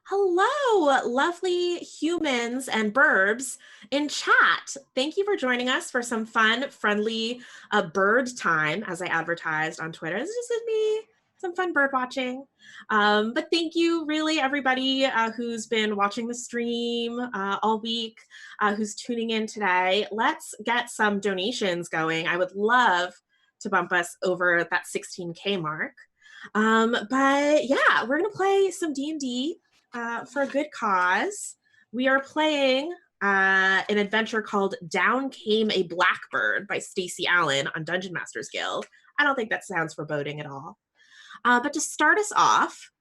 Hello, lovely humans and burbs in chat. Thank you for joining us for some fun, friendly bird time, as I advertised on Twitter. This is just me, some fun bird watching. But thank you, really, everybody who's been watching the stream all week, who's tuning in today. Let's get some donations going. I would love to bump us over that 16K mark. But yeah, we're gonna play some D&D for a good cause. We are playing an adventure called Down Came a Blackbird by Stacey Allen on Dungeon Masters Guild. I don't think that sounds foreboding at all. But to start us off,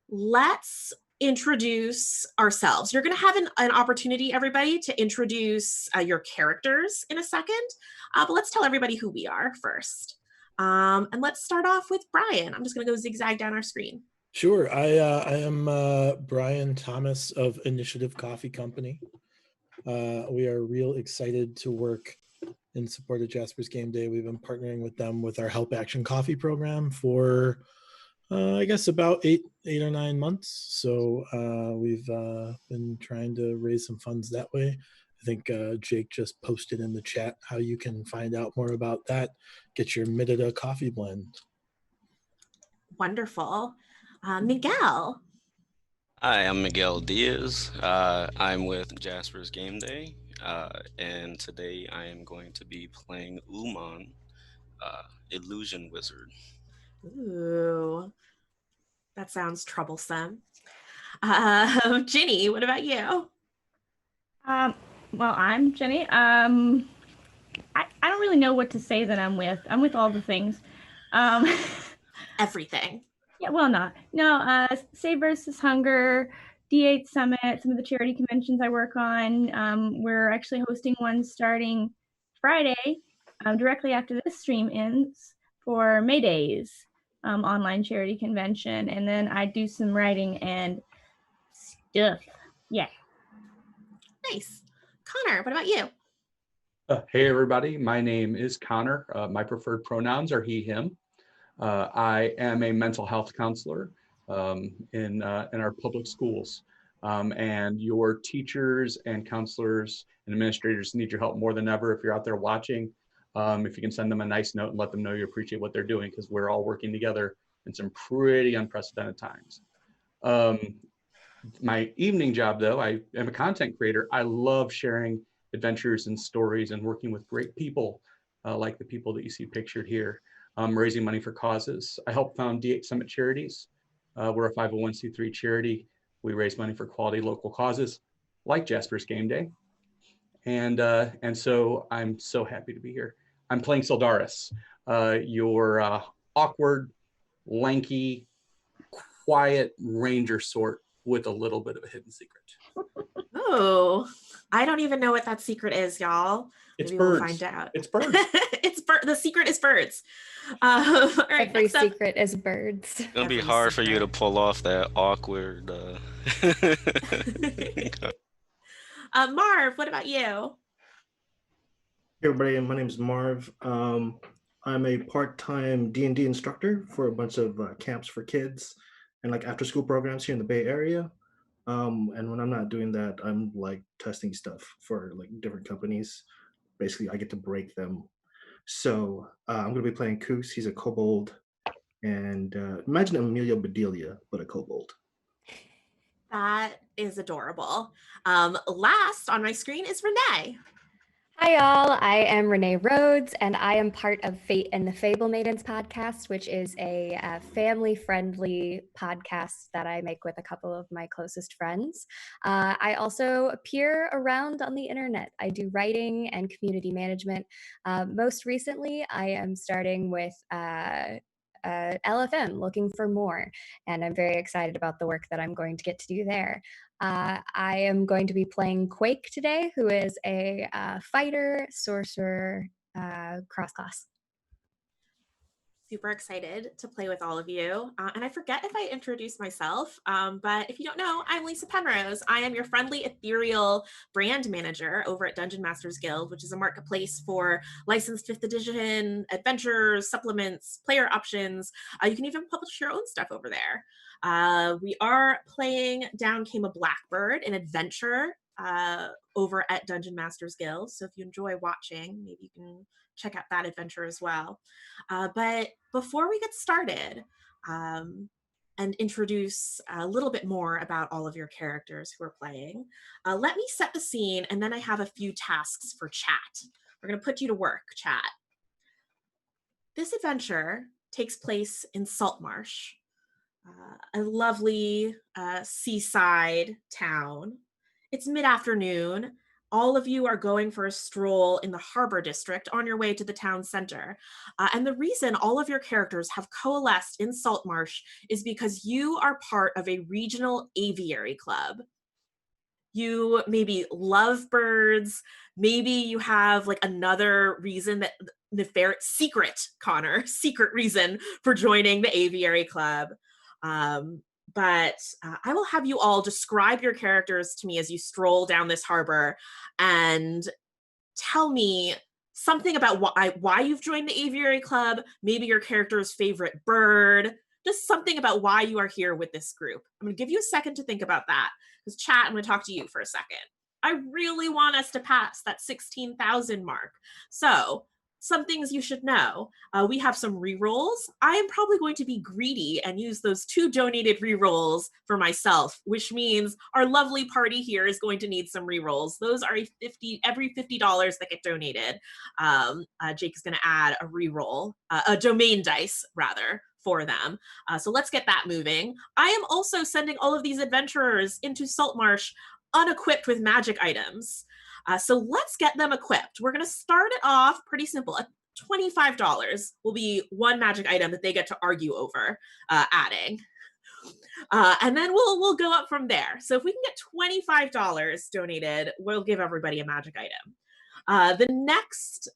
let's introduce ourselves. You're going to have an opportunity, everybody, to introduce your characters in a second. But let's tell everybody who we are first. And let's start off with Brian. I'm just going to go zigzag down our screen. Sure. I am Brian Thomas of Initiative Coffee Company. We are real excited to work in support of Jasper's Game Day. We've been partnering with them with our Help Action Coffee program for, I guess, about eight or 9 months. So we've been trying to raise some funds that way. I think Jake just posted in the chat how you can find out more about that. Get your Midida coffee blend. Wonderful. Miguel. Hi, I'm Miguel Diaz. I'm with Jasper's Game Day, and today I am going to be playing Uman, Illusion Wizard. Ooh, that sounds troublesome. Ginny, what about you? Well, I'm Jenny. I don't really know what to say that I'm with. I'm with all the things. Everything. Yeah, well, no. Save versus Hunger, D8 Summit, some of the charity conventions I work on. We're actually hosting one starting Friday, directly after this stream ends, for May Days online charity convention. And then I do some writing and stuff. Yeah. Nice. Connor, what about you? Hey, everybody. My name is Connor. My preferred pronouns are he, him. I am a mental health counselor in our public schools. And your teachers and counselors and administrators need your help more than ever. If you're out there watching, if you can send them a nice note and let them know you appreciate what they're doing, because we're all working together in some pretty unprecedented times. My evening job, though, I am a content creator. I love sharing adventures and stories and working with great people like the people that you see pictured here. Raising money for causes. I helped found D8 Summit Charities. We're a 501c3 charity. We raise money for quality local causes like Jasper's Game Day. And so I'm so happy to be here. I'm playing Sildaris, your awkward, lanky, quiet ranger sort with a little bit of a hidden secret. Oh, I don't even know what that secret is, y'all. It's Maybe birds. We'll find out. It's birds. The secret is birds. All right, Every secret is birds. It's gonna be hard for you to pull off that awkward. Marv, what about you? Hey everybody, my name is Marv. I'm a part-time D&D instructor for a bunch of camps for kids and like after-school programs here in the Bay Area. And when I'm not doing that, I'm like testing stuff for like different companies. Basically, I get to break them. So I'm going to be playing Koos. He's a kobold, and imagine Amelia Bedelia, but a kobold. That is adorable. Last on my screen is Renee. Hi, y'all. I am Renee Rhodes, and I am part of Fate and the Fable Maidens podcast, which is a family-friendly podcast that I make with a couple of my closest friends. I also appear around on the internet. I do writing and community management. Most recently, I am starting with LFM, Looking for More, and I'm very excited about the work that I'm going to get to do there. I am going to be playing Quake today, who is a fighter, sorcerer, cross-class. super excited to play with all of you. And I forget if I introduced myself, but if you don't know, I'm Lysa Penrose. I am your friendly ethereal brand manager over at Dungeon Masters Guild, which is a marketplace for licensed 5th edition adventures, supplements, player options. You can even publish your own stuff over there. We are playing Down Came a Blackbird, an adventure over at Dungeon Masters Guild. So if you enjoy watching, maybe you can check out that adventure as well. But before we get started and introduce a little bit more about all of your characters who are playing, let me set the scene, and then I have a few tasks for chat. We're going to put you to work, chat. This adventure takes place in Saltmarsh, a lovely seaside town. It's mid-afternoon. All of you are going for a stroll in the Harbor District on your way to the town center. And the reason all of your characters have coalesced in Saltmarsh is because you are part of a regional aviary club. You maybe love birds. Maybe you have like another reason that secret reason for joining the aviary club. But I will have you all describe your characters to me as you stroll down this harbor and tell me something about why you've joined the aviary club, maybe your character's favorite bird, just something about why you are here with this group. I'm going to give you a second to think about that, because chat, I'm going to talk to you for a second. I really want us to pass that 16,000 mark. So some things you should know. We have some rerolls. I am probably going to be greedy and use those 2 donated rerolls for myself, which means our lovely party here is going to need some rerolls. Those are every $50 that get donated. Jake is going to add a reroll, a domain dice rather, for them. So let's get that moving. I am also sending all of these adventurers into Saltmarsh unequipped with magic items. So let's get them equipped. We're going to start it off pretty simple. $25 will be one magic item that they get to argue over adding. And then we'll go up from there. So if we can get $25 donated, we'll give everybody a magic item. The next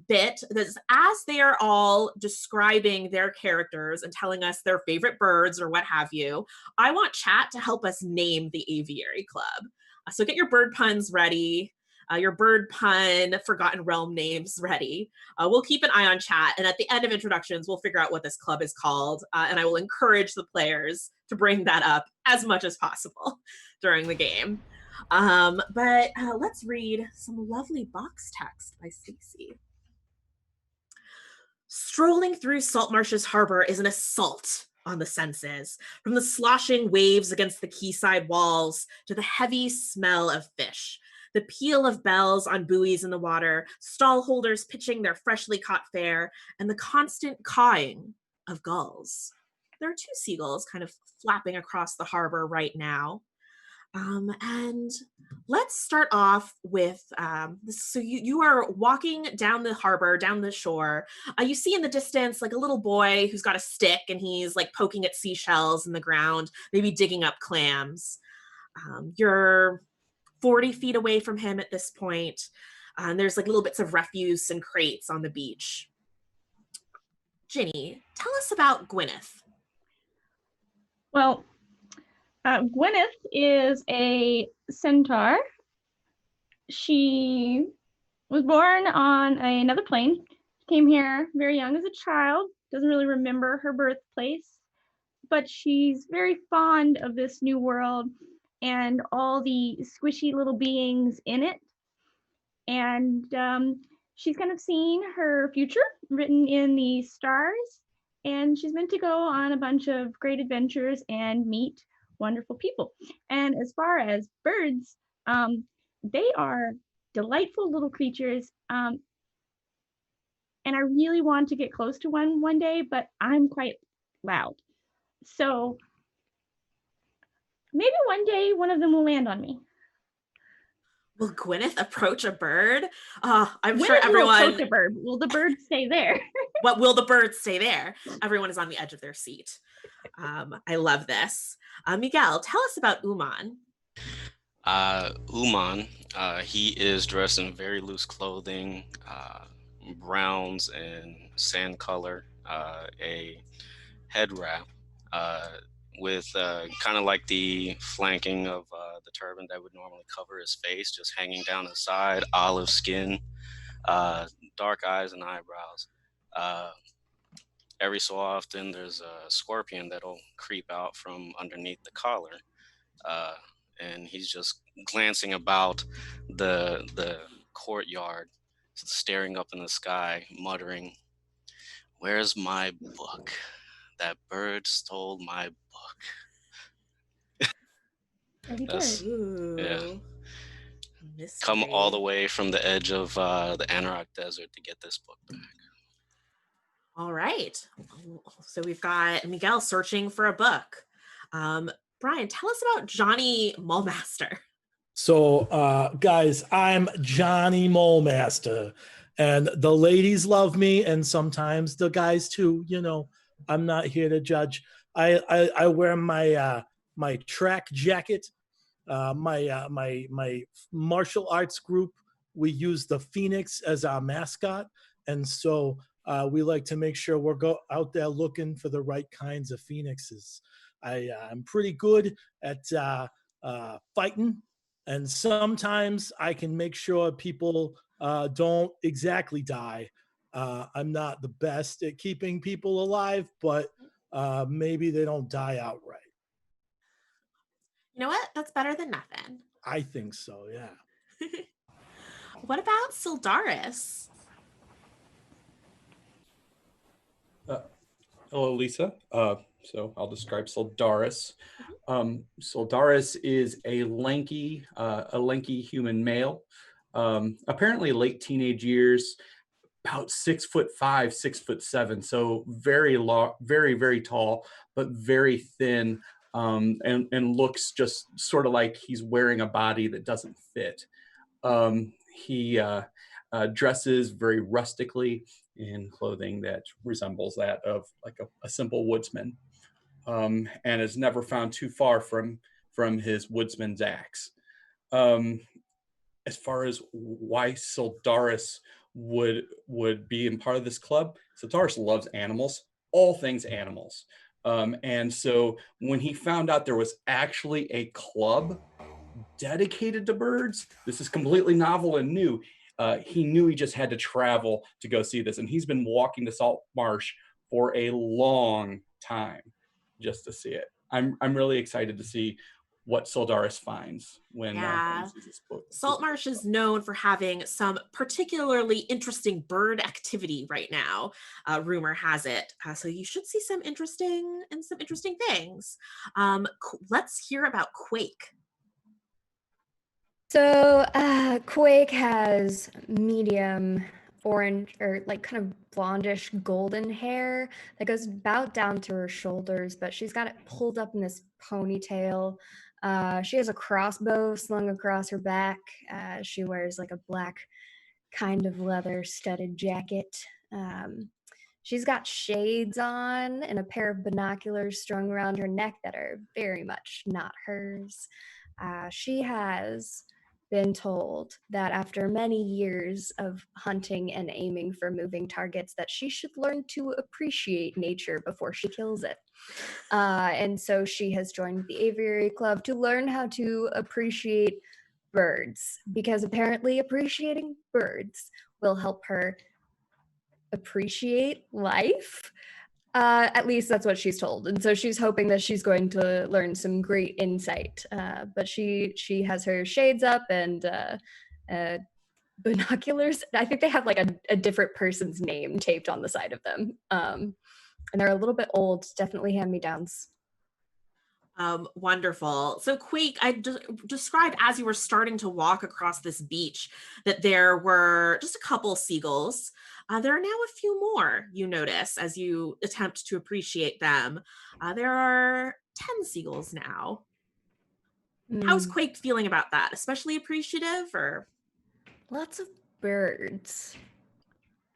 bit is as they are all describing their characters and telling us their favorite birds or what have you, I want chat to help us name the aviary club. So get your bird puns ready, your bird pun Forgotten Realm names ready. We'll keep an eye on chat, and at the end of introductions, we'll figure out what this club is called, and I will encourage the players to bring that up as much as possible during the game. But let's read some lovely box text by Stacey. Strolling through Saltmarsh's harbor is an assault on the senses, from the sloshing waves against the quayside walls to the heavy smell of fish, the peal of bells on buoys in the water, stall holders pitching their freshly caught fare, and the constant cawing of gulls. There are 2 seagulls kind of flapping across the harbor right now. And let's start off with so you are walking down the harbor, down the shore. You see in the distance like a little boy who's got a stick and he's like poking at seashells in the ground, maybe digging up clams. You're 40 feet away from him at this point. And there's like little bits of refuse and crates on the beach. Ginny, tell us about Gwyneth. Well, Gwyneth is a centaur. She was born on another plane. Came here very young as a child. Doesn't really remember her birthplace, but she's very fond of this new world and all the squishy little beings in it. And she's kind of seen her future written in the stars, and she's meant to go on a bunch of great adventures and meet wonderful people. And as far as birds, they are delightful little creatures. And I really want to get close to one day, but I'm quite loud. So maybe one day one of them will land on me. Will Gwyneth approach a bird? I'm Gwyneth sure everyone will approach a bird. Will the bird stay there? What will the bird stay there? Everyone is on the edge of their seat. I love this. Miguel, tell us about Uman. Uman, he is dressed in very loose clothing, browns and sand color. a head wrap with kind of like the flanking of the turban that would normally cover his face, just hanging down his side, olive skin, dark eyes and eyebrows. Every so often, there's a scorpion that'll creep out from underneath the collar, and he's just glancing about the courtyard, staring up in the sky, muttering, "Where's my book? That bird stole my book." That's, yeah. Come all the way from the edge of the Anarach Desert to get this book back. All right. So we've got Miguel searching for a book. Brian, tell us about Johnny Mulemaster. So, guys, I'm Johnny Mulemaster, and the ladies love me, and sometimes the guys too. You know, I'm not here to judge. I wear my my track jacket. My martial arts group, we use the Phoenix as our mascot, and so we like to make sure we're out there looking for the right kinds of phoenixes. I'm pretty good at fighting, and sometimes I can make sure people don't exactly die. I'm not the best at keeping people alive, but maybe they don't die outright. You know what? That's better than nothing. I think so, yeah. What about Sildaris? Hello, Lisa. So I'll describe Sildaris. Sildaris is a lanky human male. Apparently late teenage years, about 6'5", 6'7", so very long, very tall, but very thin, and looks just sort of like he's wearing a body that doesn't fit. He dresses very rustically in clothing that resembles that of like a simple woodsman, and is never found too far from his woodsman's axe. As far as why Sildaris would be in part of this club, Sildaris loves animals, all things animals. And so when he found out there was actually a club dedicated to birds, this is completely novel and new. He knew he just had to travel to go see this. And he's been walking to Salt Marsh for a long time just to see it. I'm really excited to see what Sildaris finds when he sees this book. Salt Marsh is known for having some particularly interesting bird activity right now. Rumor has it. So you should see some interesting things. Let's hear about Quake. So Quake has medium orange or like kind of blondish golden hair that goes about down to her shoulders, but she's got it pulled up in this ponytail. She has a crossbow slung across her back. She wears like a black kind of leather studded jacket. She's got shades on and a pair of binoculars strung around her neck that are very much not hers. She has been told that after many years of hunting and aiming for moving targets that she should learn to appreciate nature before she kills it. And so she has joined the Aviary Club to learn how to appreciate birds, because apparently appreciating birds will help her appreciate life. At least that's what she's told. And so she's hoping that she's going to learn some great insight. But she has her shades up and binoculars. I think they have like a different person's name taped on the side of them. And they're a little bit old, definitely hand-me-downs. Wonderful. So Quake, I described as you were starting to walk across this beach that there were just a couple seagulls. There are now a few more, you notice, as you attempt to appreciate them. There are 10 seagulls now. How's Quake feeling about that? Especially appreciative, or? Lots of birds.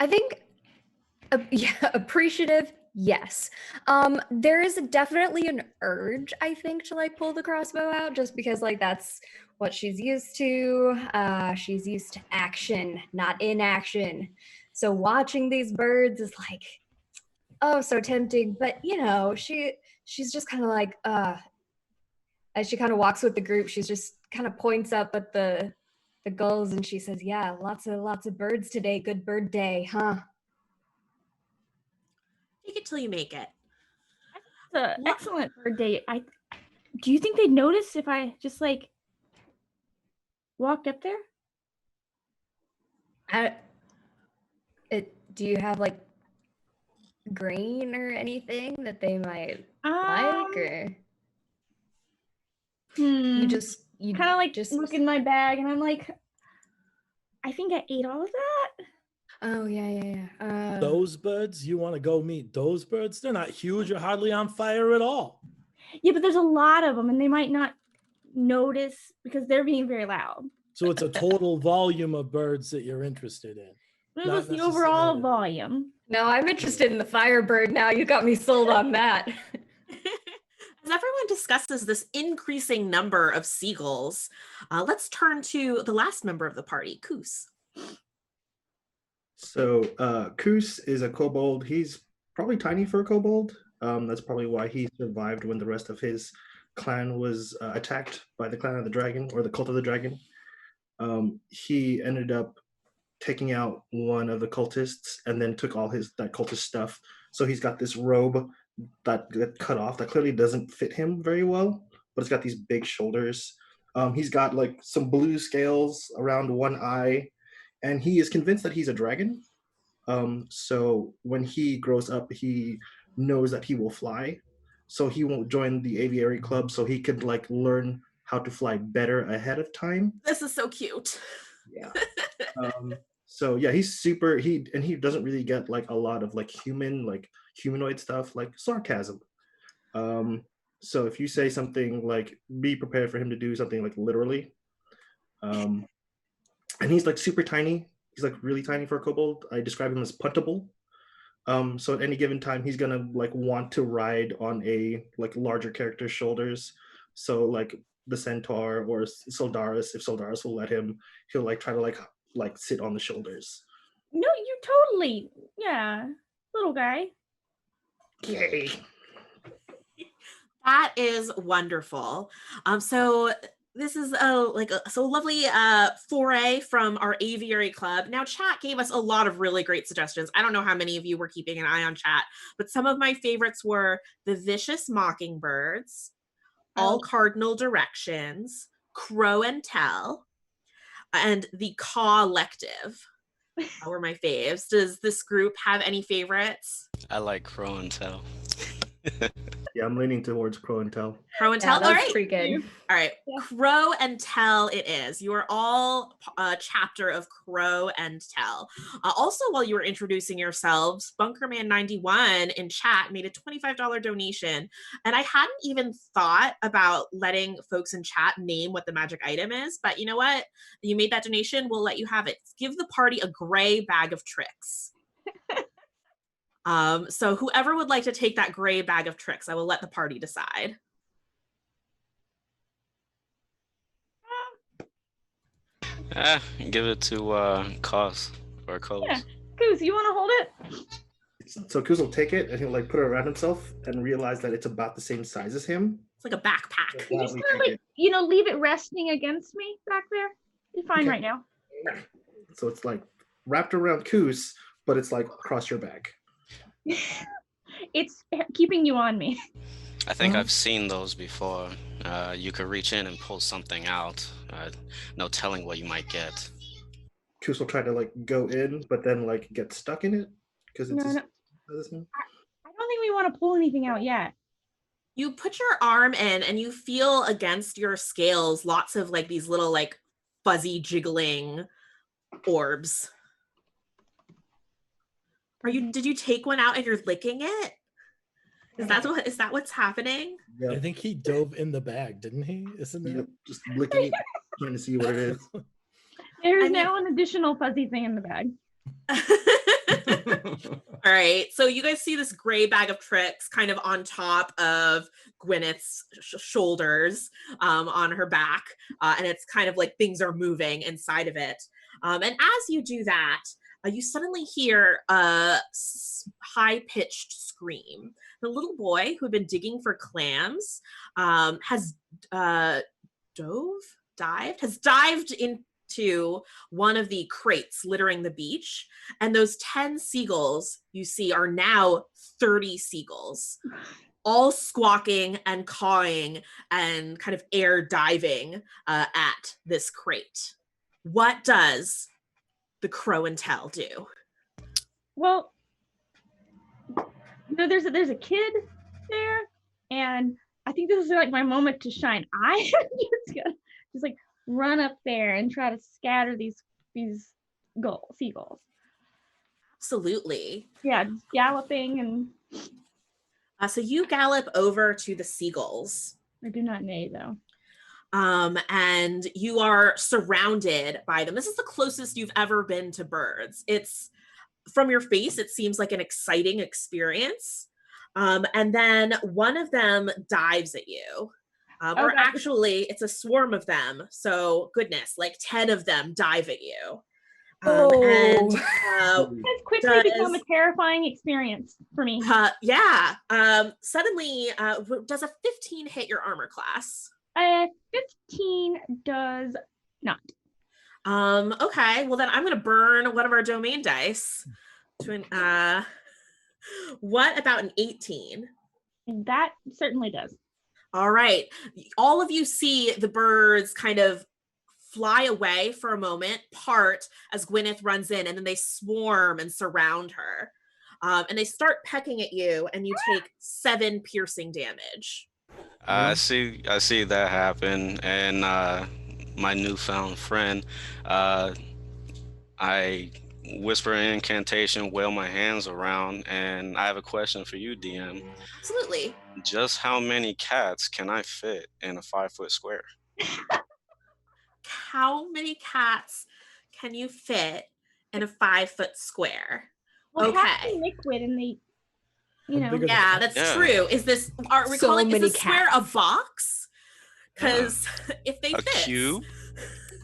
I think, appreciative, yes. There is definitely an urge, I think, to like pull the crossbow out, just because like that's what she's used to. She's used to action, not inaction. So watching these birds is like, oh, so tempting. But you know, she's just kind of like, as she kind of walks with the group, she's just kind of points up at the gulls and she says, yeah, lots of birds today. Good bird day, huh? Take it till you make it. It's an excellent bird day. Do you think they'd notice if I just like walked up there? Do you have like grain or anything that they might like, or you kind of like just look in my bag and I'm like, I think I ate all of that. Oh yeah. Those birds, you want to go meet those birds? They're not huge or hardly on fire at all. Yeah, but there's a lot of them and they might not notice because they're being very loud. So it's a total volume of birds that you're interested in. What was the overall volume? No, I'm interested in the firebird now. You got me sold on that. As everyone discusses this increasing number of seagulls, let's turn to the last member of the party, Koos. So Koos is a kobold. He's probably tiny for a kobold. That's probably why he survived when the rest of his clan was attacked by the clan of the dragon, or the cult of the dragon. He ended up taking out one of the cultists and then took all that cultist stuff. So he's got this robe that cut off that clearly doesn't fit him very well, but it's got these big shoulders. He's got like some blue scales around one eye, and he is convinced that he's a dragon. So when he grows up, he knows that he will fly. So he won't join the aviary club so he could like learn how to fly better ahead of time. This is so cute. Yeah. So yeah, he's super, he doesn't really get like a lot of like humanoid stuff like sarcasm. So if you say something like, be prepared for him to do something like literally. And he's like super tiny. He's like really tiny for a kobold. I describe him as puntable. So at any given time, he's gonna like want to ride on a like larger character's shoulders. So like the centaur or Soldaris, if Soldaris will let him, he'll like try to like sit on the shoulders. No, you totally, yeah, little guy. Yay. That is wonderful. So this is a lovely foray from our aviary club. Now, chat gave us a lot of really great suggestions. I don't know how many of you were keeping an eye on chat, but some of my favorites were the Vicious Mockingbirds, All Cardinal Directions, Crow and Tell, and the Collective. Were my faves. Does this group have any favorites? I like Crow and Tell. Yeah, I'm leaning towards Crow and Tell. Crow and Tell. That's all right. pretty good. All right. Yeah. Crow and Tell it is. You are all a chapter of Crow and Tell. Also, while you were introducing yourselves, Bunkerman91 in chat made a $25 donation. And I hadn't even thought about letting folks in chat name what the magic item is. But you know what? You made that donation. We'll let you have it. Give the party a gray bag of tricks. So whoever would like to take that gray bag of tricks, I will let the party decide. Give it to Cos or Coles. Yeah. Koos, you want to hold it? So Koos will take it and he'll like put it around himself and realize that it's about the same size as him. It's like a backpack. You just kind of like, leave it resting against me back there. You're fine right now. So it's like wrapped around Koos, but it's like across your back. It's keeping you on me. I think I've seen those before. You could reach in and pull something out. No telling what you might get. Koos will try to like go in, but then like get stuck in it because it's. No. I don't think we want to pull anything out yet. You put your arm in and you feel against your scales lots of like these little like fuzzy jiggling orbs. Did you take one out and you're licking it? Is that what's happening? Yeah. I think he dove in the bag, didn't he? Isn't it? Yep, just licking it, trying to see what it is. There's now an additional fuzzy thing in the bag. All right, so you guys see this gray bag of tricks kind of on top of Gwyneth's shoulders, on her back, and it's kind of like things are moving inside of it. And as you do that, you suddenly hear a high-pitched scream. The little boy who had been digging for clams has dived into one of the crates littering the beach, and those 10 seagulls you see are now 30 seagulls, all squawking and cawing and kind of air diving at this crate. What does the Crow and Tell do? Well, there's a kid there, and I think this is like my moment to shine. I am just gonna like run up there and try to scatter these seagulls. Absolutely. Yeah, just galloping, and so you gallop over to the seagulls. I do not neigh though. And you are surrounded by them. This is the closest you've ever been to birds. It's from your face, it seems like an exciting experience. And then one of them dives at you. Or actually, it's a swarm of them. So goodness, like 10 of them dive at you. And it's quickly become a terrifying experience for me. Suddenly, does a 15 hit your armor class? 15 does not. Okay, well then I'm gonna burn one of our domain dice. What about an 18? That certainly does. All right, all of you see the birds kind of fly away for a moment, part as Gwyneth runs in, and then they swarm and surround her. And they start pecking at you, and you take 7 piercing damage. I see that happen, and my newfound friend, I whisper an incantation, wail my hands around, and I have a question for you, DM. Absolutely. Just how many cats can I fit in a 5-foot square? How many cats can you fit in a 5-foot square? Well, okay. Cats are liquid, and they, Yeah, that's true. Is this? Are we calling is this square a box? Because if they fit a cube.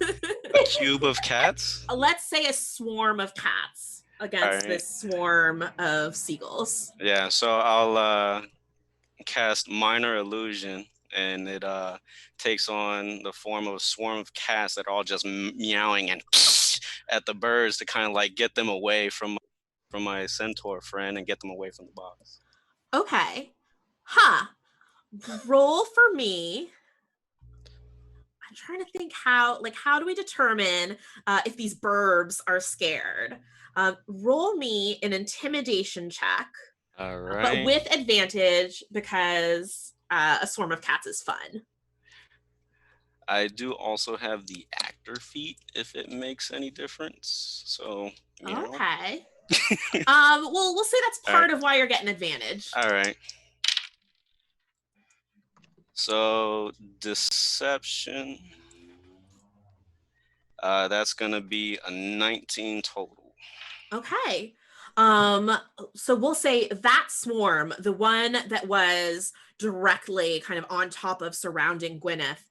A cube of cats? Let's say a swarm of cats against this swarm of seagulls. Yeah, so I'll cast Minor Illusion, and it takes on the form of a swarm of cats that are all just meowing and at the birds to kind of like get them away from my centaur friend and get them away from the box. Okay. Roll for me. I'm trying to think how do we determine if these burbs are scared? Roll me an intimidation check. All right. But with advantage because a swarm of cats is fun. I do also have the actor feat if it makes any difference. So, okay. Well, we'll say that's part of why you're getting advantage. All right. So deception, that's gonna be a 19 total. Okay. So we'll say that swarm, the one that was directly kind of on top of surrounding Gwyneth,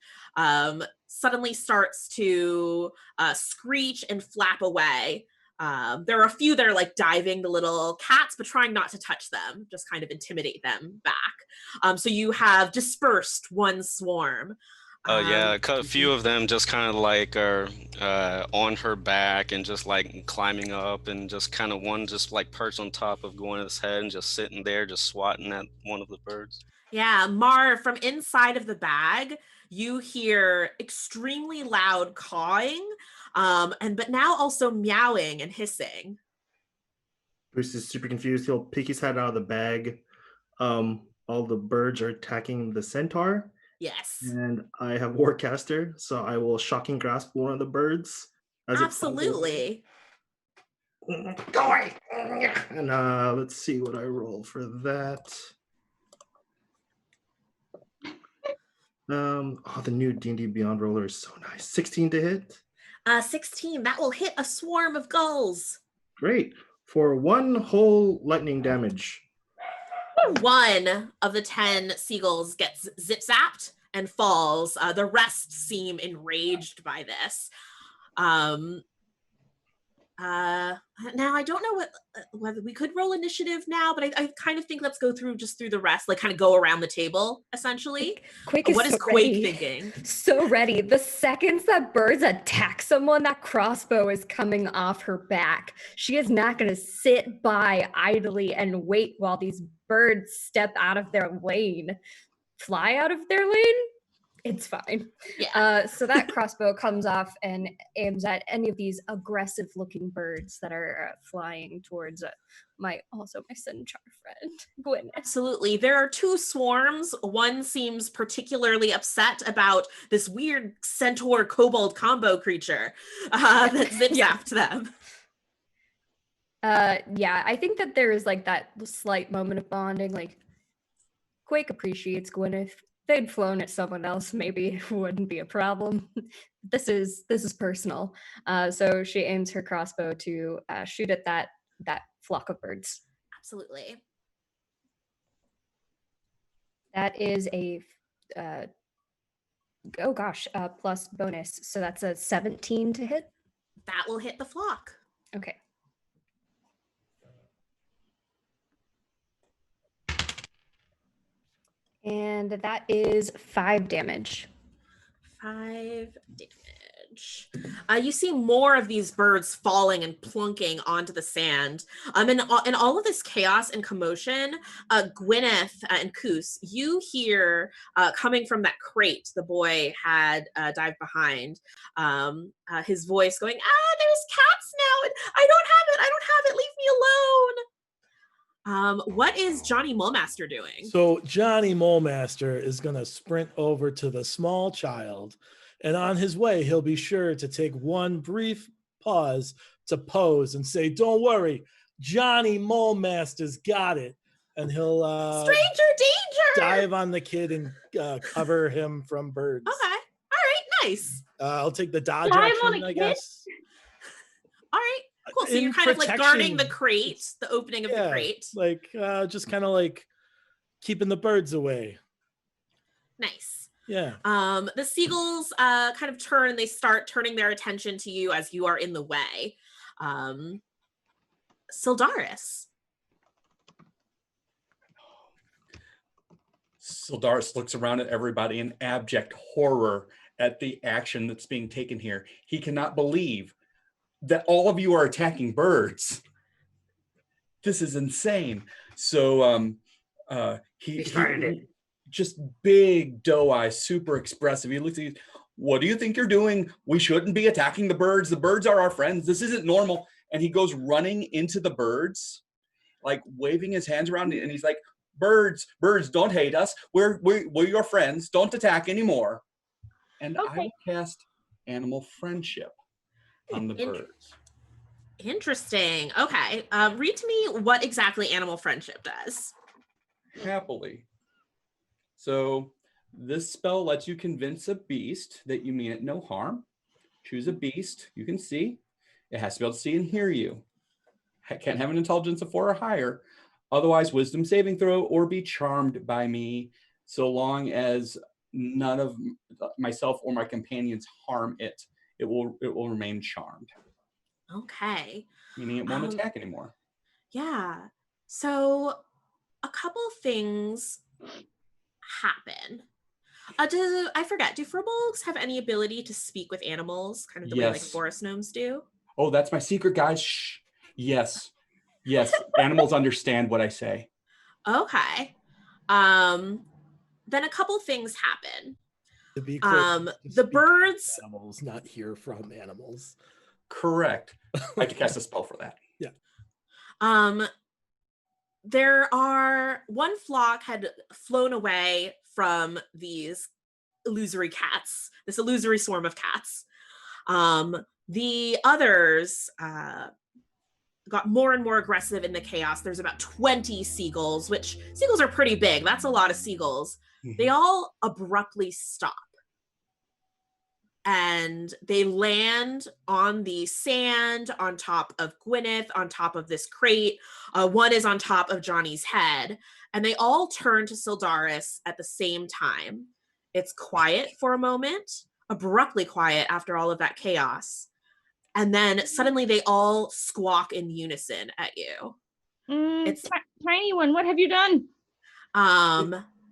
suddenly starts to screech and flap away. There are a few that are like diving the little cats, but trying not to touch them, just kind of intimidate them back. So you have dispersed one swarm. Oh yeah, a few of them just kind of like are on her back and just like climbing up, and just kind of one just like perched on top of Gwyneth's head and just sitting there just swatting at one of the birds. Yeah, Marv, from inside of the bag, you hear extremely loud cawing, but now also meowing and hissing. Bruce is super confused. He'll peek his head out of the bag. All the birds are attacking the centaur. Yes. And I have Warcaster, so I will shocking grasp one of the birds. Absolutely. Go away! And let's see what I roll for that. The new D&D Beyond roller is so nice. 16 to hit. 16. That will hit a swarm of gulls. Great. For 1 whole lightning damage. One of the 10 seagulls gets zip-zapped and falls. The rest seem enraged by this. Now I don't know whether we could roll initiative now, but I kind of think let's go through the rest, like kind of go around the table essentially. Quake What is is so Quake ready. thinking? So ready. The seconds that birds attack someone, that crossbow is coming off her back. She is not going to sit by idly and wait while these birds step out of their lane. Fly out of their lane? It's fine. Yeah. So that crossbow comes off and aims at any of these aggressive-looking birds that are flying towards my centaur friend, Gwyneth. Absolutely. There are two swarms. One seems particularly upset about this weird centaur kobold combo creature that zips after them. Yeah, I think that there is like that slight moment of bonding. Like, Quake appreciates Gwyneth. They'd flown at someone else, maybe it wouldn't be a problem. This is personal. So she aims her crossbow to shoot at that flock of birds. Absolutely. That is a plus bonus. So that's a 17 to hit. That will hit the flock. Okay. And that is 5 damage. 5 damage. You see more of these birds falling and plunking onto the sand. In all of this chaos and commotion, Gwyneth and Koos, you hear coming from that crate the boy had dived behind, his voice going, there's cats now, and I don't have it, leave me alone. What is Johnny Mulemaster doing? So Johnny Mulemaster is going to sprint over to the small child, and on his way, he'll be sure to take one brief pause to pose and say, "Don't worry, Johnny Mulemaster's got it." And he'll stranger danger! Dive on the kid and cover him from birds. Okay. All right. Nice. I'll take the dodge Dive action, on a I kid? guess. All right. Cool. So In you're kind of like guarding the protection. crate, the opening of the crate. Like just kind of like keeping the birds away. Nice. Yeah. The seagulls kind of turn. They start turning their attention to you as you are in the way. Sildaris. Sildaris looks around at everybody in abject horror at the action that's being taken here. He cannot believe that all of you are attacking birds. This is insane. So he just big doe eyes, super expressive. He looks at you, "What do you think you're doing? We shouldn't be attacking the birds. The birds are our friends. This isn't normal." And he goes running into the birds, like waving his hands around, and he's like, birds, don't hate us. We're your friends. Don't attack anymore." And Okay. I will cast Animal Friendship on the birds. Interesting. Okay. Read to me what exactly Animal Friendship does. Happily. So this spell lets you convince a beast that you mean it no harm. Choose a beast you can see. It has to be able to see and hear you. Can't have an intelligence of 4 or higher. Otherwise, wisdom saving throw or be charmed by me, so long as none of myself or my companions harm it. It will remain charmed. Okay. Meaning it won't attack anymore. Yeah. So a couple things happen. I forget, do furbolgs have any ability to speak with animals, kind of the way like forest gnomes do? Oh, that's my secret, guys. Shh. Yes. Animals understand what I say. Okay. Then a couple things happen. To be clear, the birds, animals, not hear from animals. Correct. I could cast a spell for that. Yeah. One flock had flown away from these illusory cats, this illusory swarm of cats. The others got more and more aggressive in the chaos. There's about 20 seagulls, which seagulls are pretty big. That's a lot of seagulls. They all abruptly stop. And they land on the sand on top of Gwyneth, on top of this crate. One is on top of Johnny's head. And they all turn to Sildaris at the same time. It's quiet for a moment, abruptly quiet after all of that chaos. and then suddenly they all squawk in unison at you. It's tiny one. What have you done?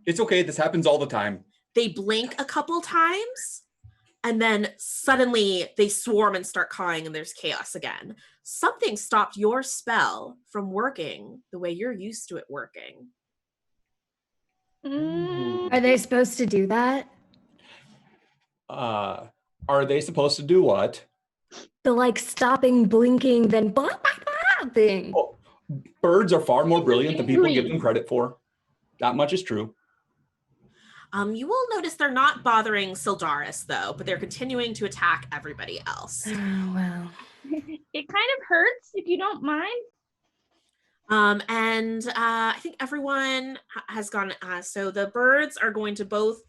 It's okay. This happens all the time. They blink a couple times, and then suddenly they swarm and start cawing, and there's chaos again. Something stopped your spell from working the way you're used to it working. Are they supposed to do that? Are they supposed to do what? The like stopping, blinking, then blah, blah, blah thing. Oh, birds are far more brilliant than people give them credit for. That much is true. You will notice they're not bothering Sildaris, though, but they're continuing to attack everybody else. Oh, well. It kind of hurts, if you don't mind. And I think everyone has gone. So the birds are going to both,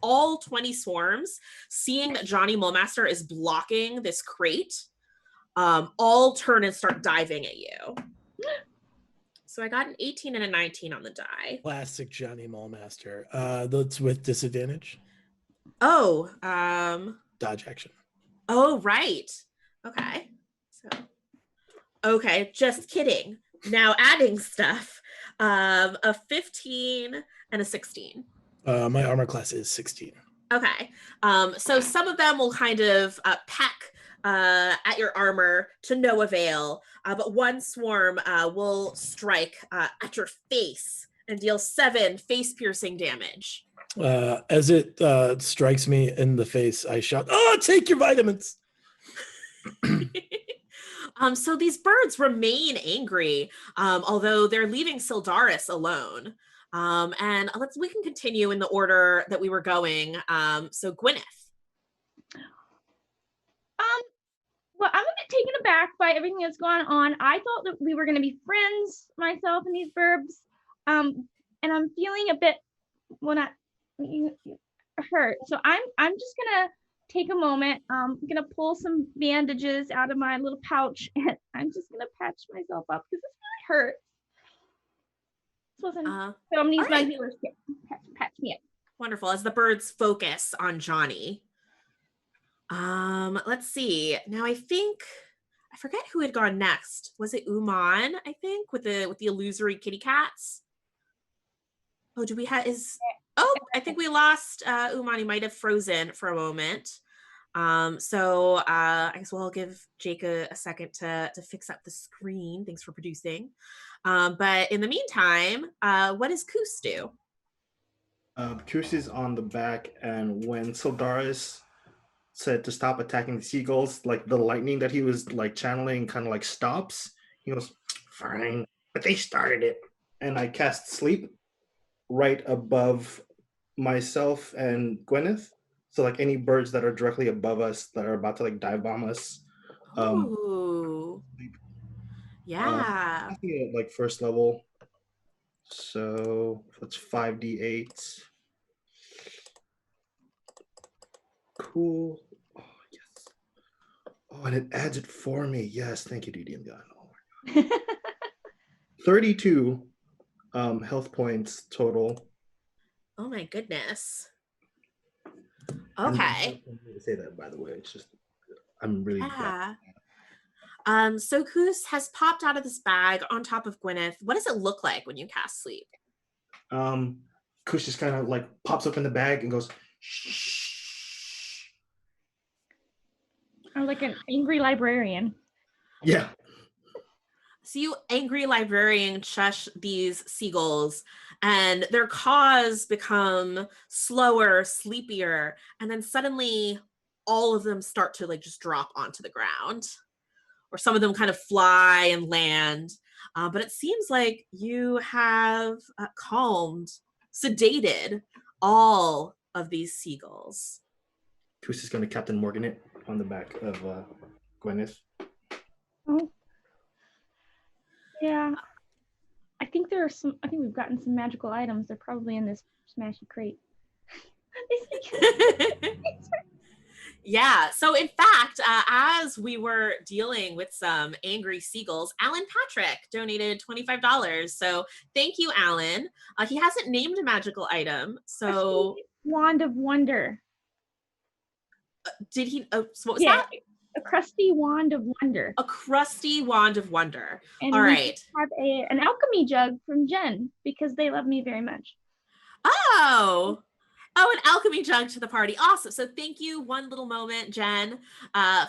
all 20 swarms, seeing that Johnny Mulemaster is blocking this crate, all turn and start diving at you. So I got an 18 and a 19 on the die. Classic Johnny Mulemaster. That's with disadvantage. Oh, Dodge action. oh, right. Okay. Okay, just kidding. Now adding stuff. A 15 and a 16. My armor class is 16. Okay. So some of them will kind of peck at your armor to no avail, but one swarm will strike at your face and deal 7 face-piercing damage. As it strikes me in the face, I shout, "Oh, take your vitamins!" So these birds remain angry, although they're leaving Sildaris alone. And we can continue in the order that we were going. So Gwyneth. Well, I'm a bit taken aback by everything that's gone on. I thought that we were going to be friends, myself and these burbs. And I'm feeling a bit, well, not hurt. So I'm just going to take a moment. I'm going to pull some bandages out of my little pouch, and I'm just going to patch myself up because this really hurts. This wasn't, so I'm going to use my healer's kit. Patch me up. Wonderful. As the birds focus on Johnny. Let's see. Now I forget who had gone next. Was it Uman, I think, with the illusory kitty cats? Oh, do we have I think we lost Uman. He might have frozen for a moment. So I guess we'll give Jake a second to fix up the screen. Thanks for producing. But in the meantime, what does Koos do? Koos is on the back, and when Sildaris said to stop attacking the seagulls, like the lightning that he was like channeling kind of like stops. He goes, "Fine, but they started it." And I cast sleep right above myself and Gwyneth. So like any birds that are directly above us that are about to like dive bomb us. Ooh. Yeah. I think at like first level. So that's 5d8. Cool. Oh, yes. Oh, and it adds it for me. Yes, thank you, DDM God. Oh my God. 32 health points total. Oh my goodness. Okay. To say that, by the way, it's just I'm really bad. So Koos has popped out of this bag on top of Gwyneth. What does it look like when you cast sleep? Koos just kind of like pops up in the bag and goes, "Shh." Or like an angry librarian. Yeah. So you angry librarian shush these seagulls, and their caws become slower, sleepier, and then suddenly all of them start to like just drop onto the ground. Or some of them kind of fly and land. But it seems like you have calmed, sedated all of these seagulls. Koos is going to Captain Morgan it on the back of Gwyneth. Oh. Yeah. I think we've gotten some magical items. They're probably in this smashy crate. Yeah, so in fact, as we were dealing with some angry seagulls, Alan Patrick donated $25. So thank you, Alan. He hasn't named a magical item, so... Wand of Wonder. Did he? Oh, so what was that? A crusty wand of wonder. A crusty wand of wonder. And All we right. have an alchemy jug from Jen because they love me very much. Oh, an alchemy jug to the party. Awesome. So thank you, One Little Moment, Jen,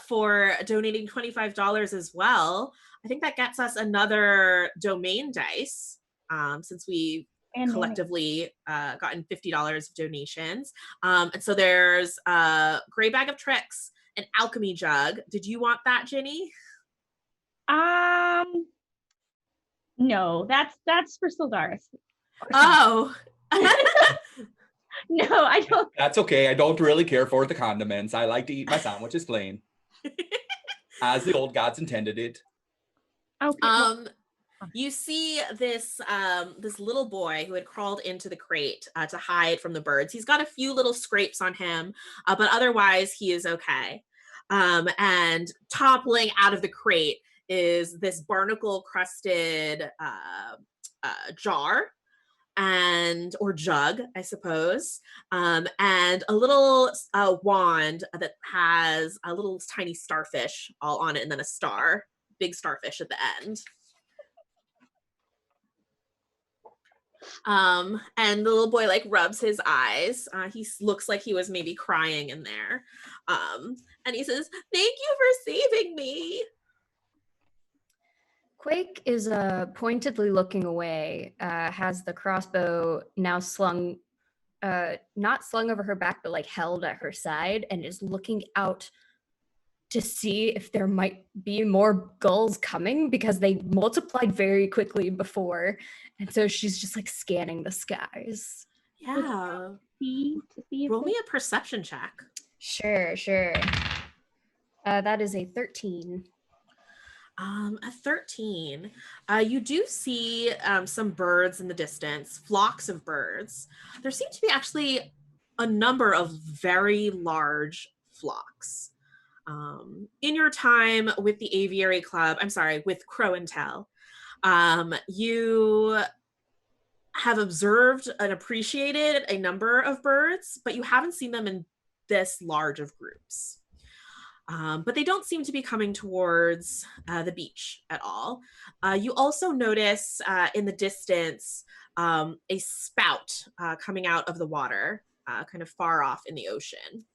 for donating $25 as well. I think that gets us another domain dice since we collectively gotten $50 of donations. And so there's a gray bag of tricks, an alchemy jug. Did you want that, Ginny? No, that's for Sildaris. Oh. No, I don't. That's okay. I don't really care for the condiments. I like to eat my sandwiches plain, as the old gods intended it. Okay. You see this this little boy who had crawled into the crate to hide from the birds. He's got a few little scrapes on him, but otherwise he is okay. And toppling out of the crate is this barnacle crusted jar or jug, I suppose, and a little wand that has a little tiny starfish all on it, and then a star, big starfish at the end. And the little boy like rubs his eyes. He looks like he was maybe crying in there. And he says, "Thank you for saving me." Quake is pointedly looking away, has the crossbow now slung, not slung over her back, but like held at her side, and is looking out to see if there might be more gulls coming because they multiplied very quickly before. And so she's just like scanning the skies. Yeah. See Roll me a perception check. Sure. That is a 13. A 13. You do see some birds in the distance, flocks of birds. There seem to be actually a number of very large flocks. In your time with the Aviary Club, with Crow and Tell, you have observed and appreciated a number of birds, but you haven't seen them in this large of groups. But they don't seem to be coming towards the beach at all. You also notice in the distance a spout coming out of the water, kind of far off in the ocean.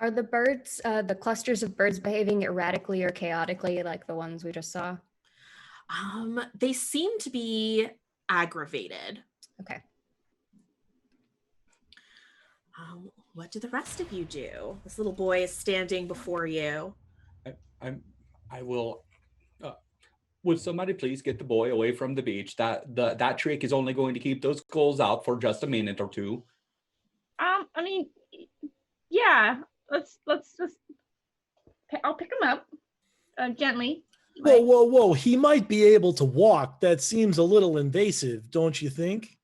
Are the birds, the clusters of birds behaving erratically or chaotically like the ones we just saw? They seem to be aggravated. Okay. What do the rest of you do? This little boy is standing before you. I will. Would somebody please get the boy away from the beach? That trick is only going to keep those gulls out for just a minute or two. I mean, yeah. Let's just. I'll pick him up, gently. Whoa! He might be able to walk. That seems a little invasive, don't you think?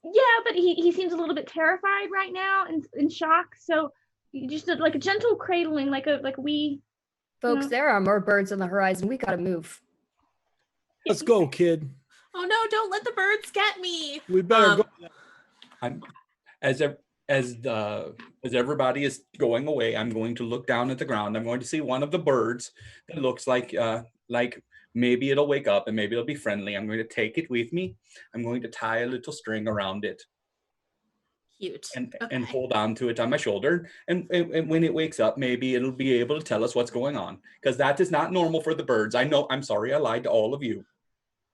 Yeah, but he seems a little bit terrified right now and in shock. So just like a gentle cradling, like we. Folks, there are more birds on the horizon. We gotta move. Let's go, kid. Oh no! Don't let the birds get me. We better go. As everybody is going away, I'm going to look down at the ground. I'm going to see one of the birds that looks like maybe it'll wake up and maybe it'll be friendly. I'm going to take it with me. I'm going to tie a little string around it. Cute. And hold on to it on my shoulder. And when it wakes up, maybe it'll be able to tell us what's going on. Because that is not normal for the birds. I know, I'm sorry I lied to all of you.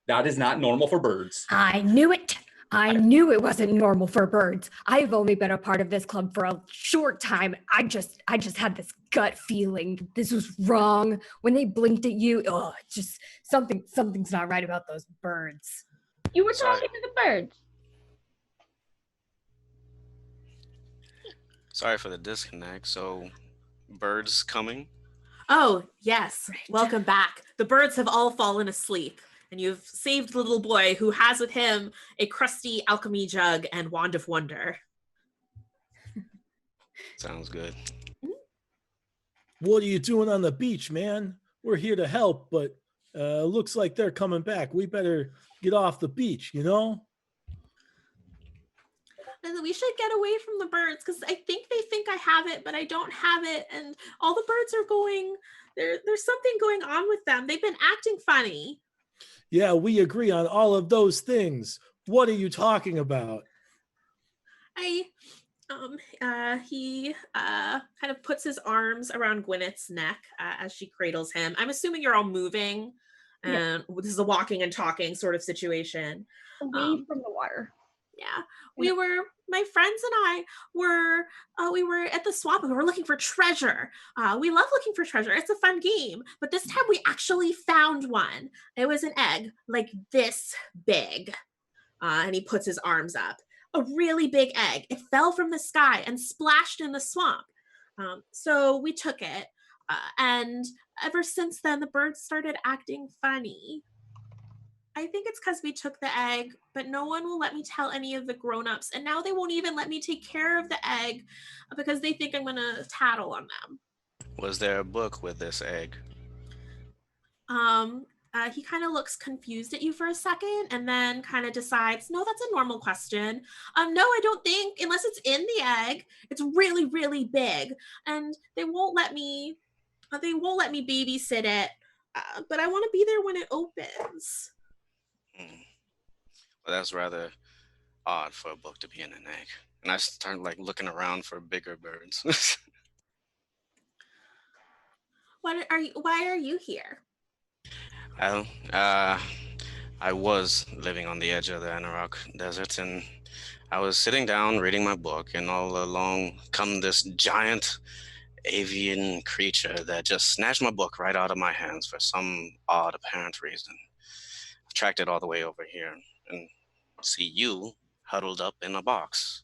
That is not normal for birds. I knew it. I knew it wasn't normal for birds. I've only been a part of this club for a short time. I just had this gut feeling this was wrong. When they blinked at you, just something's not right about those birds. You were talking to the birds. Sorry for the disconnect. So, birds coming? Oh, yes. Right. Welcome back. The birds have all fallen asleep. And you've saved the little boy who has with him a crusty alchemy jug and wand of wonder. Sounds good. What are you doing on the beach, man? We're here to help, but looks like they're coming back. We better get off the beach, you know? we should get away from the birds because I think they think I have it, but I don't have it. And all the birds are going, there's something going on with them. They've been acting funny. Yeah, we agree on all of those things. What are you talking about? He kind of puts his arms around Gwyneth's neck as she cradles him. I'm assuming you're all moving. Yeah. This is a walking and talking sort of situation. Away from the water. Yeah, my friends and I we were at the swamp and we were looking for treasure. We love looking for treasure. It's a fun game. But this time we actually found one. It was an egg like this big. And he puts his arms up. A really big egg. It fell from the sky and splashed in the swamp. So we took it. And ever since then, the birds started acting funny. I think it's because we took the egg, but no one will let me tell any of the grown-ups. And now they won't even let me take care of the egg because they think I'm going to tattle on them. Was there a book with this egg? He kind of looks confused at you for a second and then kind of decides, no, that's a normal question. No, I don't think, unless it's in the egg. It's really, really big. And they won't let me babysit it. But I want to be there when it opens. Well, that's rather odd for a book to be in an egg. And I start like looking around for bigger birds. Why are you here? I was living on the edge of the Anarok Desert, and I was sitting down reading my book, and all along come this giant avian creature that just snatched my book right out of my hands for some odd apparent reason. I've tracked it all the way over here and see you huddled up in a box.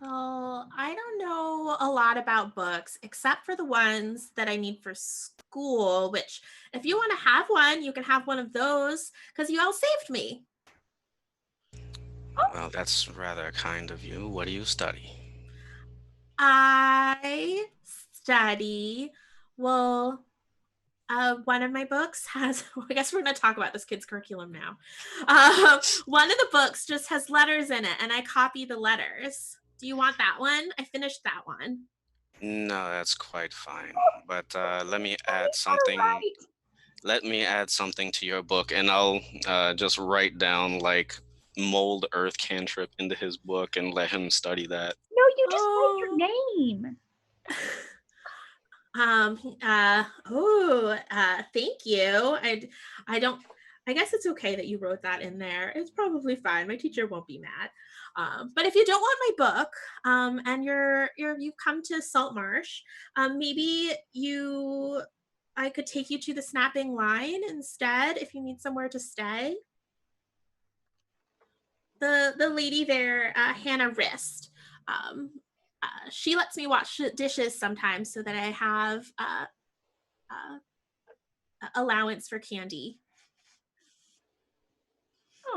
Well, I don't know a lot about books except for the ones that I need for school, which if you want to have one, you can have one of those because you all saved me. Well, that's rather kind of you. What do you study? I study, well, one of my books has, I guess we're going to talk about this kid's curriculum now. One of the books just has letters in it and I copy the letters. Do you want that one? I finished that one. No, that's quite fine. But let me add something. Let me add something to your book, and I'll just write down like mold earth cantrip into his book and let him study that. No, you just write your name. Thank you. I guess it's okay that you wrote that in there. It's probably fine. My teacher won't be mad. But if you don't want my book, and you've come to Saltmarsh, maybe I could take you to the Snapping Line instead if you need somewhere to stay. The lady there, Hannah Wrist, she lets me wash dishes sometimes so that I have allowance for candy.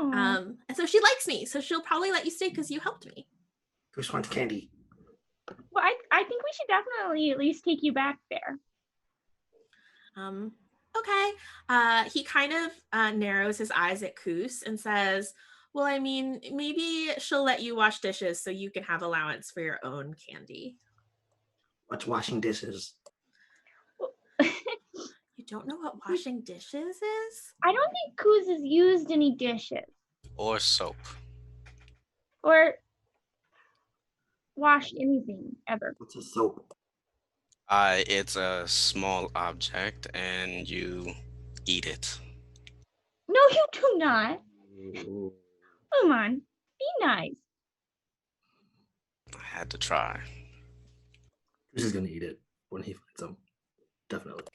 And so she likes me, so she'll probably let you stay because you helped me. Who just wants candy? Well, I think we should definitely at least take you back there. Okay. He kind of narrows his eyes at Koos and says, well, I mean, maybe she'll let you wash dishes so you can have allowance for your own candy. What's washing dishes? You don't know what washing dishes is? I don't think Koos has used any dishes. Or soap. Or washed anything ever. What's a soap? It's a small object, and you eat it. No, you do not. Come on, be nice. I had to try. He's just gonna eat it when he finds them. Definitely.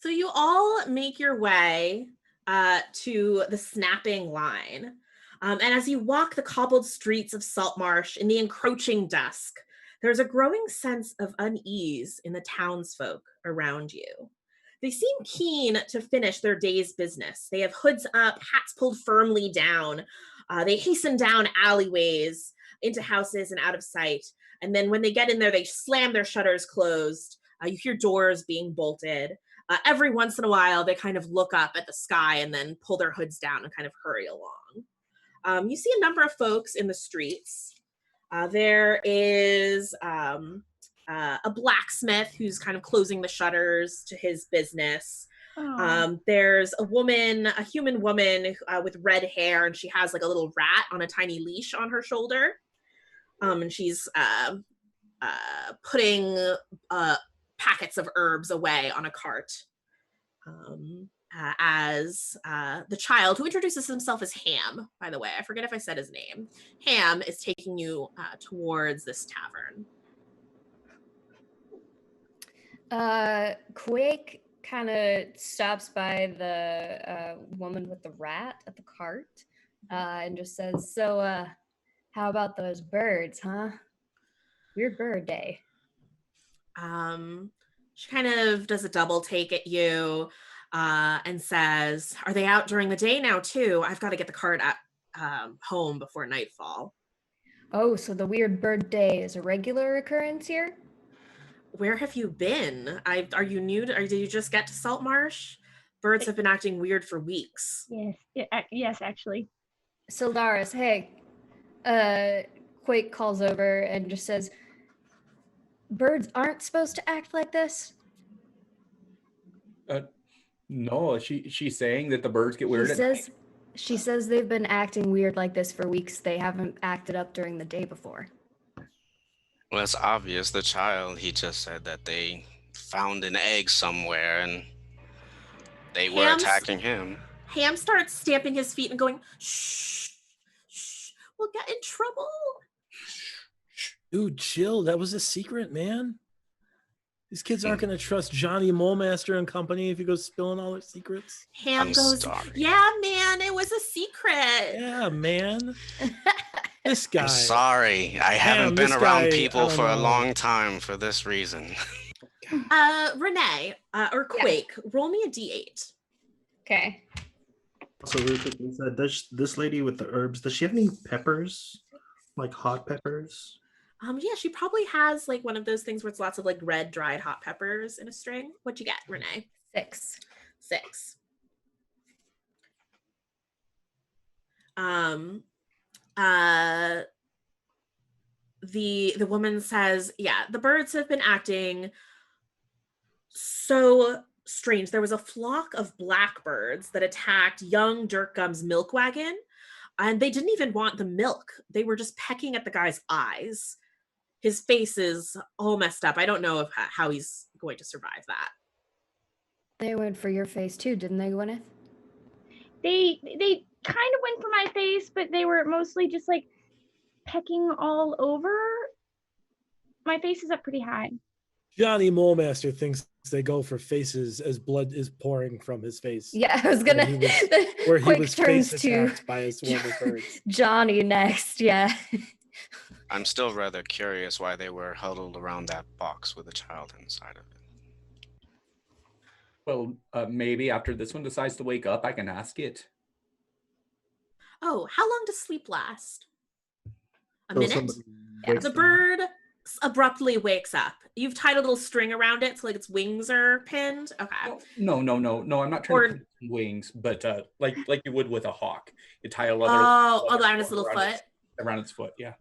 So you all make your way to the Snapping Line. And as you walk the cobbled streets of Saltmarsh in the encroaching dusk, there's a growing sense of unease in the townsfolk around you. They seem keen to finish their day's business. They have hoods up, hats pulled firmly down. They hasten down alleyways into houses and out of sight. And then when they get in there, they slam their shutters closed. You hear doors being bolted. Every once in a while, they kind of look up at the sky and then pull their hoods down and kind of hurry along. You see a number of folks in the streets. There is a blacksmith who's kind of closing the shutters to his business. There's a human woman with red hair, and she has like a little rat on a tiny leash on her shoulder. And she's putting packets of herbs away on a cart. As the child, who introduces himself as Ham, by the way, I forget if I said his name. Ham is taking you towards this tavern. Quake kind of stops by the woman with the rat at the cart and just says, so how about those birds, huh? Weird bird day. She kind of does a double take at you and says, are they out during the day now too? I've got to get the cart at home before nightfall. Oh, so the weird bird day is a regular occurrence here? Where have you been? Are you new to, or did you just get to Saltmarsh? Birds have been acting weird for weeks. Yes, actually. Sildaris, hey. Quake calls over and just says, birds aren't supposed to act like this? No, she's saying that the birds get weird at night. She says they've been acting weird like this for weeks. They haven't acted up during the day before. Well, it's obvious. The child, he just said that they found an egg somewhere and they were attacking him. Ham starts stamping his feet and going, shh, shh, we'll get in trouble. Dude, chill. That was a secret, man. These kids aren't going to trust Johnny Molemaster and company if he goes spilling all their secrets. Ham goes, yeah, man, it was a secret. Yeah, man. This guy. I'm sorry. I haven't been around people for a long time for this reason. Renee, or Quake, roll me a d8. Okay. So really quickly, does this lady with the herbs, does she have any peppers? Like hot peppers? Yeah, she probably has like one of those things where it's lots of like red dried hot peppers in a string. What'd you get, Renee? 6. The woman says, yeah, the birds have been acting so strange. There was a flock of blackbirds that attacked young Dirkgum's milk wagon, and they didn't even want the milk. They were just pecking at the guy's eyes. His face is all messed up. I don't know how he's going to survive that. They went for your face too, didn't they, Gwyneth? They kind of went for my face, but they were mostly just like pecking all over. My face is up pretty high. Johnny Molemaster thinks they go for faces as blood is pouring from his face. Yeah, I was gonna. Where he was face attacked by his swarm of birds. Johnny next, yeah. I'm still rather curious why they were huddled around that box with a child inside of it. Well, maybe after this one decides to wake up, I can ask it. Oh, how long does sleep last? A minute? Yeah. The bird abruptly wakes up. You've tied a little string around it so like its wings are pinned. Okay. No, I'm not trying to pin wings, but like you would with a hawk. You tie a leather around his little foot. Around its foot, yeah.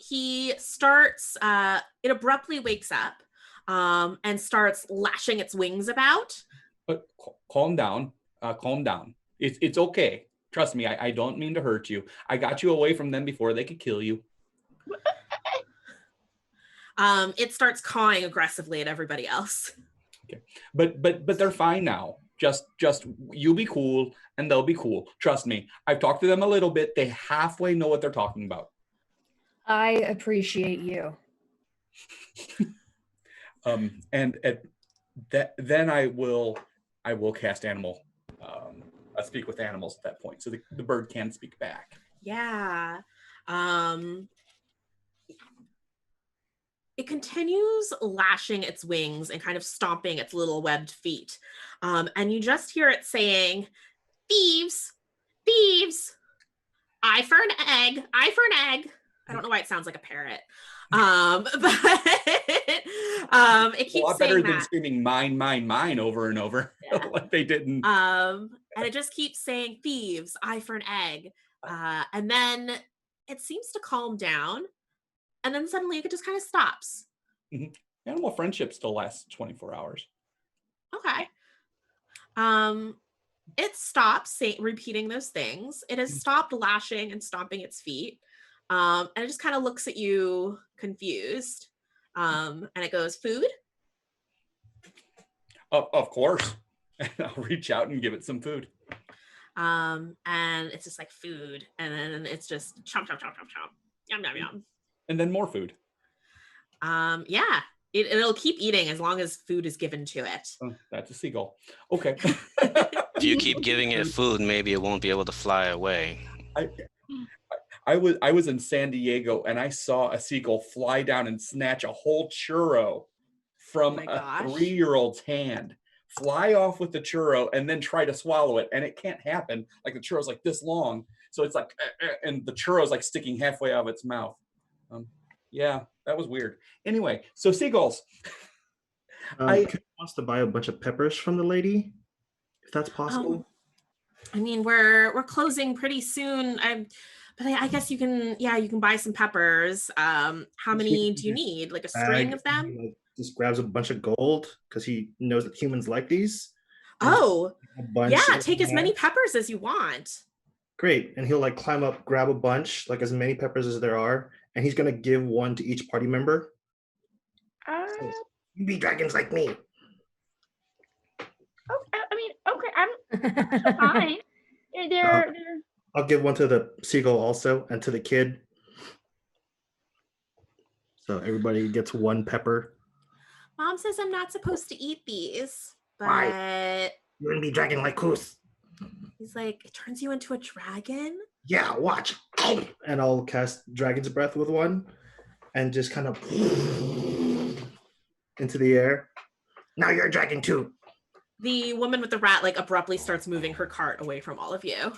He starts, it abruptly wakes up and starts lashing its wings about. But calm down, It's okay. Trust me, I don't mean to hurt you. I got you away from them before they could kill you. It starts cawing aggressively at everybody else. Okay, but they're fine now. Just you be cool and they'll be cool. Trust me. I've talked to them a little bit. They halfway know what they're talking about. I appreciate you. And at that, then I will cast animal. I speak with animals at that point, so the bird can speak back. Yeah. It continues lashing its wings and kind of stomping its little webbed feet. And you just hear it saying, "Thieves, thieves, eye for an egg, eye for an egg." I don't know why it sounds like a parrot. But it keeps saying that. A lot better than screaming mine over and over. Yeah. Like they didn't. And it just keeps saying, "Thieves, eye for an egg, And then it seems to calm down. And then suddenly it just kind of stops. Mhm. Animal friendship still lasts 24 hours. Okay. It stops repeating those things. It has stopped lashing and stomping its feet. And it just kind of looks at you confused. And it goes, food? Of course. And I'll reach out and give it some food. And it's just like food. And then it's just chomp, chomp, chomp, chomp, chomp. Yum, yum, yum. And then more food. Yeah. It'll keep eating as long as food is given to it. Oh, that's a seagull. Okay. If you keep giving it food, maybe it won't be able to fly away. I was in San Diego and I saw a seagull fly down and snatch a whole churro from a 3-year-old's hand, fly off with the churro and then try to swallow it. And it can't happen. Like the churro's like this long. So it's like, and the churro's like sticking halfway out of its mouth. Yeah, that was weird. Anyway, so seagulls. Kevin wants to buy a bunch of peppers from the lady, if that's possible. I mean, we're closing pretty soon. But I guess you can buy some peppers. How many do you need? Like a string of them? He, just grabs a bunch of gold because he knows that humans like these. Oh, yeah, take as many peppers as you want. Great. And he'll like climb up, grab a bunch, like as many peppers as there are, and he's gonna give one to each party member. So, you be dragons like me. I'm fine. They're I'll give one to the seagull also, and to the kid. So everybody gets one pepper. Mom says I'm not supposed to eat these, but why? You're gonna be dragon like Koos. He's like, it turns you into a dragon? Yeah, watch. And I'll cast Dragon's Breath with one and just kind of into the air. Now you're a dragon too. The woman with the rat like abruptly starts moving her cart away from all of you.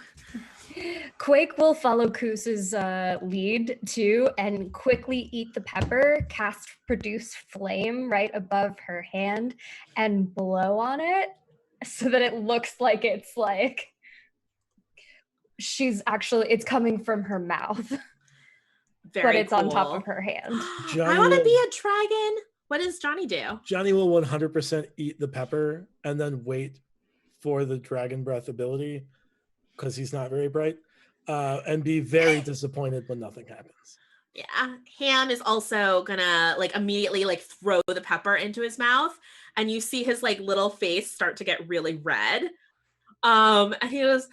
Quake will follow Koos's lead too and quickly eat the pepper, cast Produce Flame right above her hand, and blow on it so that it looks like it's like it's coming from her mouth. But it's on top of her hand. I want to be a dragon. What does Johnny do? Johnny will 100% eat the pepper and then wait for the dragon breath ability because he's not very bright, and be very disappointed when nothing happens. Yeah, Ham is also gonna like immediately like throw the pepper into his mouth, and you see his like little face start to get really red. And he goes,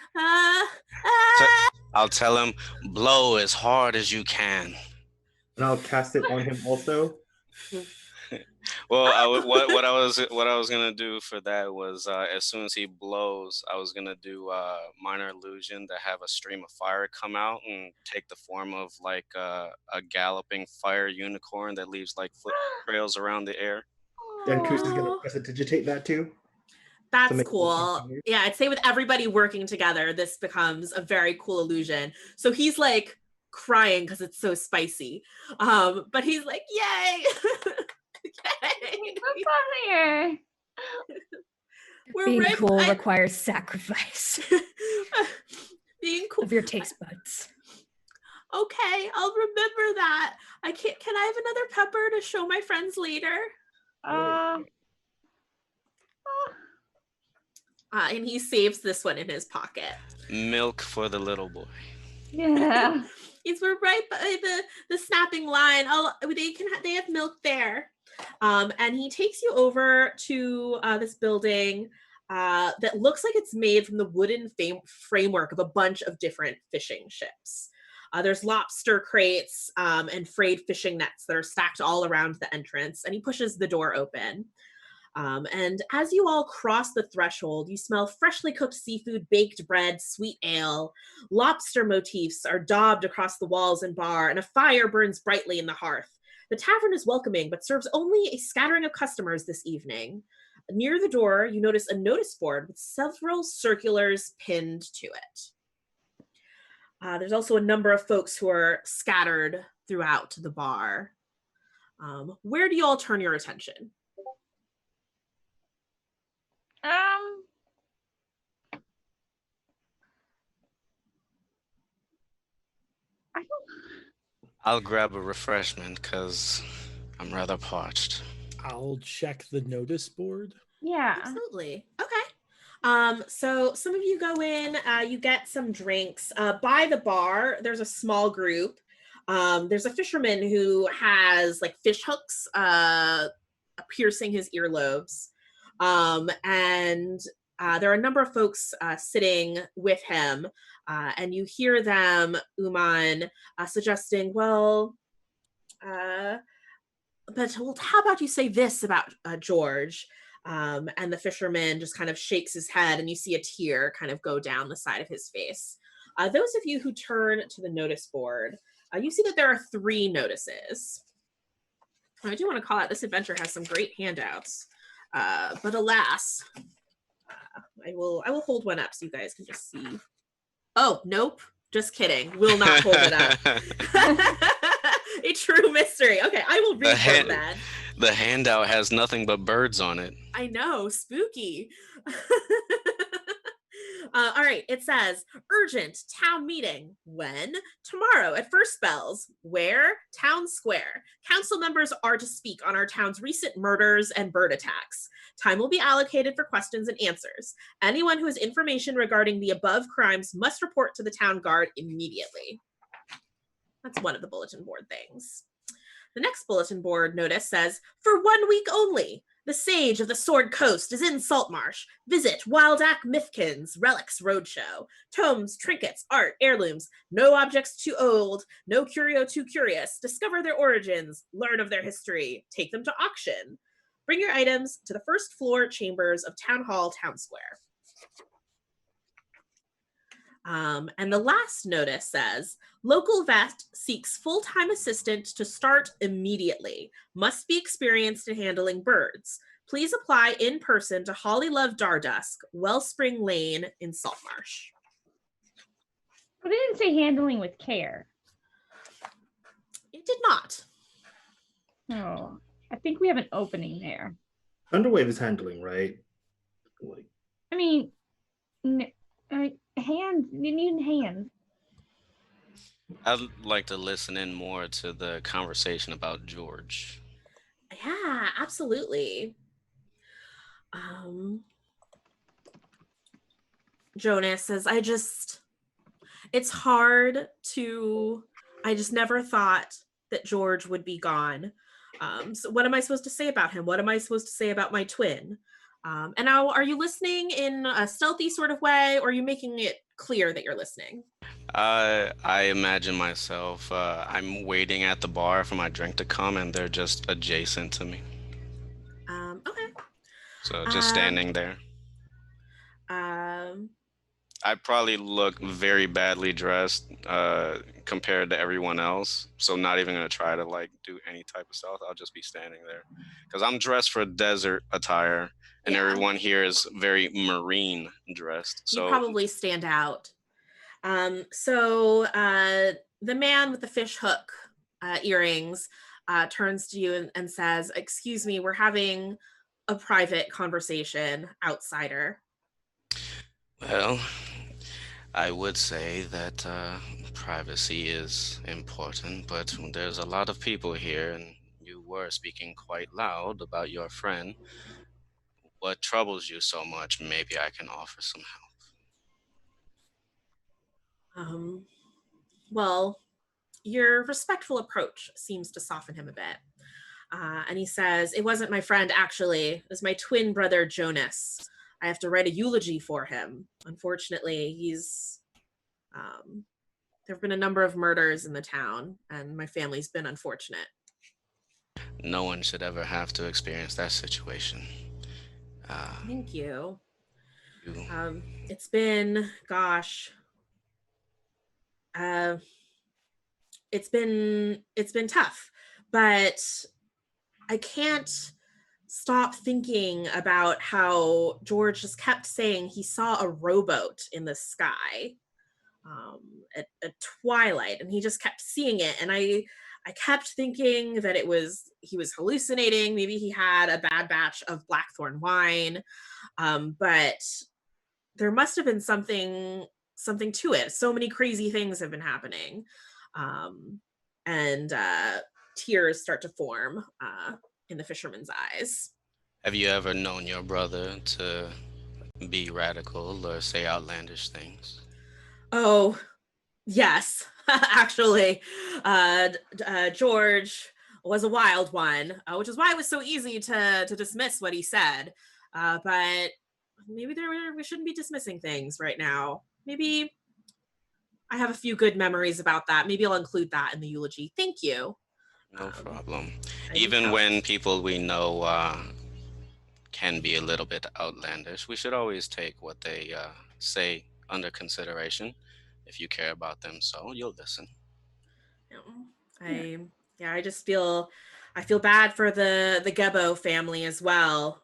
I'll tell him, blow as hard as you can. And I'll cast it on him also. Well, what I was gonna do for that was as soon as he blows, I was gonna do minor illusion to have a stream of fire come out and take the form of like a galloping fire unicorn that leaves like foot trails around the air. Then Koos is gonna prestidigitate that too. That's cool. Yeah, I'd say with everybody working together, this becomes a very cool illusion. So he's like crying because it's so spicy, but he's like, "Yay!" here. Being cool requires sacrifice. Being cool of your taste buds. Okay, I'll remember that. Can I have another pepper to show my friends later? And he saves this one in his pocket. Milk for the little boy. Yeah. We're right by the snapping line. They have milk there. And he takes you over to this building that looks like it's made from the wooden framework of a bunch of different fishing ships. There's lobster crates and frayed fishing nets that are stacked all around the entrance, and he pushes the door open. And as you all cross the threshold, you smell freshly cooked seafood, baked bread, sweet ale. Lobster motifs are daubed across the walls and bar, and a fire burns brightly in the hearth. The tavern is welcoming, but serves only a scattering of customers this evening. Near the door, you notice a notice board with several circulars pinned to it. There's also a number of folks who are scattered throughout the bar. Where do you all turn your attention? I'll grab a refreshment because I'm rather parched. I'll check the notice board. Yeah. Absolutely. Okay. So some of you go in, you get some drinks. By the bar, there's a small group. There's a fisherman who has like fish hooks piercing his earlobes. And there are a number of folks sitting with him. And you hear them, Uman, suggesting, well, but well, how about you say this about George? And the fisherman just kind of shakes his head, and you see a tear kind of go down the side of his face. Those of you who turn to the notice board, you see that there are 3 notices. I do want to call out this adventure has some great handouts, but alas, I will hold one up so you guys can just see. Oh, nope. Just kidding. Will not hold it up. A true mystery. Okay, I will read that. The handout has nothing but birds on it. I know, spooky. All right, it says, urgent town meeting. When? Tomorrow at First Bells. Where? Town Square. Council members are to speak on our town's recent murders and bird attacks. Time will be allocated for questions and answers. Anyone who has information regarding the above crimes must report to the town guard immediately. That's one of the bulletin board things. The next bulletin board notice says, for 1 week only, the Sage of the Sword Coast is in Saltmarsh. Visit Wildac Mithkin's Relics Roadshow. Tomes, trinkets, art, heirlooms, no objects too old, no curio too curious. Discover their origins, learn of their history, take them to auction. Bring your items to the first floor chambers of Town Hall, Town Square. And the last notice says, local vet seeks full-time assistant to start immediately. Must be experienced in handling birds. Please apply in person to Holly Love Dardusk, Wellspring Lane in Saltmarsh. But it didn't say handling with care. It did not. Oh, I think we have an opening there. Underwave is handling, right? Like, I mean, hands, you need hands. I'd like to listen in more to the conversation about George. Yeah, absolutely. Jonas says, it's hard to, I just never thought that George would be gone. So what am I supposed to say about him? What am I supposed to say about my twin? And now, are you listening in a stealthy sort of way, or are you making it clear that you're listening? I imagine myself, I'm waiting at the bar for my drink to come, and they're just adjacent to me. Okay. So just standing there. I probably look very badly dressed compared to everyone else. So not even going to try to like do any type of stealth. I'll just be standing there. Because I'm dressed for desert attire, and everyone here is very marine dressed. So you probably stand out. So the man with the fish hook earrings turns to you and says, excuse me, we're having a private conversation, outsider. Well, I would say that privacy is important, but there's a lot of people here, and you were speaking quite loud about your friend. What troubles you so much? Maybe I can offer some help. Well, your respectful approach seems to soften him a bit. And he says, it wasn't my friend, actually. It was my twin brother, Jonas. I have to write a eulogy for him. Unfortunately, he's... there have been a number of murders in the town, and my family's been unfortunate. No one should ever have to experience that situation. Thank you. It's been, gosh... it's been tough, but I can't stop thinking about how George just kept saying he saw a rowboat in the sky at twilight, and he just kept seeing it, and I kept thinking that he was hallucinating. Maybe he had a bad batch of blackthorn wine, but there must have been something to it. So many crazy things have been happening. and tears start to form in the fisherman's eyes. Have you ever known your brother to be radical or say outlandish things? Oh, yes, actually, George was a wild one, which is why it was so easy to dismiss what he said. But maybe we shouldn't be dismissing things right now. Maybe I have a few good memories about that. Maybe I'll include that in the eulogy. Thank you. No problem. I need Even help. when people we know can be a little bit outlandish, we should always take what they say under consideration. If you care about them, so you'll listen. I just feel bad for the Gebo family as well.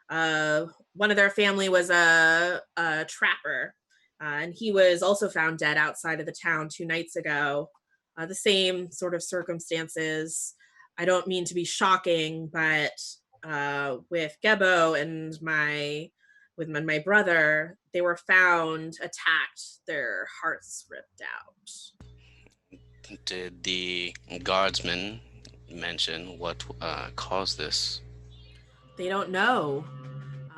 One of their family was a trapper, and he was also found dead outside of the town 2 nights ago. The same sort of circumstances. I don't mean to be shocking, but with Gebo and my brother, they were found attacked, their hearts ripped out. Did the guardsmen mention what caused this? They don't know,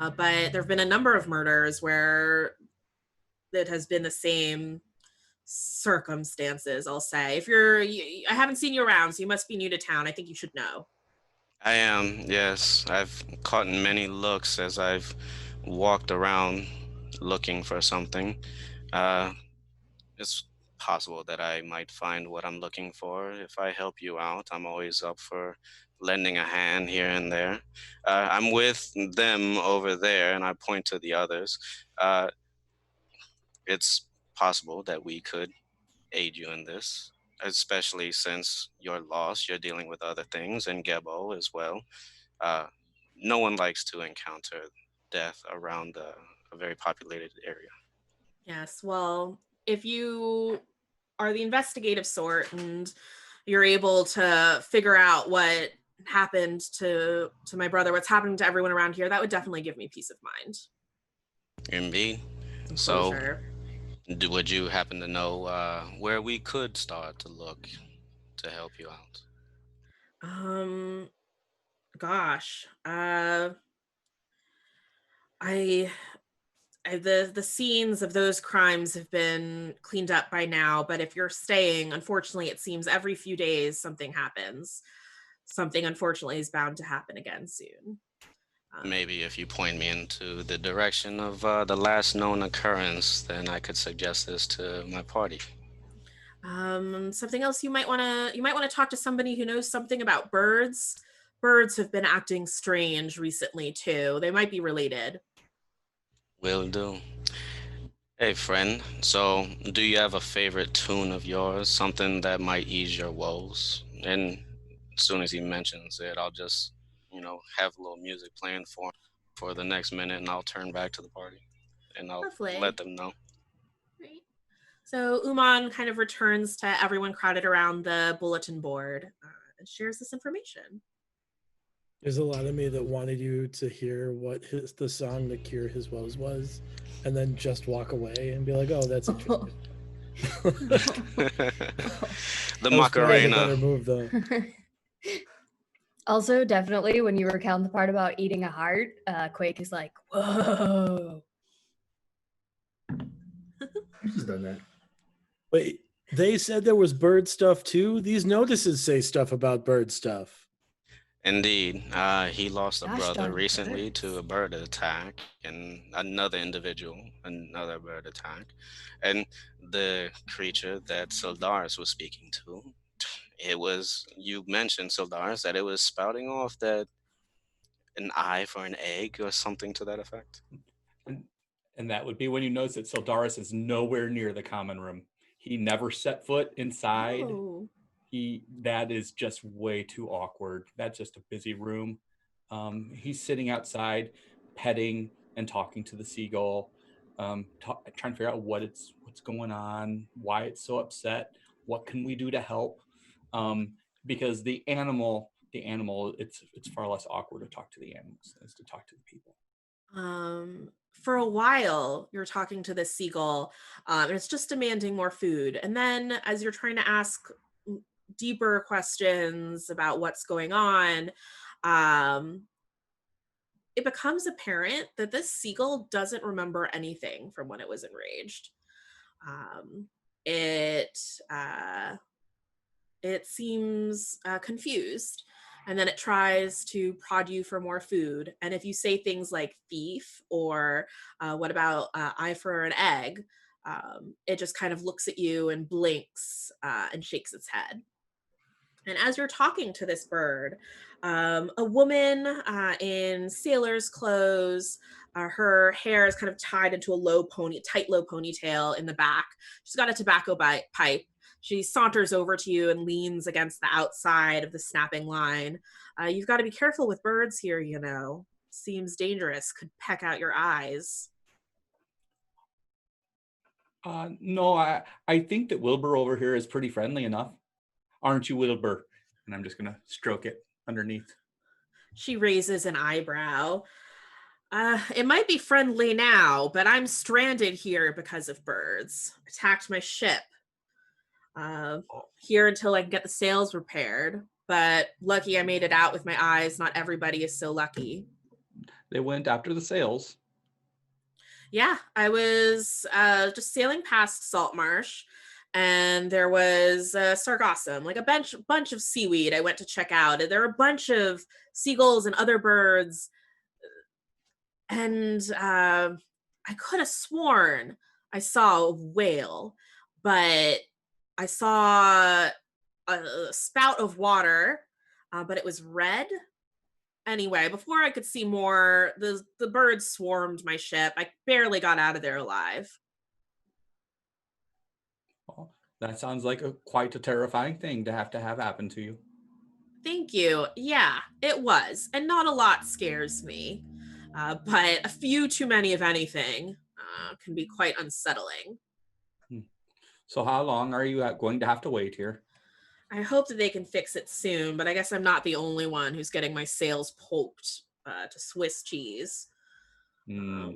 but there have been a number of murders where it has been the same circumstances, I'll say. I haven't seen you around, so you must be new to town. I think you should know. I am, yes. I've caught many looks as I've walked around looking for something. It's possible that I might find what I'm looking for. If I help you out, I'm always up for lending a hand here and there. I'm with them over there, and I point to the others. It's possible that we could aid you in this, especially since you're lost, you're dealing with other things, and Gebo as well. Uh, no one likes to encounter death around a very populated area. Yes, well, if you are the investigative sort and you're able to figure out what happened to my brother, what's happening to everyone around here, that would definitely give me peace of mind. Indeed. And So, closure. would you happen to know where we could start to look to help you out? Gosh, the scenes of those crimes have been cleaned up by now, but if you're staying, unfortunately, it seems every few days something happens. Something unfortunately is bound to happen again soon. Maybe if you point me into the direction of the last known occurrence, then I could suggest this to my party. Something else you might want to talk to somebody who knows something about birds. Birds have been acting strange recently too. They might be related. Will do. Hey, friend. So, do you have a favorite tune of yours? Something that might ease your woes? And as soon as he mentions it, I'll just, have a little music playing for the next minute, and I'll turn back to the party, and I'll Lovely. let them know. Great. So Uman kind of returns to everyone crowded around the bulletin board and shares this information. There's a lot of me that wanted you to hear what the song that Cure His Woes was, and then just walk away and be like, "Oh, that's interesting." The Macarena. Better move though. Also, definitely when you recount the part about eating a heart, Quake is like, "Whoa." Who's done that? Wait, they said there was bird stuff too? These notices say stuff about bird stuff. Indeed. He lost a Gosh brother darn recently birds. to a bird attack, and another individual, another bird attack. And the creature that Sildaris was speaking to, you mentioned, Sildaris, that it was spouting off that an eye for an egg or something to that effect. And that would be when you notice that Sildaris is nowhere near the common room. He never set foot inside. Oh. That is just way too awkward. That's just a busy room. He's sitting outside, petting and talking to the seagull, trying to figure out what's going on, why it's so upset, what can we do to help? Because the animal, it's far less awkward to talk to the animals than to talk to the people. For a while, you're talking to this seagull, and it's just demanding more food. And then as you're trying to ask deeper questions about what's going on, it becomes apparent that this seagull doesn't remember anything from when it was enraged. Um, it it seems confused, and then it tries to prod you for more food. And if you say things like thief or what about eye for an egg, it just kind of looks at you and blinks and shakes its head. And as you're talking to this bird, a woman in sailor's clothes, her hair is kind of tied into a tight low ponytail in the back. She's got a tobacco pipe. She saunters over to you and leans against the outside of the snapping line. You've got to be careful with birds here, you know. Seems dangerous, could peck out your eyes. No, I think that Wilbur over here is pretty friendly enough. Aren't you, Wilbur? And I'm just going to stroke it underneath. She raises an eyebrow. It might be friendly now, but I'm stranded here because of birds. Attacked my ship. Here until I can get the sails repaired. But lucky I made it out with my eyes. Not everybody is so lucky. They went after the sails. Yeah, I was just sailing past Salt Marsh, and there was sargassum, like a bunch of seaweed I went to check out. And there were a bunch of seagulls and other birds. And I could have sworn I saw a whale, but I saw a spout of water, but it was red. Anyway, before I could see more, the birds swarmed my ship. I barely got out of there alive. Well, that sounds like quite a terrifying thing to have happen to you. Thank you. Yeah, it was. And not a lot scares me. But a few too many of anything can be quite unsettling. So how long are you going to have to wait here? I hope that they can fix it soon, but I guess I'm not the only one who's getting my sails poked to Swiss cheese. But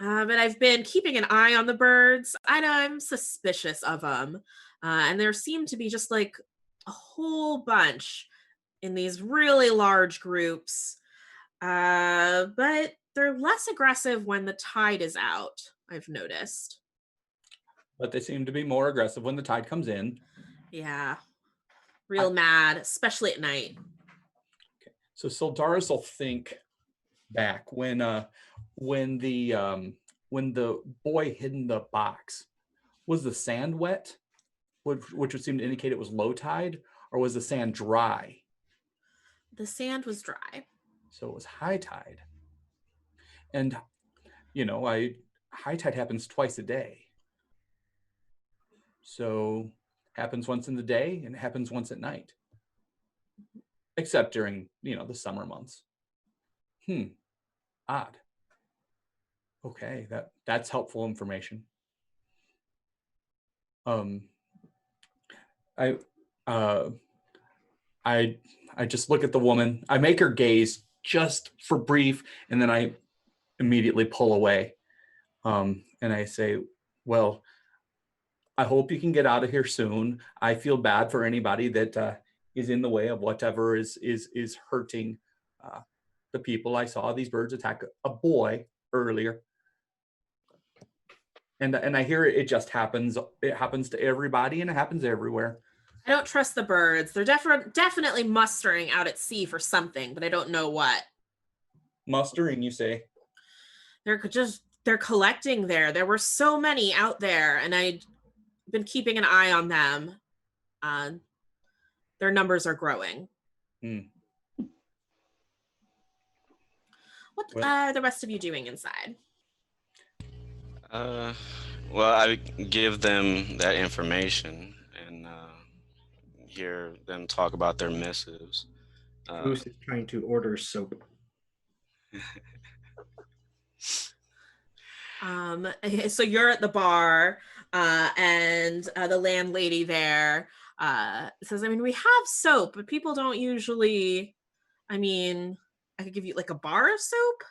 I've been keeping an eye on the birds. I'm suspicious of them. And there seem to be just like a whole bunch in these really large groups. But they're less aggressive when the tide is out, I've noticed. But they seem to be more aggressive when the tide comes in. Yeah. Real mad, especially at night. Okay. So Soldaris will think back when the boy hid in the box. Was the sand wet, which would seem to indicate it was low tide, or was the sand dry? The sand was dry. So it was high tide. And high tide happens twice a day. So happens once in the day and it happens once at night. Except during, the summer months. Odd. Okay, that's helpful information. I just look at the woman. I make her gaze just for brief, and then I immediately pull away. And I say, well, I hope you can get out of here soon. I feel bad for anybody that is in the way of whatever is hurting the people. I saw these birds attack a boy earlier. And I hear it just happens. It happens to everybody, and it happens everywhere. I don't trust the birds. They're definitely mustering out at sea for something, but I don't know what. Mustering, you say? They're collecting there. There were so many out there, and I've been keeping an eye on them. Their numbers are growing. What are the rest of you doing inside? Well, I give them that information and hear them talk about their missives. Bruce is trying to order soap. So you're at the bar, and the landlady there says, we have soap, but people don't usually, I could give you like a bar of soap.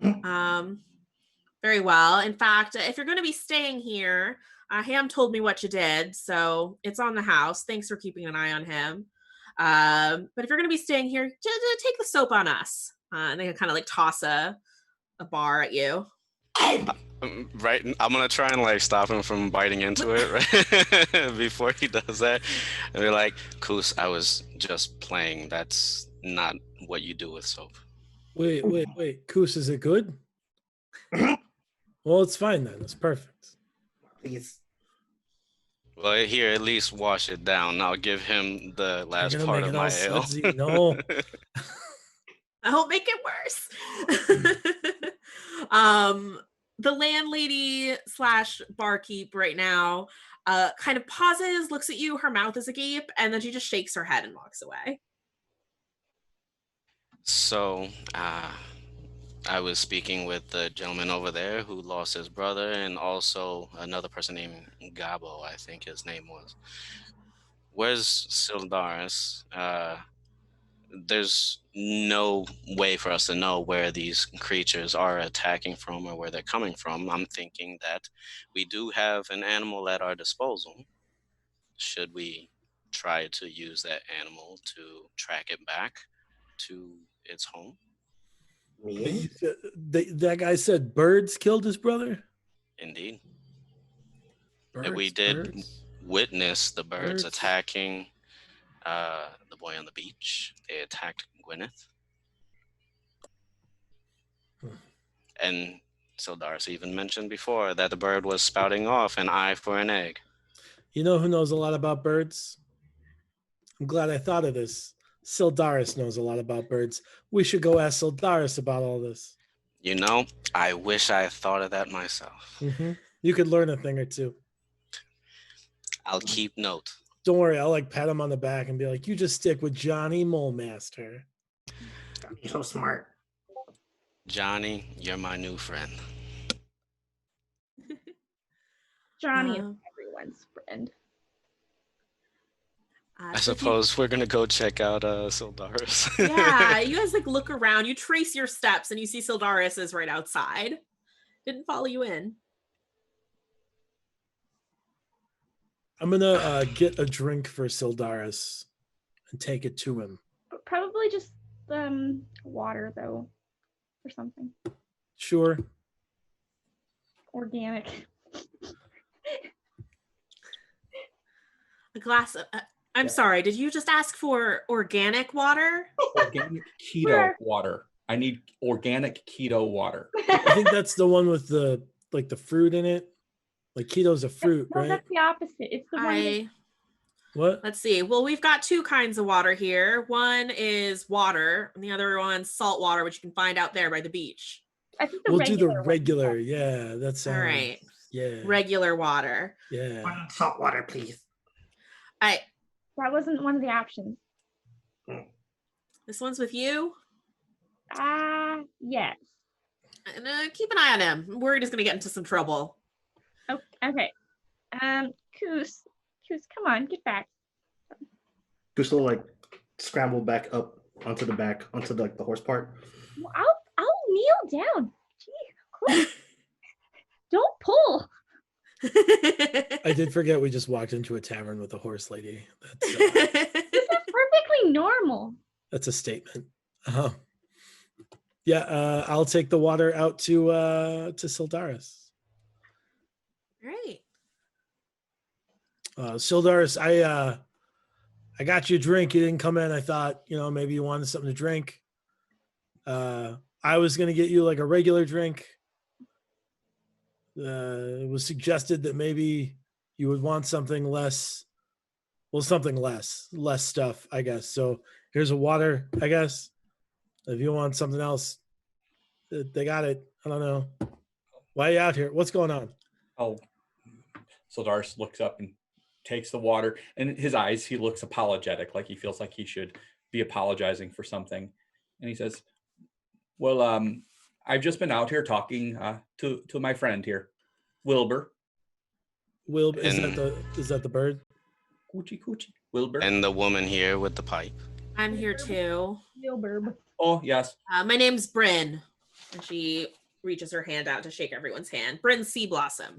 Very well. In fact, if you're going to be staying here, Ham told me what you did, so it's on the house. Thanks for keeping an eye on him. But if you're going to be staying here, just take the soap on us. And they kind of like toss a bar at you. Right, I'm gonna try and like stop him from biting into it right before he does that, and be like, "Koos, I was just playing. That's not what you do with soap." Wait. Koos, is it good? Well, it's fine then. It's perfect. Please. Well, here, at least wash it down. I'll give him the last part of my ale. No. I won't make it worse. The landlady / barkeep right now kind of pauses, looks at you, her mouth is agape, and then she just shakes her head and walks away. So, I was speaking with the gentleman over there who lost his brother, and also another person named Gabo, I think his name was. Where's Sildaris? There's no way for us to know where these creatures are attacking from or where they're coming from. I'm thinking that we do have an animal at our disposal. Should we try to use that animal to track it back to its home? Me? That guy said birds killed his brother? Indeed. Birds, And we did birds. witness the birds attacking the boy on the beach. They attacked Gwyneth. And Sildaris even mentioned before that the bird was spouting off an eye for an egg. You know who knows a lot about birds? I'm glad I thought of this. Sildaris knows a lot about birds. We should go ask Sildaris about all this. You know, I wish I had thought of that myself. Mm-hmm. You could learn a thing or two. I'll keep note. Don't worry, I'll like pat him on the back and be like, you just stick with Johnny Mole Master. You're so smart. Johnny, you're my new friend. Johnny is everyone's friend. I suppose we're gonna go check out Sildaris. Yeah, you guys like look around, you trace your steps, and you see Sildaris is right outside. Didn't follow you in. I'm gonna get a drink for Sildaris and take it to him. But probably just water though, or something Sure. organic. A glass of, I'm sorry, did you just ask for organic water? Organic keto water. I need organic keto water. I think that's the one with the like the fruit in it. Like keto's a fruit, No, right? that's the opposite. It's the one. What? Let's see. Well, we've got two kinds of water here. One is water, and the other one's salt water, which you can find out there by the beach. I think the We'll do the one. regular. Yeah, that's All right. Yeah. Regular water. Yeah. One salt water, please. That wasn't one of the options. This one's with you? Yes. And keep an eye on him. I'm worried he's going to get into some trouble. Oh, okay. Koos, come on, get back. Koos will like scramble back up onto the back, onto the horse part. Well, I'll kneel down. Gee, cool. Don't pull. I did forget we just walked into a tavern with a horse lady. This is perfectly normal. That's a statement. Yeah, I'll take the water out to Sildaris. Right. Sildaris, I got you a drink. You didn't come in. I thought, maybe you wanted something to drink. I was gonna get you like a regular drink. It was suggested that maybe you would want something less. Well, something less stuff, I guess. So here's a water, I guess. If you want something else, they got it. I don't know. Why are you out here? What's going on? Oh, Sildaris looks up and takes the water, and in his eyes, he looks apologetic, like he feels like he should be apologizing for something. And he says, well, I've just been out here talking to my friend here, Wilbur. Wilbur, is that the bird? Coochie coochie. Wilbur. And the woman here with the pipe. I'm here too. Wilbur. Oh, yes. My name's Bryn. And she reaches her hand out to shake everyone's hand. Bryn Sea Blossom.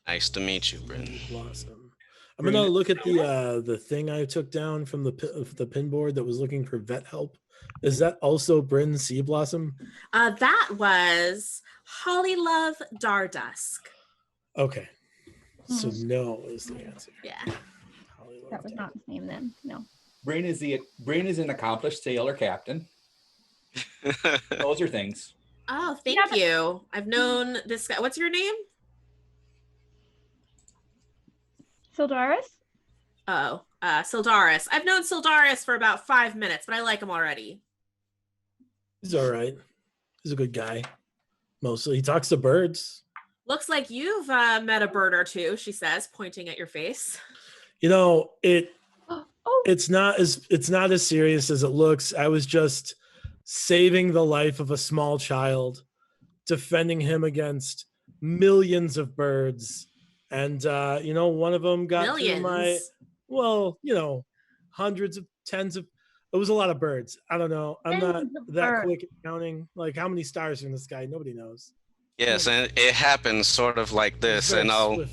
Nice to meet you, Bryn. Blossom. I'm gonna look at the thing I took down from the pin board that was looking for vet help. Is that also Bryn Sea Blossom? That was Holly Love Dardusk. Okay. So no is the answer. Yeah. That was not his name then. No. Brain is an accomplished sailor captain. Those are things. Oh, thank you. I've known this guy. What's your name? Sildaris? Oh, Sildaris. I've known Sildaris for about 5 minutes, but I like him already. He's all right. He's a good guy. Mostly. He talks to birds. Looks like you've met a bird or two, she says, pointing at your face. You know, it's not as serious as it looks. I was just saving the life of a small child, defending him against millions of birds. And, one of them got Millions. hundreds of tens of, it was a lot of birds. I don't know. I'm not that quick at counting. Like, how many stars are in the sky? Nobody knows. Yes, and it happens sort of like this, and I'll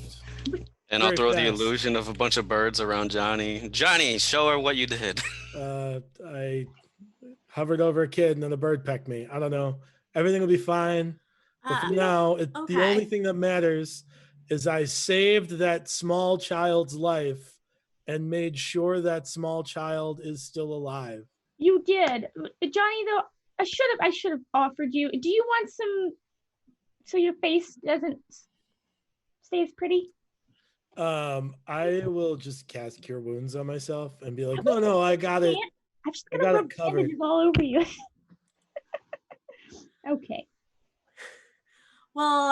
throw the illusion of a bunch of birds around Johnny. Johnny, show her what you did. I hovered over a kid and then a bird pecked me. I don't know. Everything will be fine. But for now, the only thing that matters is I saved that small child's life and made sure that small child is still alive. You did. Johnny, though, I should have offered you. Do you want some so your face doesn't stay as pretty? I will just cast Cure Wounds on myself and be like, no, I got it. I'm just gonna rub bandages all over you. Okay. Well,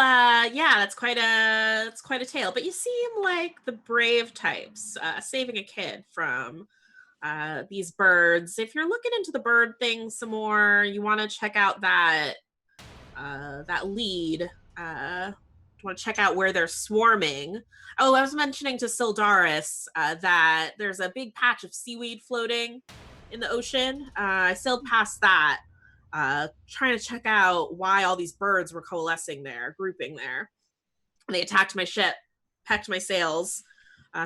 yeah, that's quite a tale. But you seem like the brave types, saving a kid from these birds. If you're looking into the bird thing some more, you want to check out that lead. Want to check out where they're swarming. Oh, I was mentioning to Sildaris that there's a big patch of seaweed floating in the ocean. I sailed past that, trying to check out why all these birds were coalescing there, grouping there. They attacked my ship, pecked my sails,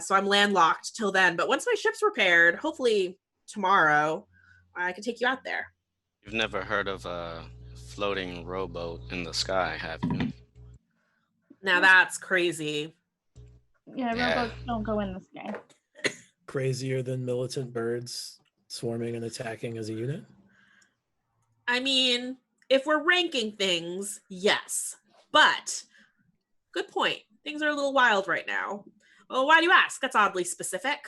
so I'm landlocked till then. But once my ship's repaired, hopefully tomorrow, I can take you out there. You've never heard of a floating rowboat in the sky, have you? Now that's crazy. Yeah, rowboats don't go in the sky. Crazier than militant birds swarming and attacking as a unit? I mean, if we're ranking things, yes. But, good point. Things are a little wild right now. Well, why do you ask? That's oddly specific.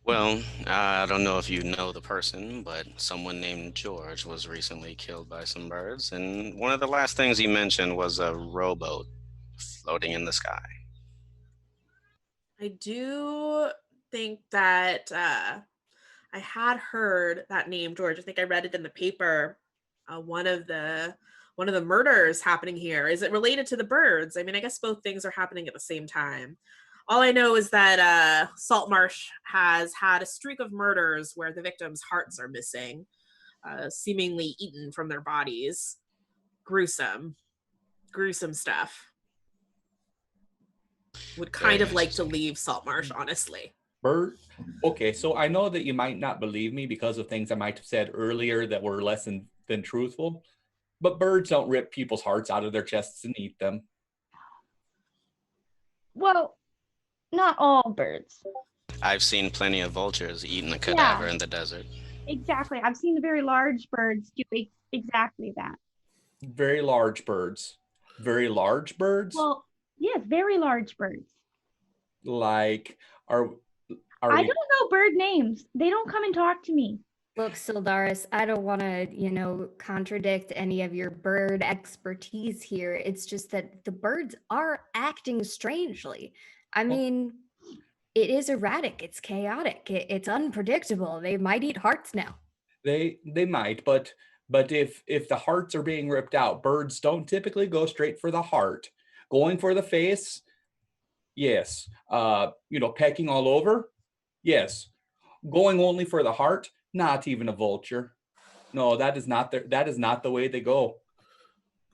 Well, I don't know if you know the person, but someone named George was recently killed by some birds, and one of the last things he mentioned was a rowboat floating in the sky. I do think that I had heard that name, George. I think I read it in the paper. One of the murders happening here. Is it related to the birds? I mean, I guess both things are happening at the same time. All I know is that Saltmarsh has had a streak of murders where the victims' hearts are missing, seemingly eaten from their bodies. Gruesome stuff. Would kind of like to leave Saltmarsh, honestly. Bird. Okay, so I know that you might not believe me because of things I might have said earlier that were less than truthful, but birds don't rip people's hearts out of their chests and eat them. Well, not all birds. I've seen plenty of vultures eating a cadaver in the desert. Exactly. I've seen the very large birds do exactly that. Very large birds. Very large birds? Well, yes, very large birds. Like, I don't know bird names. They don't come and talk to me. Look, Sildaris, I don't want to, contradict any of your bird expertise here. It's just that the birds are acting strangely. I mean, it is erratic. It's chaotic. It's unpredictable. They might eat hearts now. They might, but if the hearts are being ripped out, birds don't typically go straight for the heart. Going for the face, yes. Pecking all over, yes. Going only for the heart, not even a vulture. No, that is not the way they go.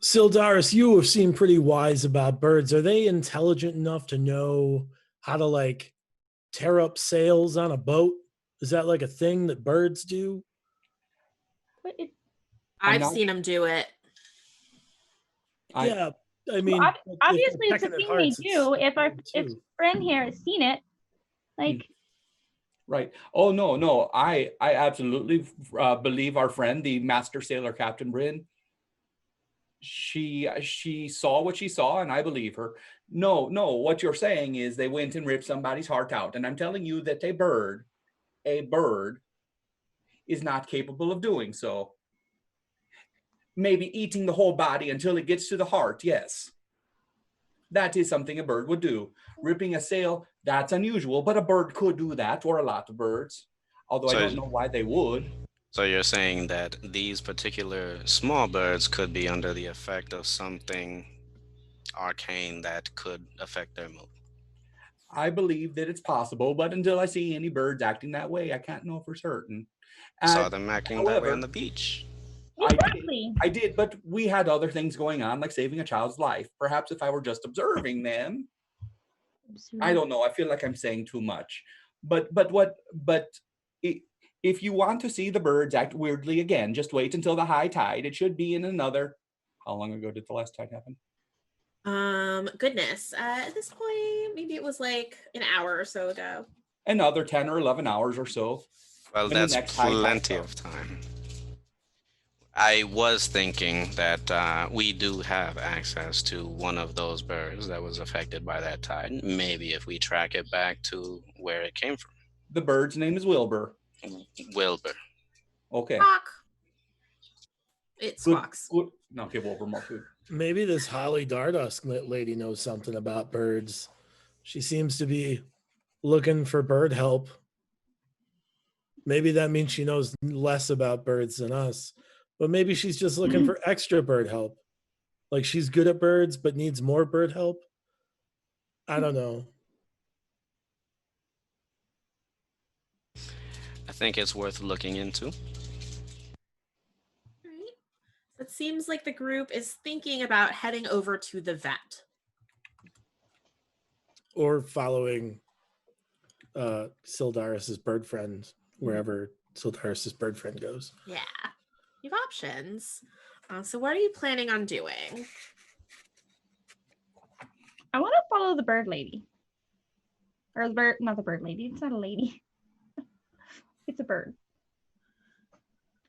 Sildaris, you have seemed pretty wise about birds. Are they intelligent enough to know how to like tear up sails on a boat? Is that like a thing that birds do? But it, I've not- seen him do it. Yeah, I mean, ob- if they're obviously it's a pecking at thing hearts, they it's do. If our weird, if too. friend here has seen it, like Right. Oh, no. I absolutely believe our friend, the Master Sailor Captain Bryn. She saw what she saw, and I believe her. No, what you're saying is they went and ripped somebody's heart out. And I'm telling you that a bird is not capable of doing so. Maybe eating the whole body until it gets to the heart, yes. That is something a bird would do. Ripping a sail, that's unusual, but a bird could do that, or a lot of birds. Although So I don't know why they would. So you're saying that these particular small birds could be under the effect of something arcane that could affect their mood. I believe that it's possible, but until I see any birds acting that way, I can't know for certain. Saw them acting that way however, on the beach. exactly. I did, but we had other things going on, like saving a child's life. Perhaps if I were just observing them, I don't know. I feel like I'm saying too much. But if you want to see the birds act weirdly again, just wait until the high tide. It should be in another. How long ago did the last tide happen? Goodness. At this point, maybe it was like an hour or so ago. Another 10 or 11 hours or so. Well, when the that's next high tide plenty comes. of time. I was thinking that we do have access to one of those birds that was affected by that tide. Maybe if we track it back to where it came from. The bird's name is Wilbur. Wilbur. Okay. Squawk. It squawks. Good. No, give Wilbur more food. Maybe this Holly Dardusk lady knows something about birds. She seems to be looking for bird help. Maybe that means she knows less about birds than us, but maybe she's just looking for extra bird help. Like she's good at birds, but needs more bird help. I don't know. I think it's worth looking into. Right. It seems like the group is thinking about heading over to the vet. Or following Sildaris's bird friend wherever Sildaris's bird friend goes. Yeah, you have options. So what are you planning on doing? I want to follow the bird lady. Or the bird, not the bird lady. It's not a lady. It's a bird.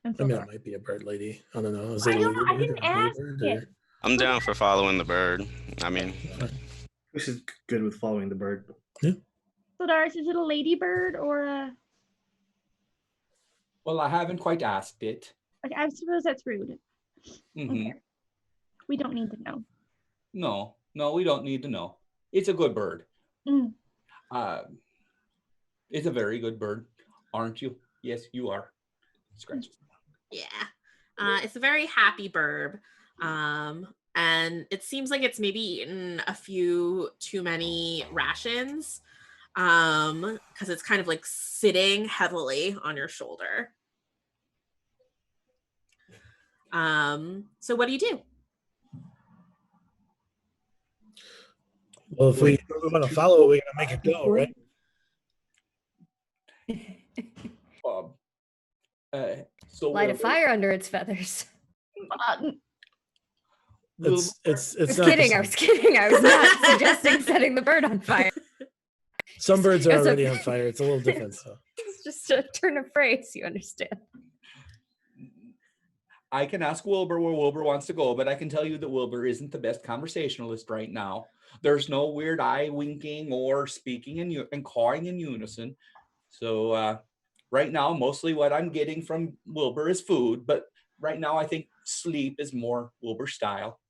And I mean, Sildar. it might be a bird lady. I don't know. Is I it a don't know. I lady bird didn't or a ask bird? it. I'm down for following the bird. I mean, This is good with following the bird. Sildaris, is it a ladybird or a? Well, I haven't quite asked it. Like, I suppose that's rude. Mhm. Okay. We don't need to know. No, we don't need to know. It's a good bird. Mm. It's a very good bird, aren't you? Yes, you are. Scratches. Yeah, it's a very happy bird. And it seems like it's maybe eaten a few too many rations because it's kind of like sitting heavily on your shoulder. So what do you do? Well, if we want to follow it, we gotta make it go, right? So Light a Wilbur- fire under its feathers. It's I was not kidding. the I was same. kidding. I was not suggesting setting the bird on fire. Some birds are It's already okay. on fire. It's a little different, though. It's just a turn of phrase, you understand. I can ask Wilbur where Wilbur wants to go, but I can tell you that Wilbur isn't the best conversationalist right now. There's no weird eye winking or speaking and cawing in unison. So right now, mostly what I'm getting from Wilbur is food, but right now I think sleep is more Wilbur style.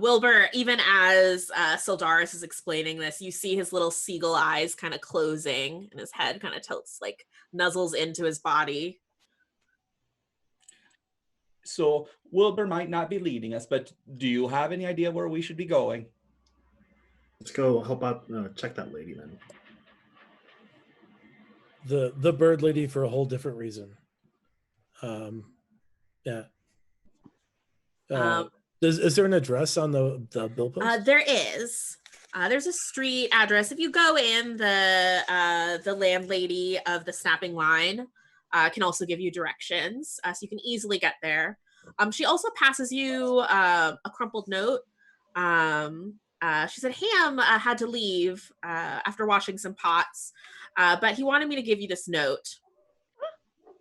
Wilbur, even as Sildaris is explaining this, you see his little seagull eyes kind of closing and his head kind of tilts, like nuzzles into his body. So Wilbur might not be leading us, but do you have any idea where we should be going? Let's go help out, check that lady then. The bird lady for a whole different reason. Yeah. Is there an address on the bill post? There is. There's a street address. If you go in, the landlady of the Snapping Line can also give you directions, so you can easily get there. She also passes you a crumpled note. She said Ham had to leave after washing some pots, but he wanted me to give you this note.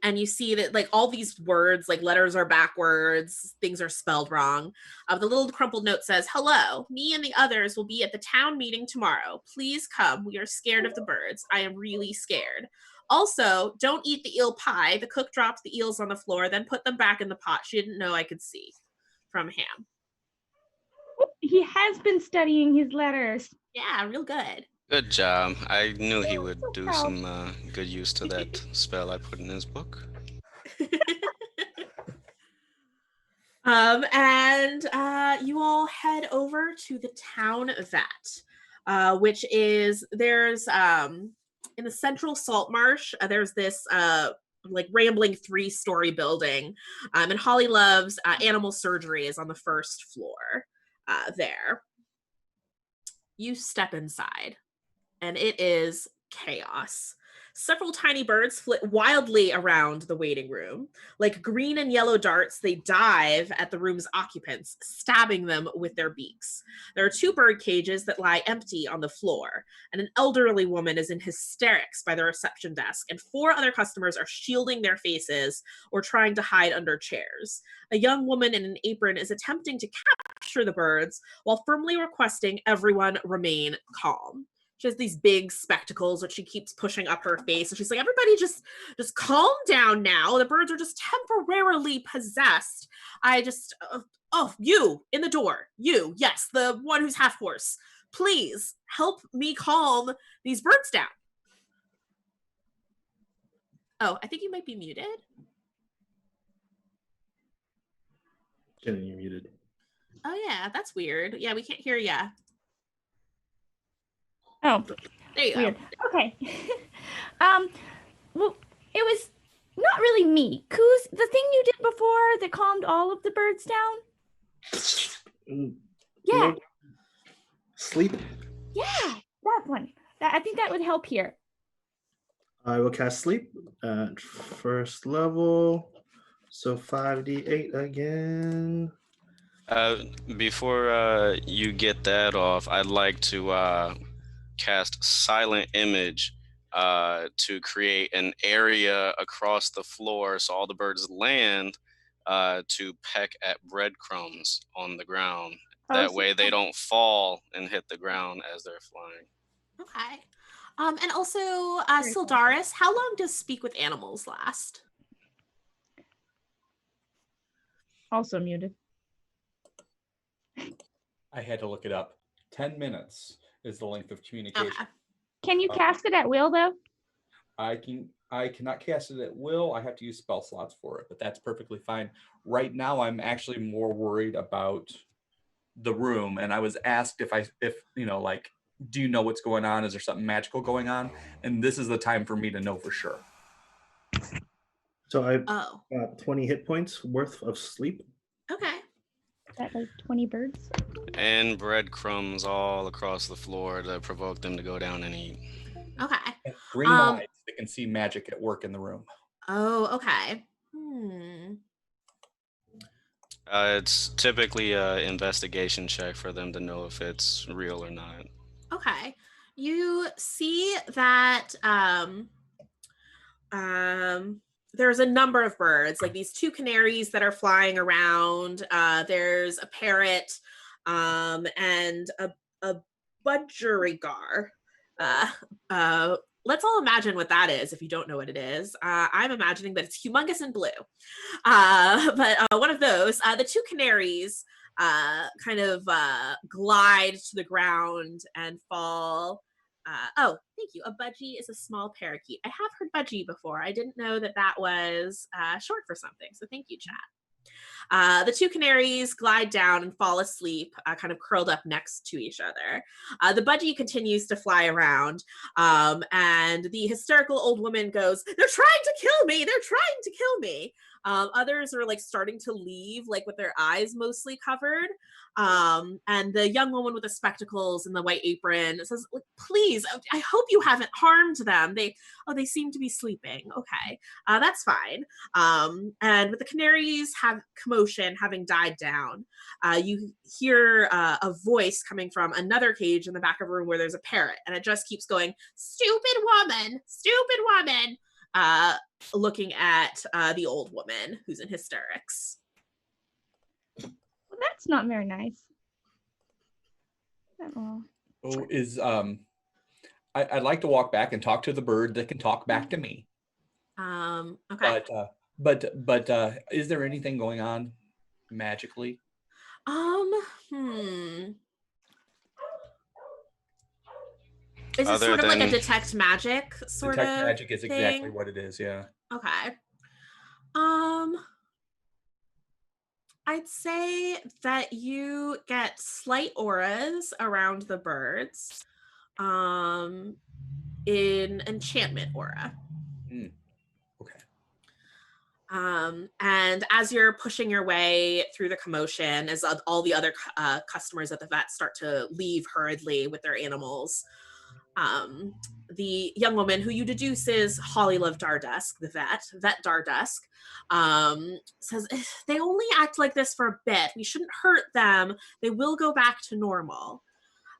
And you see that like all these words, like letters are backwards, things are spelled wrong. The little crumpled note says, "Hello, me and the others will be at the town meeting tomorrow. Please come. We are scared of the birds. I am really scared. Also, don't eat the eel pie. The cook dropped the eels on the floor, then put them back in the pot. She didn't know I could see." From Ham. He has been studying his letters. Yeah, real good. Good job. I knew he would do some good use to that spell I put in his book. And you all head over to the town vat, which is there's in the central salt marsh. There's this like rambling 3-story building, and Holly Love's animal surgery is on the first floor. There, you step inside. And it is chaos. Several tiny birds flit wildly around the waiting room. Like green and yellow darts, they dive at the room's occupants, stabbing them with their beaks. There are 2 bird cages that lie empty on the floor, and an elderly woman is in hysterics by the reception desk, and 4 other customers are shielding their faces or trying to hide under chairs. A young woman in an apron is attempting to capture the birds while firmly requesting everyone remain calm. She has these big spectacles that she keeps pushing up her face. And she's like, everybody just calm down now. The birds are just temporarily possessed. You in the door. You, yes, the one who's half horse. Please help me calm these birds down. Oh, I think you might be muted. Jenny, you're muted. Oh, yeah, that's weird. Yeah, we can't hear ya. Oh, there you weird. go. Okay. Well, it was not really me. Coos, the thing you did before that calmed all of the birds down? Yeah. Sleep. Yeah, that one. I think that would help here. I will cast Sleep at first level. So 5d8 again. Before you get that off, I'd like to cast Silent Image to create an area across the floor so all the birds land to peck at breadcrumbs on the ground. That way they don't fall and hit the ground as they're flying. Okay. And also, Sildaris, how long does Speak with Animals last? Also muted. I had to look it up. 10 minutes is the length of communication. Okay. Can you cast it at will, though? I cannot cast it at will. I have to use spell slots for it, but that's perfectly fine. Right now, I'm actually more worried about the room, and I was asked if do you know what's going on? Is there something magical going on? And this is the time for me to know for sure. So I got 20 hit points worth of sleep. Okay. Is that like 20 birds? And breadcrumbs all across the floor to provoke them to go down and eat. Okay. And green eyes that can see magic at work in the room. Oh, okay. It's typically an investigation check for them to know if it's real or not. Okay. You see that there's a number of birds, like these 2 canaries that are flying around. There's a parrot and a budgerigar. Let's all imagine what that is if you don't know what it is. I'm imagining that it's humongous and blue. But one of those, the 2 canaries kind of glide to the ground and fall. Thank you. A budgie is a small parakeet. I have heard budgie before. I didn't know that was short for something. So thank you, chat. The two canaries glide down and fall asleep, kind of curled up next to each other. The budgie continues to fly around, and the hysterical old woman goes, "They're trying to kill me! They're trying to kill me!" Others are like starting to leave, like with their eyes mostly covered. And the young woman with the spectacles and the white apron says, "Please, I hope you haven't harmed them. They seem to be sleeping. Okay, that's fine." And with the canaries have commotion having died down, you hear a voice coming from another cage in the back of a room where there's a parrot, and it just keeps going, "Stupid woman, stupid woman," looking at the old woman who's in hysterics. Well, that's not very nice. Oh. I'd like to walk back and talk to the bird that can talk back to me. Okay. But is there anything going on magically? Is it sort of like a detect magic sort of Detect magic is exactly thing? what it is, yeah. Okay. I'd say that you get slight auras around the birds, in enchantment aura. Okay. And as you're pushing your way through the commotion, as all the other customers at the vet start to leave hurriedly with their animals, the young woman who you deduce is Holly Love Dardusk, the vet Dardusk, says, "They only act like this for a bit. We shouldn't hurt them. They will go back to normal."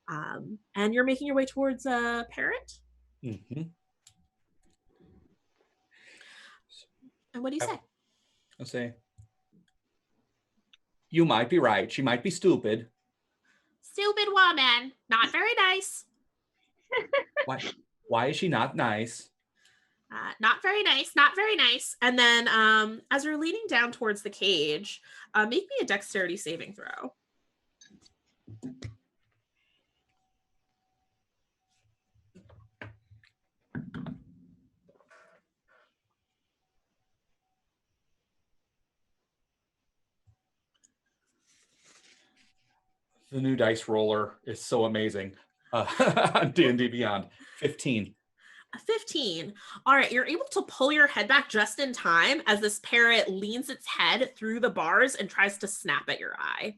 And you're making your way towards a parrot? Mm-hmm. And what do you say? I'll say, "You might be right. She might be stupid." Stupid woman. Not very nice. Why is she not nice? Not very nice. Not very nice. And then as you're leaning down towards the cage, make me a dexterity saving throw. The new dice roller is so amazing. On D&D Beyond. 15. A 15. All right, you're able to pull your head back just in time as this parrot leans its head through the bars and tries to snap at your eye.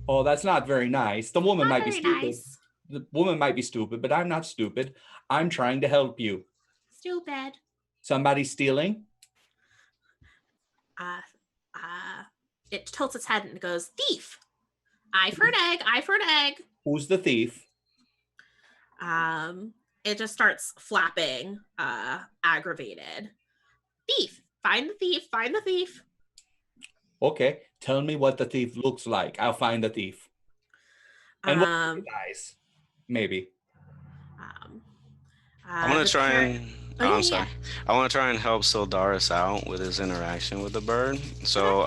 Oh, that's not very nice. The woman Not might be very stupid. nice. The woman might be stupid, but I'm not stupid. I'm trying to help you. Stupid. Somebody stealing? It tilts its head and goes, "Thief. Eye for an egg, eye for an egg." Who's the thief? It just starts flapping, aggravated. "Thief. Find the thief. Find the thief." Okay, tell me what the thief looks like. I'll find the thief. And what eyes? Maybe. I want to try and... Oh, yeah, I'm sorry. I want to try and help Sildaris out with his interaction with the bird. So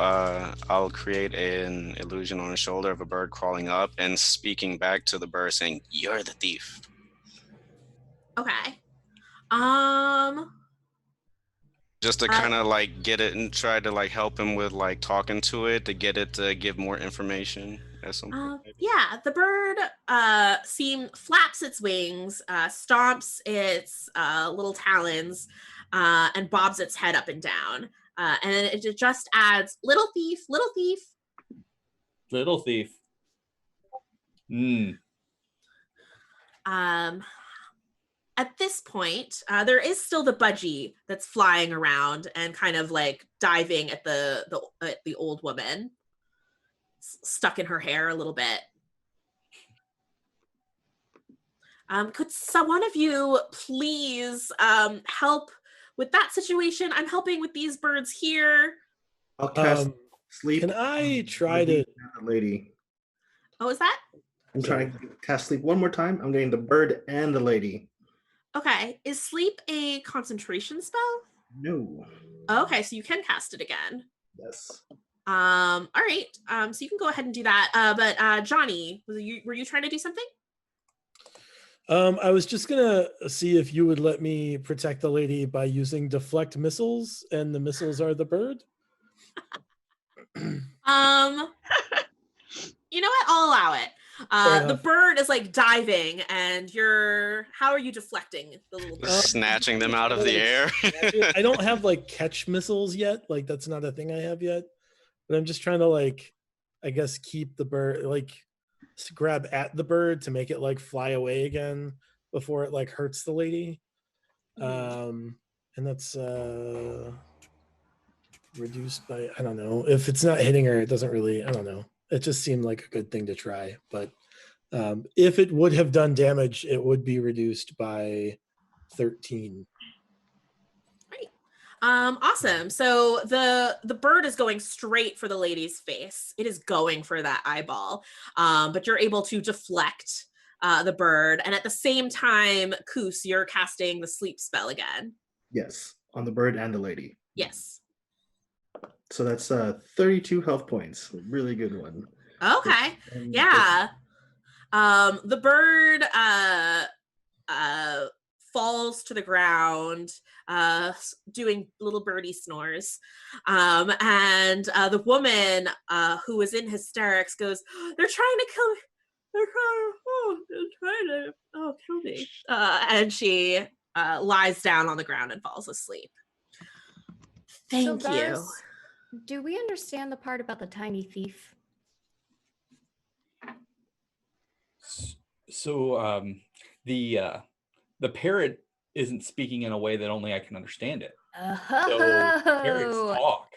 I'll create an illusion on the shoulder of a bird crawling up and speaking back to the bird saying, "You're the thief." Okay. Just to kind of like get it and try to like help him with like talking to it to get it to give more information at some point. Yeah, the bird flaps its wings, stomps its little talons, and bobs its head up and down. And it just adds, "Little thief, little thief." Little thief. At this point, there is still the budgie that's flying around and kind of like diving at the old woman, stuck in her hair a little bit. Could one of you please help with that situation? I'm helping with these birds here. I'll cast sleep. Can I try to... Lady. Oh, is that? I'm trying to cast sleep one more time. I'm getting the bird and the lady. Okay. Is sleep a concentration spell? No. Okay, so you can cast it again. Yes. All right. So you can go ahead and do that. But Johnny, were you trying to do something? I was just gonna see if you would let me protect the lady by using deflect missiles, and the missiles are the bird. You know what? I'll allow it. The bird is like diving, and how are you deflecting the little bird? Snatching them out of the air. I don't have like catch missiles yet. Like that's not a thing I have yet. But I'm just trying to like, I guess, keep the bird, like grab at the bird to make it like fly away again before it like hurts the lady. And that's reduced by, I don't know. If it's not hitting her, it doesn't really, I don't know. It just seemed like a good thing to try. But if it would have done damage, it would be reduced by 13. Great. Awesome. So the bird is going straight for the lady's face. It is going for that eyeball. But you're able to deflect the bird. And at the same time, Koos, you're casting the sleep spell again. Yes, on the bird and the lady. Yes. So that's 32 health points. Really good one. Okay. Yeah. The bird falls to the ground, doing little birdie snores. And the woman who was in hysterics goes, "They're trying to kill me. They're trying to kill me." And she lies down on the ground and falls asleep. Thank you. Garth, do we understand the part about the tiny thief? So the parrot isn't speaking in a way that only I can understand it. So parrots talk.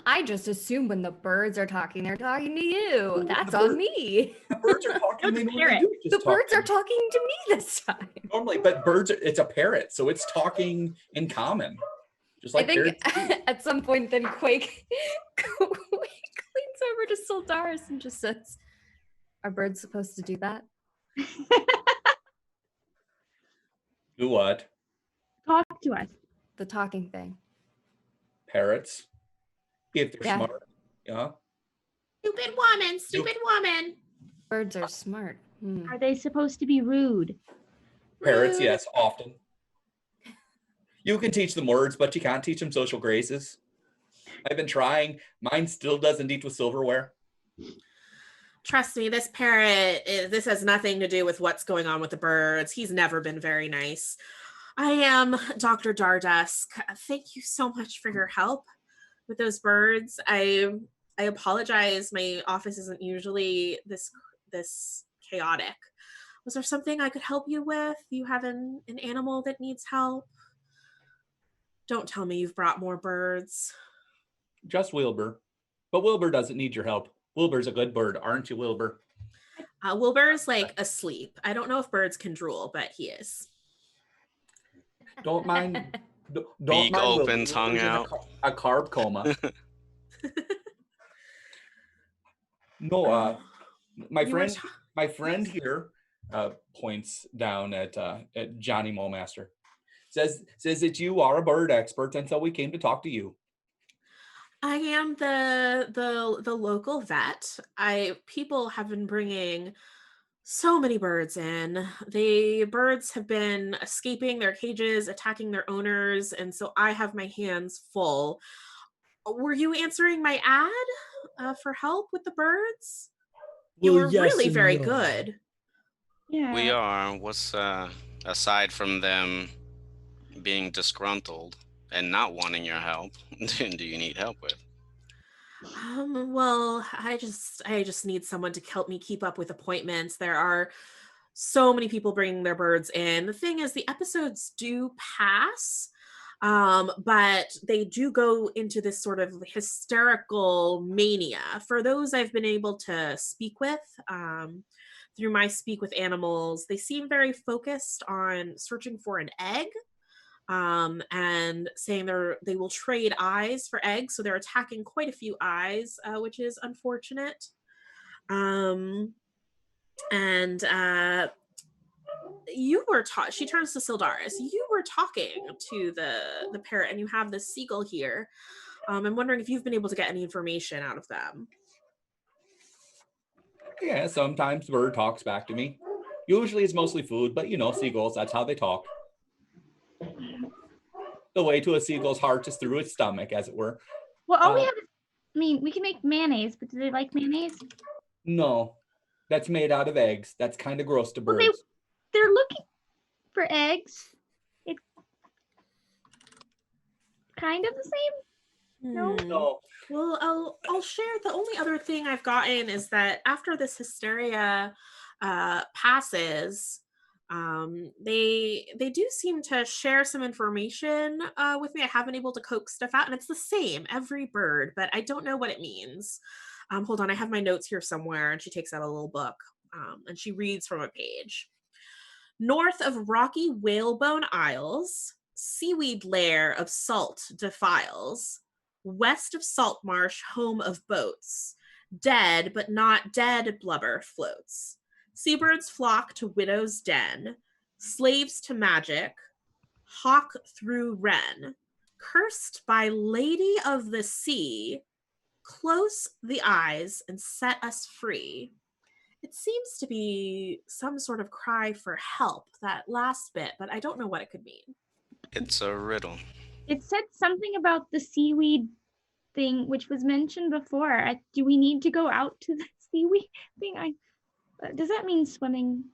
I just assume when the birds are talking, they're talking to you. That's on me. The birds are talking. The birds are talking to me this time. Normally, but it's a parrot, so it's talking in common. Just like I think parrots. at some point then Quake leans over to Soldaris and just says, "Are birds supposed to do that?" Do what? Talk to us. The talking thing. Parrots. If they're Yeah. smart. Yeah. Stupid woman, stupid woman. Birds are smart. Are they supposed to be rude? Parrots, Rude. yes, often. You can teach them words, but you can't teach them social graces. I've been trying. Mine still doesn't eat with silverware. Trust me, this parrot, this has nothing to do with what's going on with the birds. He's never been very nice. I am Dr. Dardusk. Thank you so much for your help with those birds. I apologize. My office isn't usually this chaotic. Was there something I could help you with? You have an animal that needs help? Don't tell me you've brought more birds. Just Wilbur. But Wilbur doesn't need your help. Wilbur's a good bird, aren't you, Wilbur? Wilbur's like asleep. I don't know if birds can drool, but he is. Don't mind. Don't Beak mind open, Wilbur. tongue Wilbur's in out. A carb coma. No, my friend here points down at Johnny Mulemaster. Says that you are a bird expert, and so we came to talk to you. I am the local vet. People have been bringing so many birds in. The birds have been escaping their cages, attacking their owners, and so I have my hands full. Were you answering my ad for help with the birds? You were really very good. Yeah. We are. What's aside from them being disgruntled and not wanting your help, do you need help with? Well, I just need someone to help me keep up with appointments. There are so many people bringing their birds in. The thing is, the episodes do pass, but they do go into this sort of hysterical mania. For those I've been able to speak with, through my Speak with Animals, they seem very focused on searching for an egg. And saying they will trade eyes for eggs, so they're attacking quite a few eyes, which is unfortunate. You were she turns to Sildaris. You were talking to the parrot, and you have this seagull here. I'm wondering if you've been able to get any information out of them. Yeah, sometimes the bird talks back to me. Usually it's mostly food, but seagulls, that's how they talk. The way to a seagull's heart is through its stomach, as it were. Well, all we have is mean, we can make mayonnaise, but do they like mayonnaise? No, that's made out of eggs. That's kind of gross to Well, birds. they're looking for eggs. It's kind of the same. No. No. Well, I'll share. The only other thing I've gotten is that after this hysteria passes, they do seem to share some information with me. I have been able to coax stuff out, and it's the same every bird, but I don't know what it means. Hold on, I have my notes here somewhere, and she takes out a little book, and she reads from a page. North of rocky whalebone isles, seaweed lair of salt defiles. West of salt marsh, home of boats. Dead, but not dead blubber floats. Seabirds flock to widow's den. Slaves to magic. Hawk through wren. Cursed by lady of the sea. Close the eyes and set us free. It seems to be some sort of cry for help, that last bit, but I don't know what it could mean. It's a riddle. It said something about the seaweed thing, which was mentioned before. Do we need to go out to the seaweed thing? Does that mean swimming?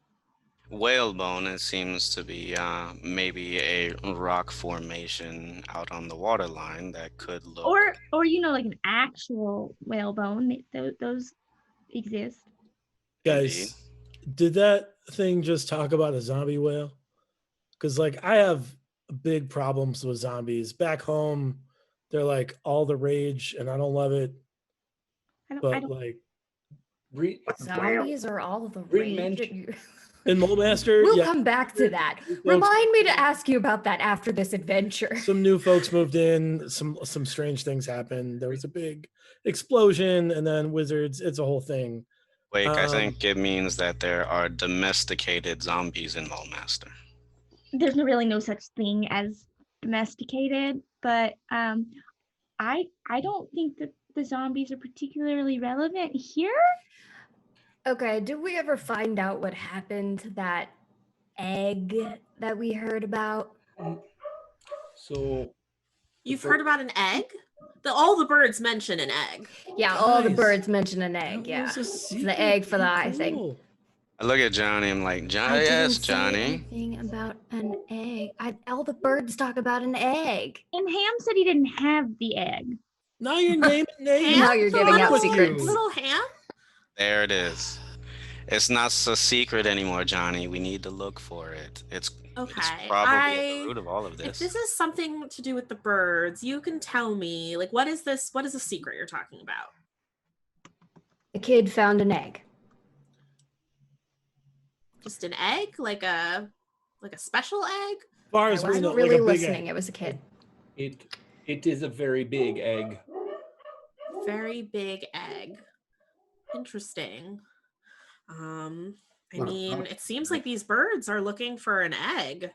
Whalebone, it seems to be maybe a rock formation out on the waterline that could look... Or like an actual whalebone. Those exist. Guys, did that thing just talk about a zombie whale? Because like I have big problems with zombies. Back home, they're like all the rage, and I don't love it. Like zombies are all the rage. In Molemaster, we'll come back to that. Remind me to ask you about that after this adventure. Some new folks moved in. Some strange things happened. There was a big explosion, and then wizards. It's a whole thing. Wait, I think it means that there are domesticated zombies in Molemaster. There's really no such thing as domesticated, but I don't think that the zombies are particularly relevant here. Okay, did we ever find out what happened to that egg that we heard about? So you've heard about an egg? All the birds mention an egg. Yeah, all the birds mention an egg. Yeah, it's the egg for the eye thing. I look at Johnny. I'm like, yes, Johnny. Anything about an egg? All the birds talk about an egg. And Ham said he didn't have the egg. Now you're naming names. Now you're giving out secrets. Little Ham. There it is. It's not a secret anymore, Johnny. We need to look for it. It's probably at the root of all of this. If this is something to do with the birds, you can tell me. Like, what is this? What is the secret you're talking about? A kid found an egg. Just an egg, like a special egg. I wasn't really listening. It was a kid. It is a very big egg. Very big egg. Interesting. I mean, it seems like these birds are looking for an egg.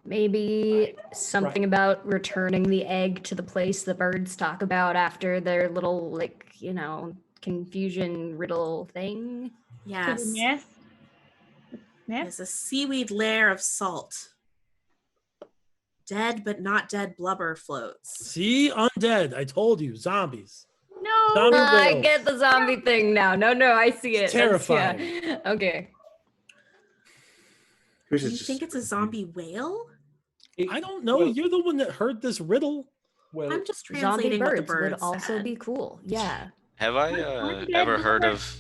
Maybe something about returning the egg to the place the birds talk about after their little, confusion riddle thing. Yes. Yes. It's a seaweed lair of salt. Dead but not dead blubber floats. See, undead. I told you, zombies. No, I get the zombie thing now. No, I see it. It's terrifying. Yeah. Okay. Do you think it's a zombie whale? I don't know. You're the one that heard this riddle. Well, I'm just translating what the birds would also said. be cool. Yeah. Have I ever heard of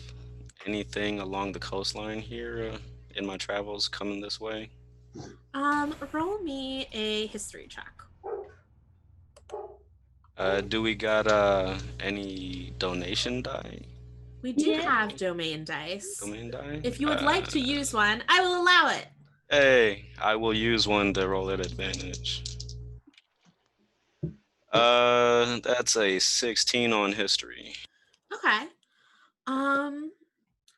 anything along the coastline here in my travels coming this way? Roll me a history check. Do we got any donation die? We do have domain dice. Domain die? If you would like to use one, I will allow it. Hey, I will use one to roll at advantage. That's a 16 on history. Okay.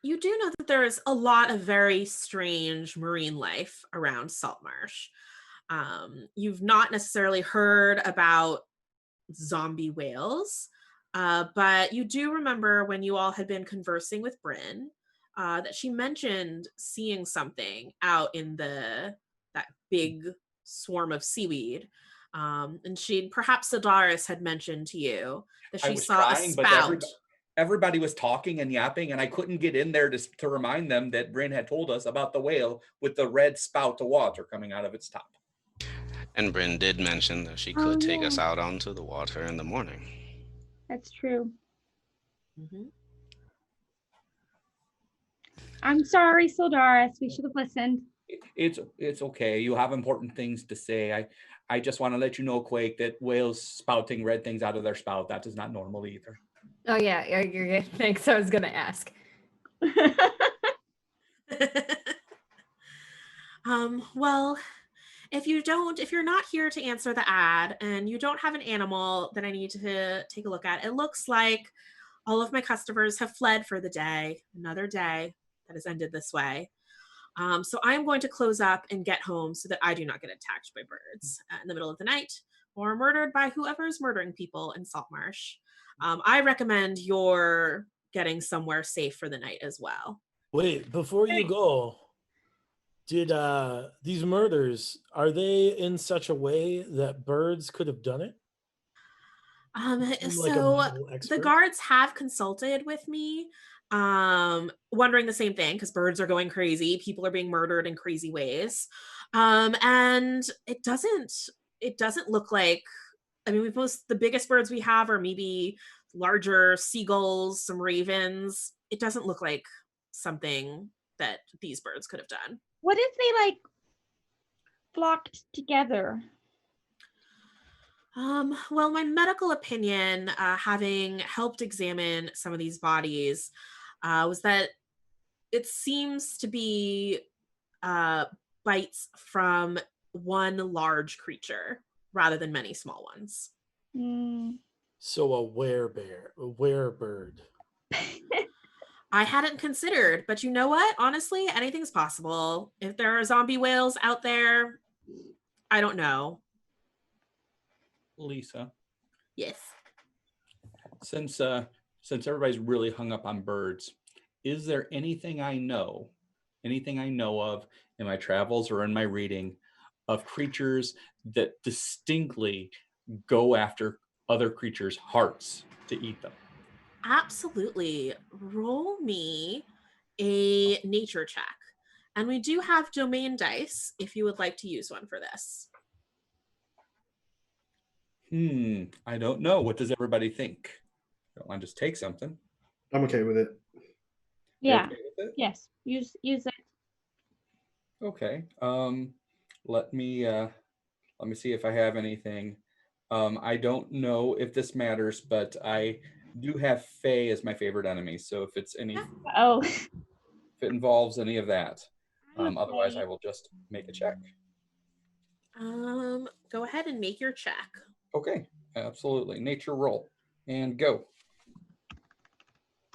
You do know that there is a lot of very strange marine life around Saltmarsh. You've not necessarily heard about zombie whales, but you do remember when you all had been conversing with Bryn, that she mentioned seeing something out in that big swarm of seaweed. And perhaps Sidaris had mentioned to you that I she was saw trying, a but spout. everybody was talking and yapping, and I couldn't get in there to remind them that Bryn had told us about the whale with the red spout of water coming out of its top. And Bryn did mention that she could take us out onto the water in the morning. That's true. Mm-hmm. I'm sorry, Sildaris. We should have listened. It's okay. You have important things to say. I just want to let you know, Quake, that whales spouting red things out of their spout, that is not normal either. Oh yeah, you're good. Thanks. I was gonna ask. Well, if you're not here to answer the ad and you don't have an animal that I need to take a look at, it looks like all of my customers have fled for the day. Another day that has ended this way. So I'm going to close up and get home so that I do not get attacked by birds in the middle of the night or murdered by whoever is murdering people in Saltmarsh. I recommend you're getting somewhere safe for the night as well. Wait, before you go, did these murders, are they in such a way that birds could have done it? So the guards have consulted with me, wondering the same thing because birds are going crazy. People are being murdered in crazy ways. And it doesn't look like, I mean, the biggest birds we have are maybe larger seagulls, some ravens. It doesn't look like something that these birds could have done. What if they like flocked together? Well, my medical opinion, having helped examine some of these bodies, was that it seems to be bites from one large creature rather than many small ones. So a werebird. I hadn't considered, but you know what? Honestly, anything's possible. If there are zombie whales out there, I don't know. Lysa. Yes. Since everybody's really hung up on birds, is there anything I know of in my travels or in my reading of creatures that distinctly go after other creatures' hearts to eat them? Absolutely. Roll me a nature check. And we do have domain dice if you would like to use one for this. I don't know. What does everybody think? Don't want to just take something. I'm okay with it. Yeah. Okay with it? Yes. Use it. Okay. Let me see if I have anything. I don't know if this matters, but I do have Fae as my favorite enemy. So if it's if it involves any of that, otherwise I will just make a check. Go ahead and make your check. Okay, absolutely. Nature roll and go.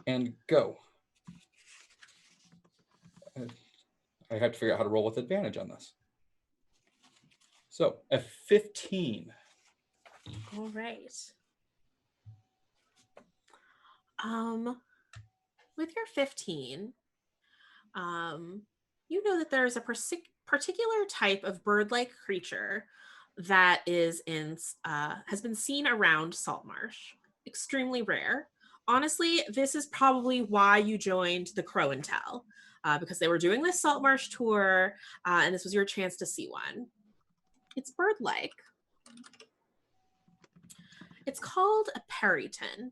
And go. I have to figure out how to roll with advantage on this. So a 15. All right. With your 15, you know that there's a particular type of bird-like creature that is has been seen around Saltmarsh. Extremely rare. Honestly, this is probably why you joined the Crow and Tell, because they were doing this Saltmarsh tour, and this was your chance to see one. It's bird-like. It's called a periton.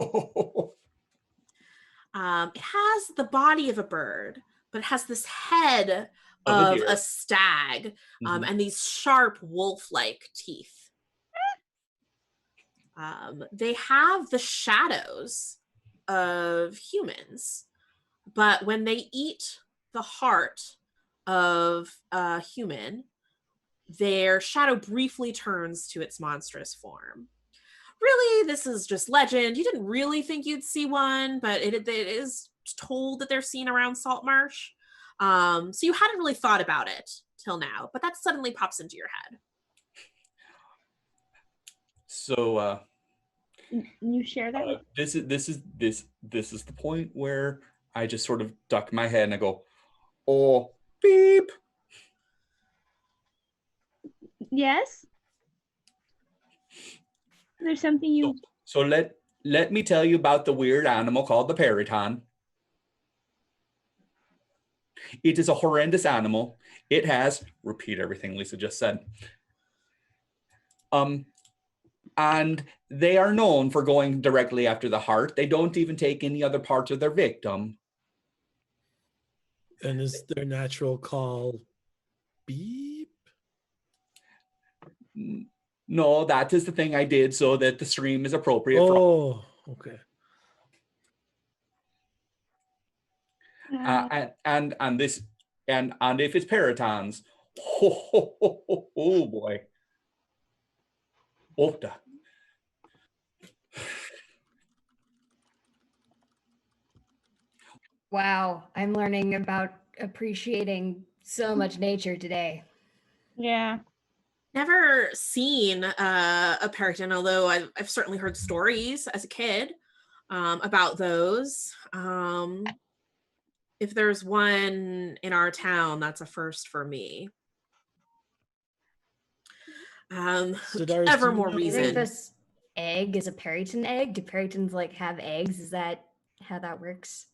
It has the body of a bird, but it has this head of a stag, and these sharp wolf-like teeth. They have the shadows of humans, but when they eat the heart of a human, their shadow briefly turns to its monstrous form. Really, this is just legend. You didn't really think you'd see one, but it is told that they're seen around Saltmarsh. So you hadn't really thought about it till now, but that suddenly pops into your head. So you share that? This is the point where I just sort of duck my head and I go, "Oh, beep." Yes. There's something you. So let me tell you about the weird animal called the periton. It is a horrendous animal. It has, repeat everything Lisa just said. And they are known for going directly after the heart. They don't even take any other parts of their victim. And is their natural call beep? No, that is the thing I did so that the stream is appropriate. Oh, okay. And if it's peritons, oh boy. Opta. Wow, I'm learning about appreciating so much nature today. Yeah. Never seen a periton, although I've certainly heard stories as a kid about those. If there's one in our town, that's a first for me. Siddharth, Ever do you more know- Do you think reason. this egg is a periton egg? Do peritons like have eggs? Is that how that works?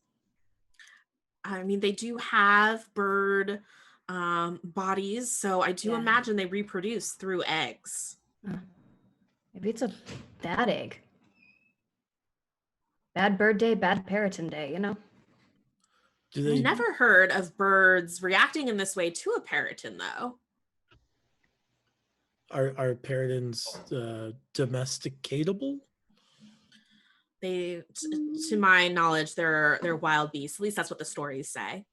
I mean, they do have bird bodies, so I do Yeah. imagine they reproduce through eggs. Maybe it's a bad egg. Bad bird day, bad periton day, you know? Do I've they never heard of birds reacting in this way to a periton, though. are peritons domesticatable? They, to my knowledge, they're wild beasts. At least that's what the stories say.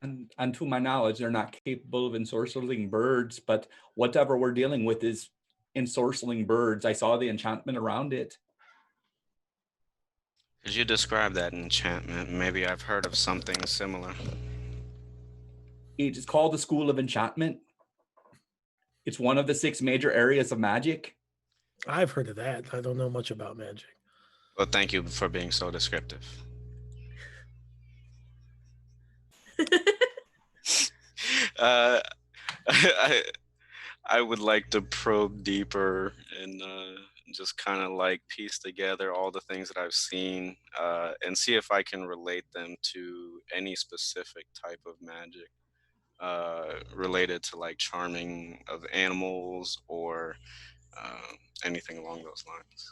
And to my knowledge, they're not capable of ensorceling birds, but whatever we're dealing with is ensorceling birds. I saw the enchantment around it. Could you describe that enchantment? Maybe I've heard of something similar. It is called the School of Enchantment. It's one of the 6 major areas of magic. I've heard of that. I don't know much about magic. Well, thank you for being so descriptive. I would like to probe deeper and just kind of like piece together all the things that I've seen and see if I can relate them to any specific type of magic related to like charming of animals or anything along those lines.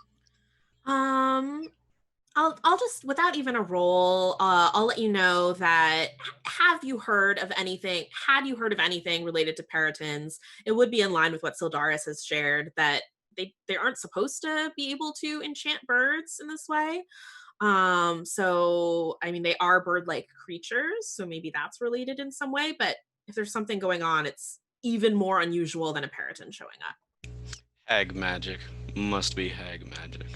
I'll just, without even a roll, I'll let you know that had you heard of anything related to peritons, it would be in line with what Sildaris has shared, that they aren't supposed to be able to enchant birds in this way. So, I mean, they are bird-like creatures, so maybe that's related in some way, but if there's something going on, it's even more unusual than a periton showing up. Hag magic. Must be hag magic.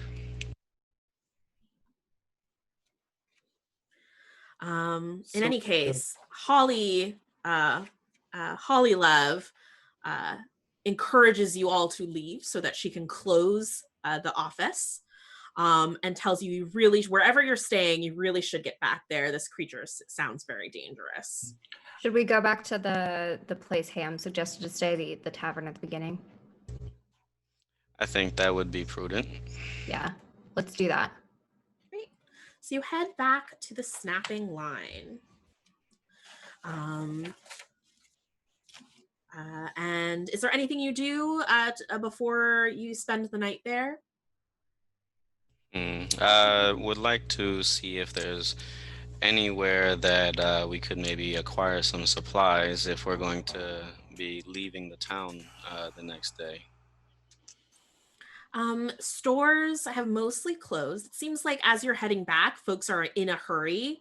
In So- any case, Holly Love encourages you all to leave so that she can close the office, and tells you really, wherever you're staying, you really should get back there. This creature sounds very dangerous. Should we go back to the place Ham suggested to stay, the tavern at the beginning? I think that would be prudent. Yeah, let's do that. Great. So you head back to the snapping line. And is there anything you do before you spend the night there? Would like to see if there's anywhere that we could maybe acquire some supplies if we're going to be leaving the town the next day. Stores have mostly closed. It seems like as you're heading back, folks are in a hurry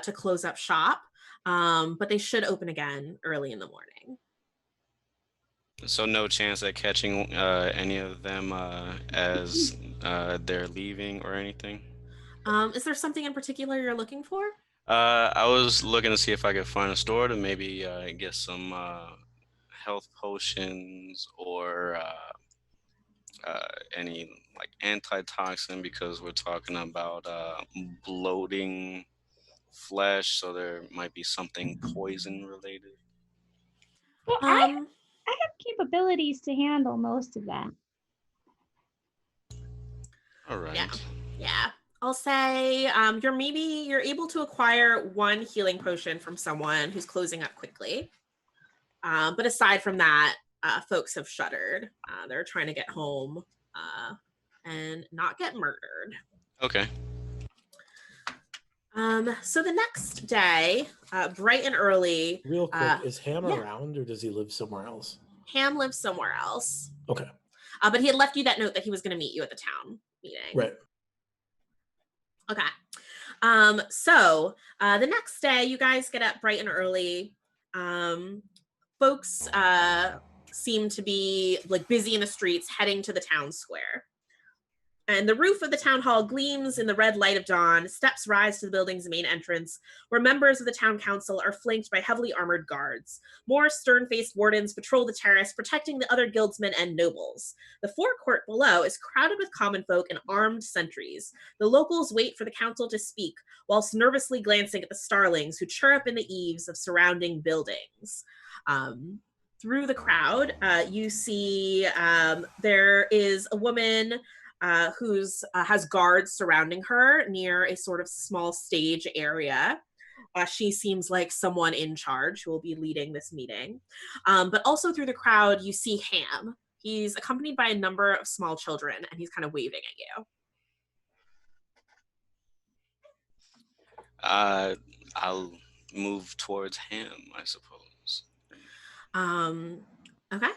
to close up shop, but they should open again early in the morning. So no chance at catching any of them as they're leaving or anything? Is there something in particular you're looking for? I was looking to see if I could find a store to maybe get some health potions or any like antitoxin, because we're talking about bloating flesh, so there might be something poison related. Well, I have capabilities to handle most of that. All right. Yeah. I'll say you're able to acquire 1 healing potion from someone who's closing up quickly. But aside from that, folks have shuddered. They're trying to get home and not get murdered. Okay. So the next day, bright and early. Real quick, is Ham around or does he live somewhere else? Ham lives somewhere else. Okay. But he had left you that note that he was going to meet you at the town meeting. Right. Okay. So the next day, you guys get up bright and early. Folks seem to be like busy in the streets, heading to the town square. And the roof of the town hall gleams in the red light of dawn. Steps rise to the building's main entrance, where members of the town council are flanked by heavily armored guards. More stern-faced wardens patrol the terrace, protecting the other guildsmen and nobles. The forecourt below is crowded with common folk and armed sentries. The locals wait for the council to speak, whilst nervously glancing at the starlings who chirrup in the eaves of surrounding buildings. Through the crowd, you see there is a woman who's has guards surrounding her near a sort of small stage area. She seems like someone in charge who will be leading this meeting. But also through the crowd, you see Ham. He's accompanied by a number of small children, and he's kind of waving at you. I'll move towards Ham, I suppose. Okay.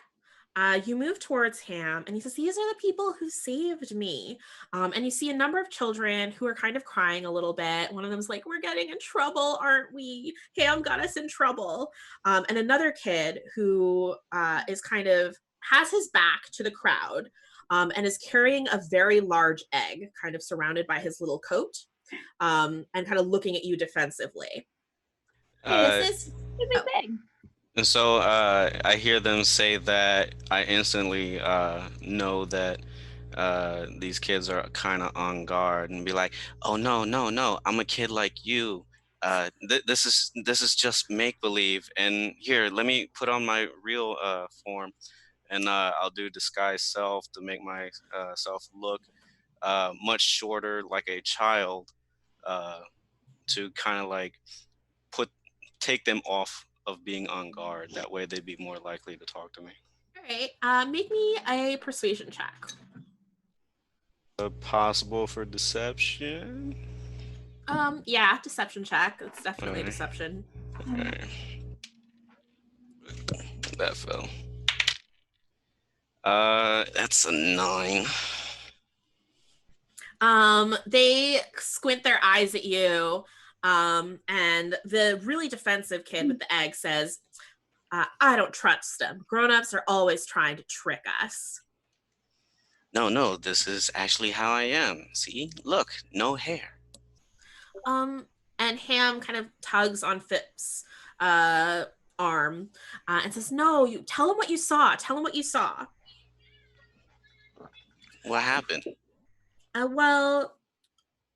You move towards Ham, and he says, "These are the people who saved me." And you see a number of children who are kind of crying a little bit. One of them's like, "We're getting in trouble, aren't we? Ham got us in trouble." And another kid who is kind of has his back to the crowd and is carrying a very large egg, kind of surrounded by his little coat, and kind of looking at you defensively. This is a big. And so I hear them say that. I instantly know that these kids are kind of on guard and be like, "Oh no, I'm a kid like you. This is just make believe. And here, let me put on my real form, and I'll do disguise self to make my self look much shorter, like a child, to kind of like take them off of being on guard. That way they'd be more likely to talk to me." All right, make me a persuasion check. Possible for deception? Yeah, deception check. It's definitely deception. Okay. That fell. That's a 9. They squint their eyes at you. And the really defensive kid with the egg says, "I don't trust them. Grown-ups are always trying to trick us." No, this is actually how I am. See? Look, no hair. And Ham kind of tugs on Phip's arm and says, "No, you tell him what you saw. Tell him what you saw." What happened? Well,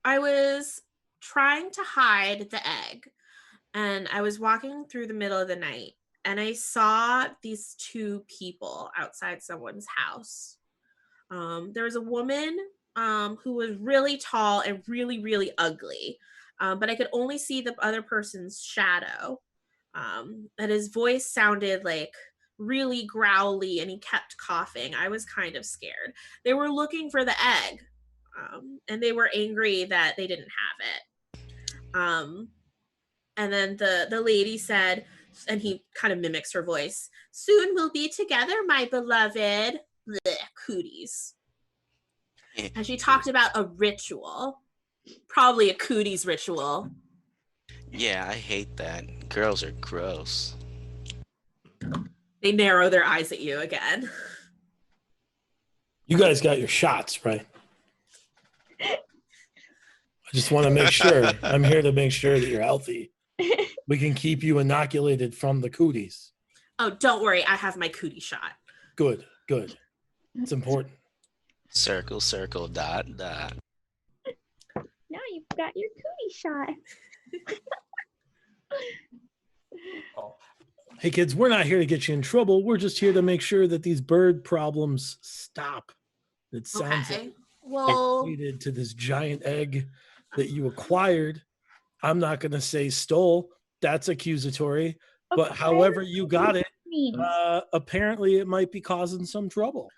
I was trying to hide the egg, and I was walking through the middle of the night, and I saw these 2 people outside someone's house. There was a woman who was really tall and really, really ugly, but I could only see the other person's shadow, and his voice sounded like really growly, and he kept coughing. I was kind of scared. They were looking for the egg, and they were angry that they didn't have it. And then the lady said, and he kind of mimics her voice, "Soon we'll be together, my beloved." Blech, cooties. And she talked about a ritual, probably a cooties ritual. Yeah, I hate that. Girls are gross. They narrow their eyes at you again. You guys got your shots, right? I just want to make sure. I'm here to make sure that you're healthy. We can keep you inoculated from the cooties. Oh, don't worry. I have my cootie shot. Good. It's important. Circle, circle, dot, dot. Now you've got your cootie shot. Hey, kids, we're not here to get you in trouble. We're just here to make sure that these bird problems stop. It sounds Okay. Well, related to this giant egg that you acquired. I'm not going to say stole. That's accusatory. But Okay. however you got it, Means. apparently it might be causing some trouble.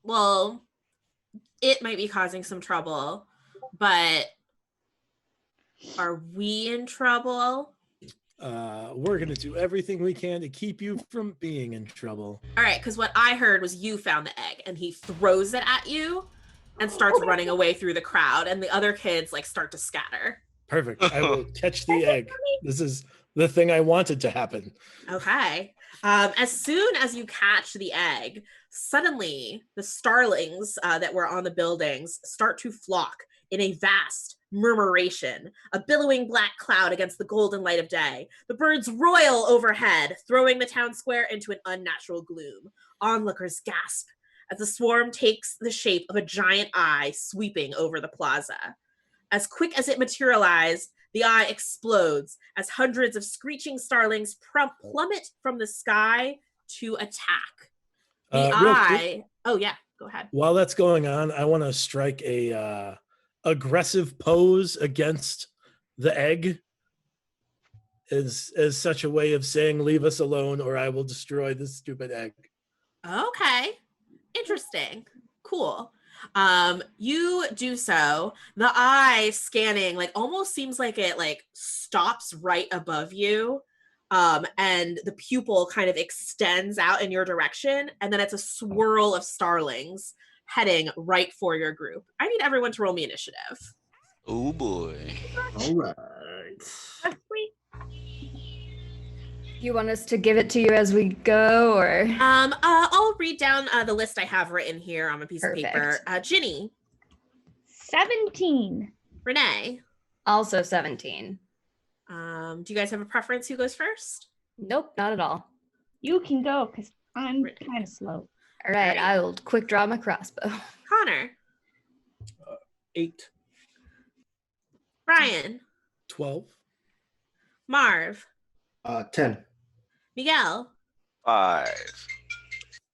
well, it might be causing some trouble, but are we in trouble? We're going to do everything we can to keep you from being in trouble. All right, because what I heard was you found the egg and he throws it at you and starts running away through the crowd, and the other kids like start to scatter. Perfect. I will catch the egg. This is the thing I wanted to happen. Okay. As soon as you catch the egg, suddenly the starlings that were on the buildings start to flock in a vast murmuration, a billowing black cloud against the golden light of day. The birds roil overhead, throwing the town square into an unnatural gloom. Onlookers gasp as the swarm takes the shape of a giant eye sweeping over the plaza. As quick as it materialized, the eye explodes as hundreds of screeching starlings plummet from the sky to attack. The eye. Oh yeah, go ahead. While that's going on, I want to strike a aggressive pose against the egg as such a way of saying, "Leave us alone, or I will destroy this stupid egg." Okay, interesting, cool. You do so. The eye scanning like almost seems like it like stops right above you. And the pupil kind of extends out in your direction, and then it's a swirl of starlings heading right for your group. I need everyone to roll me initiative. Oh boy. All right. Sweet. You want us to give it to you as we go, or? I'll read down the list I have written here on a piece of paper. Ginny. 17. Renee. Also 17. Do you guys have a preference who goes first? Nope, not at all. You can go because I'm kind of slow. All right, I'll quick draw my crossbow. Connor. 8. Brian. 12. Marv. 10. Miguel. 5.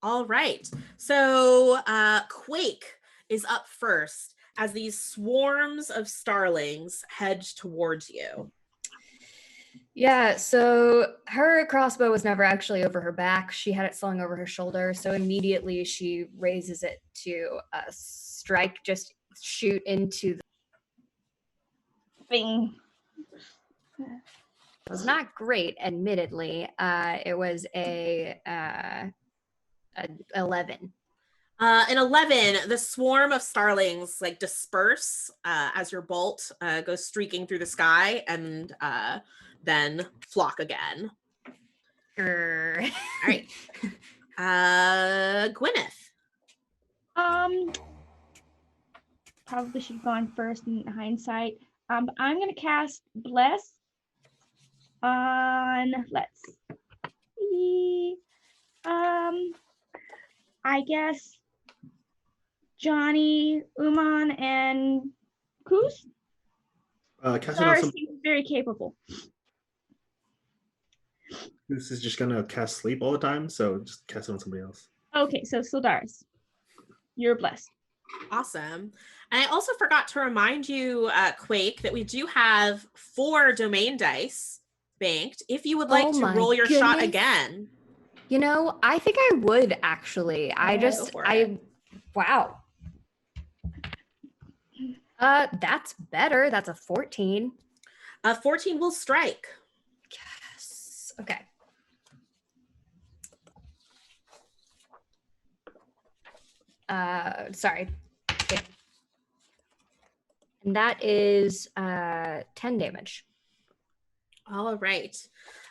All right. So Quake is up first as these swarms of starlings head towards you. Yeah, so her crossbow was never actually over her back. She had it slung over her shoulder. So immediately she raises it to strike, just shoot into the Thing. It was not great, admittedly. It was a 11. An 11, the swarm of starlings like disperse as your bolt goes streaking through the sky and then flock again. All right. Gwyneth. Probably should have gone first in hindsight. I'm gonna cast Bless on, let's see, I guess Johnny, Uman, and Koos. Zara seems very capable. This is just gonna cast sleep all the time, so just cast it on somebody else. Okay, so Sildaris, you're blessed. Awesome. And I also forgot to remind you, Quake, that we do have 4 domain dice banked if you would like to roll your shot again. You know, I think I would actually. Wow. That's better. That's a 14. 14 will strike. Yes. Okay. Sorry. Okay. And that is 10 damage. All right.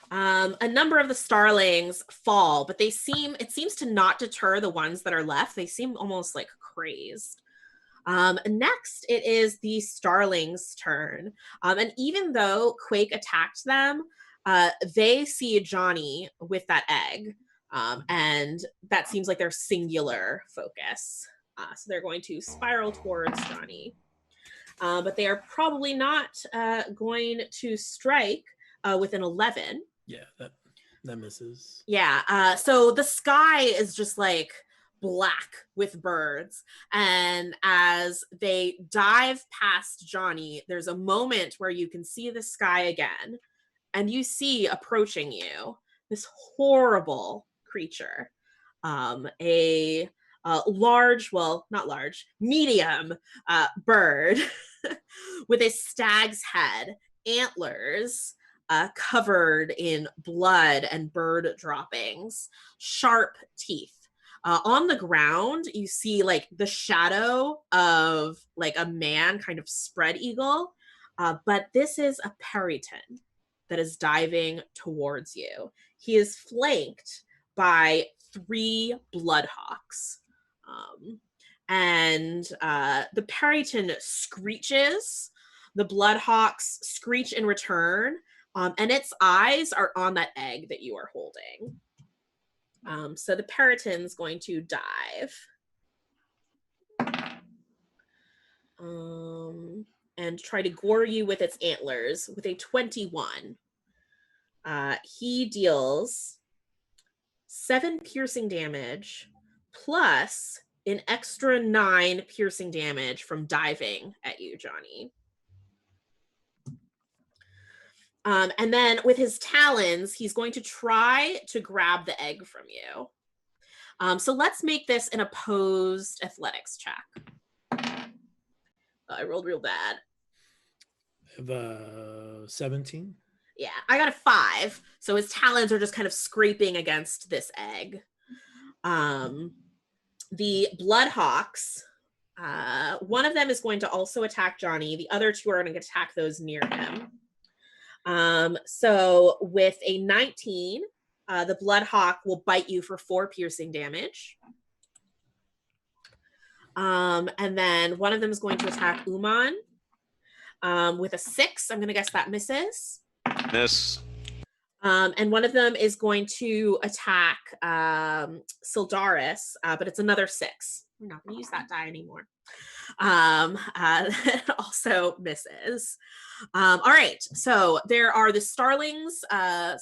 A number of the starlings fall, but it seems to not deter the ones that are left. They seem almost like crazed. Next, it is the starlings' turn. And even though Quake attacked them, they see Johnny with that egg. And that seems like their singular focus. So they're going to spiral towards Johnny. But they are probably not going to strike with an 11. Yeah, that misses. Yeah. So the sky is just like black with birds. And as they dive past Johnny, there's a moment where you can see the sky again, and you see approaching you this horrible creature, a large, well, not large, medium bird with a stag's head, antlers, covered in blood and bird droppings, sharp teeth. On the ground, you see like the shadow of like a man, kind of spread eagle, but this is a Periton that is diving towards you. He is flanked by 3 bloodhawks. And the Periton screeches, the bloodhawks screech in return, and its eyes are on that egg that you are holding. So the Periton's going to dive. And try to gore you with its antlers with a 21. He deals 7 piercing damage plus an extra 9 piercing damage from diving at you, Johnny. And then with his talons, he's going to try to grab the egg from you. So let's make this an opposed athletics check. I rolled real bad. I have 17. Yeah, I got a 5. So his talons are just kind of scraping against this egg. The Bloodhawks, one of them is going to also attack Johnny. The other 2 are going to attack those near him. So with a 19, the Bloodhawk will bite you for 4 piercing damage. And then one of them is going to attack Uman with a 6. I'm going to guess that misses. Miss. And one of them is going to attack Sildaris, but it's another 6. We're not going to use that die anymore. Also misses. All right, so there are the starlings,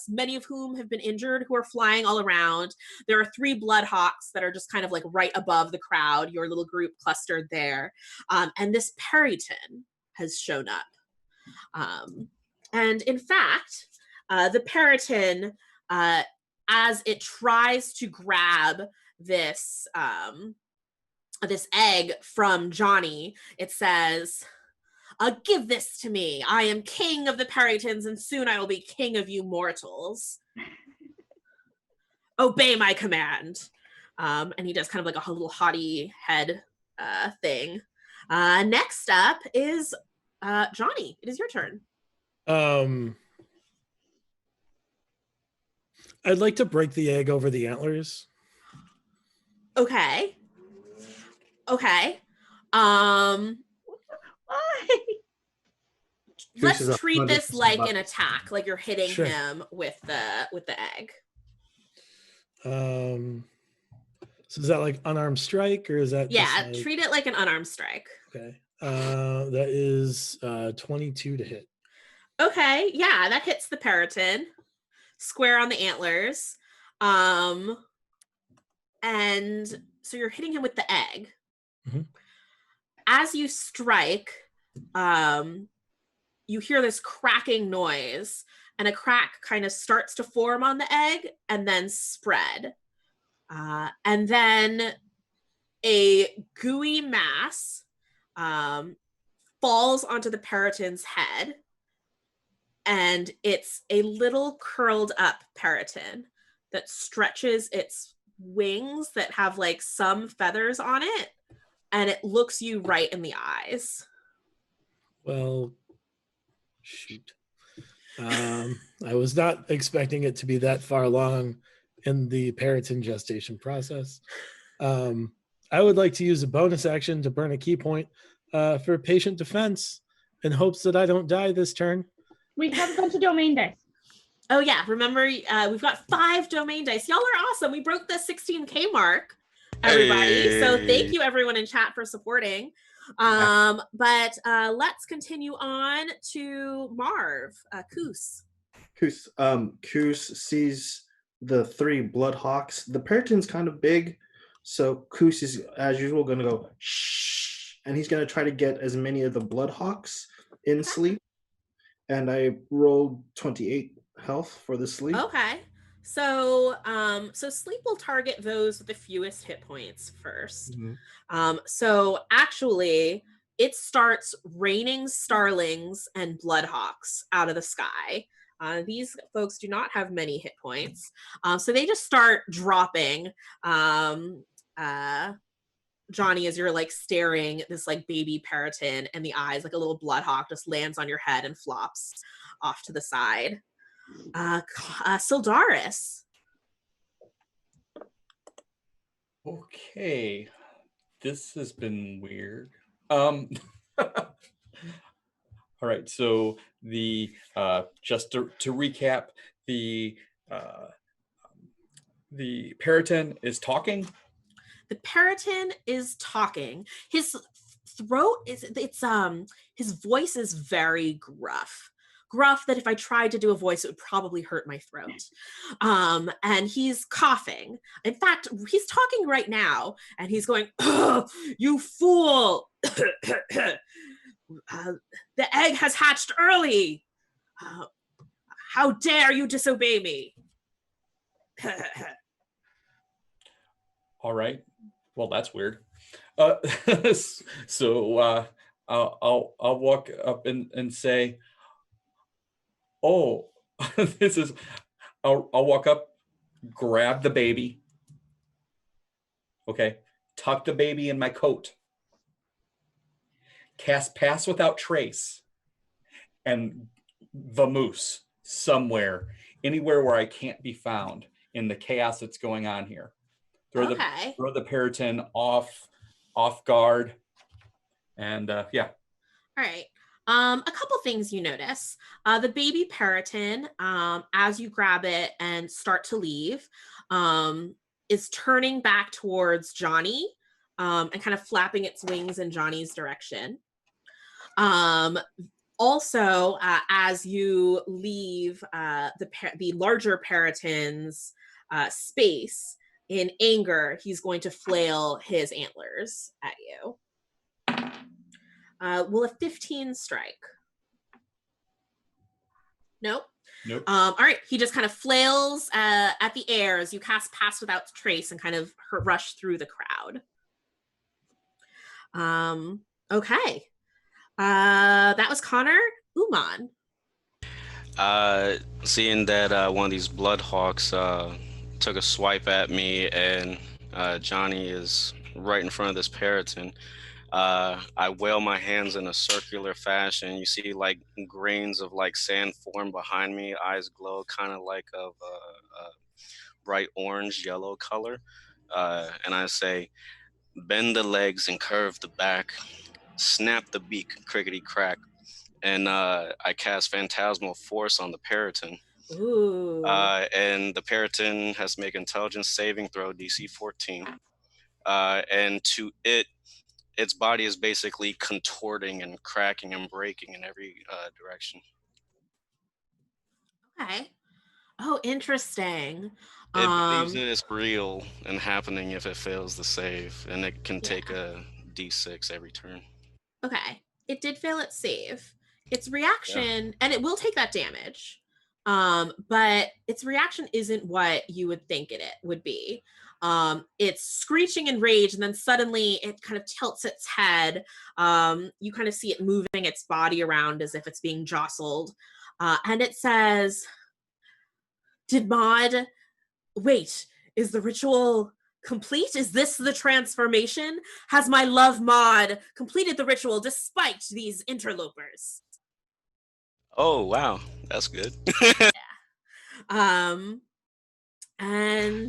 many of whom have been injured, who are flying all around. There are 3 bloodhawks that are just kind of like right above the crowd, your little group clustered there. And this Periton has shown up. And in fact, the Periton, as it tries to grab this this egg from Johnny, it says, "Give this to me. I am king of the Peritons, and soon I will be king of you mortals. Obey my command." And he does kind of like a little haughty head thing. Next up is Johnny. It is your turn. I'd like to break the egg over the antlers. Okay. Why? Let's treat this like an attack, like you're hitting Sure. him with the egg. So is that like unarmed strike, or is that Yeah, just like... treat it like an unarmed strike. Okay. That is 22 to hit. Okay, yeah, that hits the Periton. Square on the antlers. And so you're hitting him with the egg. Mm-hmm. As you strike, you hear this cracking noise, and a crack kind of starts to form on the egg and then spread. And then a gooey mass falls onto the Periton's head, and it's a little curled up Periton that stretches its wings that have like some feathers on it, and it looks you right in the eyes. Well, shoot. I was not expecting it to be that far along in the Periton gestation process. I would like to use a bonus action to burn a key point for patient defense in hopes that I don't die this turn. We have a bunch of domain dice. Oh yeah, remember, we've got 5 domain dice. Y'all are awesome. We broke the 16K mark, everybody. Hey. So thank you everyone in chat for supporting. But let's continue on to Marv, Koos. Koos sees the 3 bloodhawks. The Periton's kind of big, So Koos is, as usual, going to go shh, and he's going to try to get as many of the Bloodhawks in sleep. And I rolled 28 health for the sleep. Okay. So so sleep will target those with the fewest hit points first. So actually it starts raining starlings and bloodhawks out of the sky. These folks do not have many hit points. So they just start dropping. Johnny, as you're like staring at this like baby Periton, and the eyes, like a little bloodhawk, just lands on your head and flops off to the side. Sildaris. Okay, this has been weird. All right, so the just to recap, the Periton is talking. The Periton is talking. His throat is his voice is very gruff that if I tried to do a voice, it would probably hurt my throat. And he's coughing. In fact, he's talking right now, and he's going, "You fool! The egg has hatched early. How dare you disobey me?" All right. Well, that's weird. So I'll walk up and say, "Oh, this is." I'll walk up, grab the baby. Okay, tuck the baby in my coat. Cast Pass Without Trace, and vamoose somewhere, anywhere where I can't be found in the chaos that's going on here. Throw the Periton off guard, and yeah. All right. A couple things you notice. The baby Periton, as you grab it and start to leave, is turning back towards Johnny, and kind of flapping its wings in Johnny's direction. Also, as you leave the larger Periton's space, in anger, he's going to flail his antlers at you. Will a 15 strike? Nope. All right, he just kind of flails at the air as you cast Pass Without Trace and kind of rush through the crowd. Okay. That was Connor. Uman. Seeing that one of these Bloodhawks took a swipe at me, and Johnny is right in front of this Periton, I wail my hands in a circular fashion. You see like grains of like sand form behind me, eyes glow kind of like of a bright orange yellow color, and I say, "Bend the legs and curve the back, snap the beak, crickety crack," and I cast Phantasmal Force on the Periton. Ooh. And the Periton has to make intelligence saving throw, DC 14. And to its body is basically contorting and cracking and breaking in every direction. Okay. Oh, interesting. It believes it is real and happening if it fails the save, and it can take a D6 every turn. Okay. It did fail its save. Its reaction, and it will take that damage, but its reaction isn't what you would think it would be. It's screeching in rage, and then suddenly it kind of tilts its head. You kind of see it moving its body around as if it's being jostled. And it says, wait, is the ritual complete? Is this the transformation? Has my love Maud completed the ritual despite these interlopers? Oh, wow. That's good. And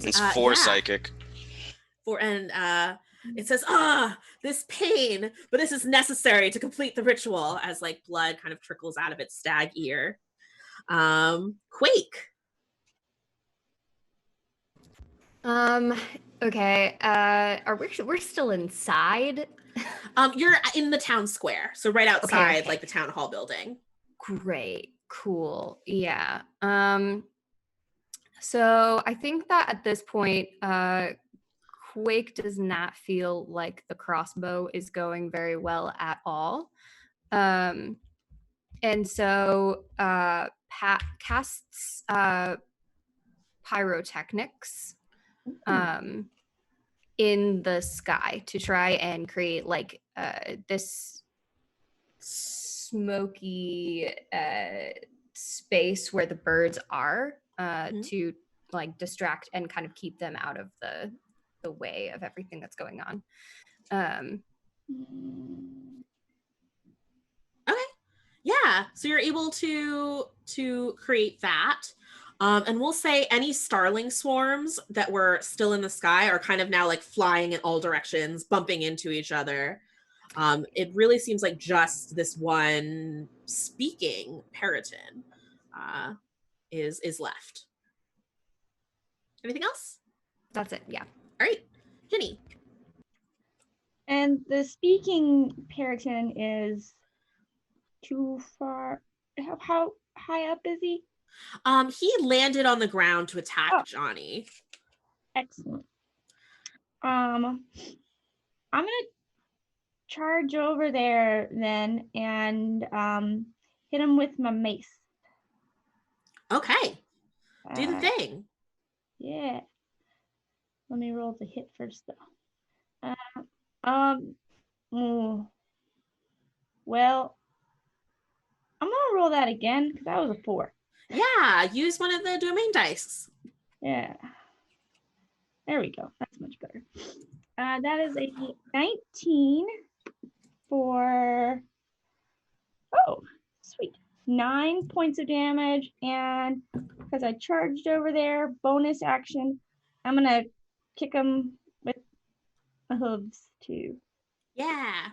it's psychic. It says, this pain, but this is necessary to complete the ritual, as like blood kind of trickles out of its stag ear. Quake. Okay. We're still inside? You're in the town square, so right outside, like the town hall building. Great. Cool. Yeah. So I think that at this point, Quake does not feel like the crossbow is going very well at all. And so Pat casts pyrotechnics in the sky to try and create like this smoky space where the birds are to like distract and kind of keep them out of the way of everything that's going on. Okay. Yeah. So you're able to create that. And we'll say any starling swarms that were still in the sky are kind of now like flying in all directions, bumping into each other. It really seems like just this one speaking Periton is left. Anything else? That's it. Yeah. All right, Jenny. And the speaking Periton is too far. How high up is he? He landed on the ground to attack Johnny. Excellent. I'm gonna charge over there then and hit him with my mace. Okay. Do the thing. Yeah. Let me roll the hit first though. Well, I'm gonna roll that again because that was a 4. Yeah, use one of the domain dice. Yeah. There we go. That's much better. That is a 19 for, sweet, 9 points of damage. And because I charged over there, bonus action, I'm going to kick him with my hooves too. Yeah.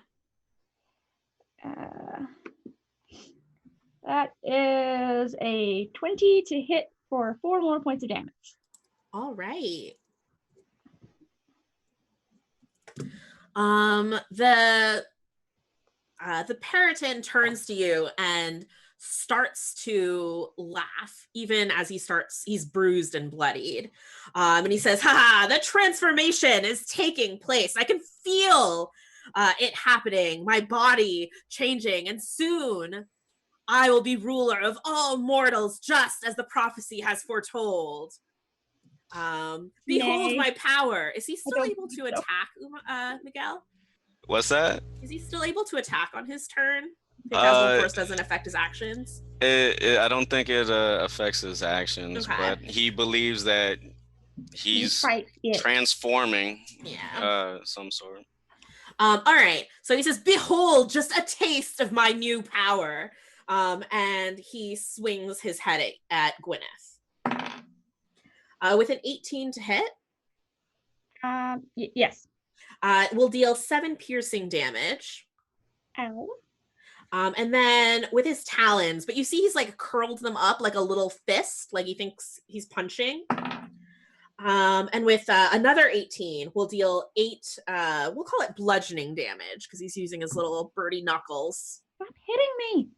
That is a 20 to hit for 4 more points of damage. All right. The Periton turns to you and starts to laugh, even as he's bruised and bloodied. And he says, "Ha, the transformation is taking place. I can feel it happening, my body changing, and soon I will be ruler of all mortals, just as the prophecy has foretold. Behold my power." Is he still able to attack, Miguel? What's that? Is he still able to attack on his turn? Dazzling Force doesn't affect his actions. I don't think it affects his actions, but he believes that he's transforming some sort. All right. So he says, "Behold, just a taste of my new power." And he swings his head at Gwyneth. With an 18 to hit. Yes. Will deal 7 piercing damage. Ow. And then with his talons, but you see he's like curled them up like a little fist, like he thinks he's punching. And with another 18, we'll deal 8, we'll call it bludgeoning damage because he's using his little birdie knuckles. Stop hitting me.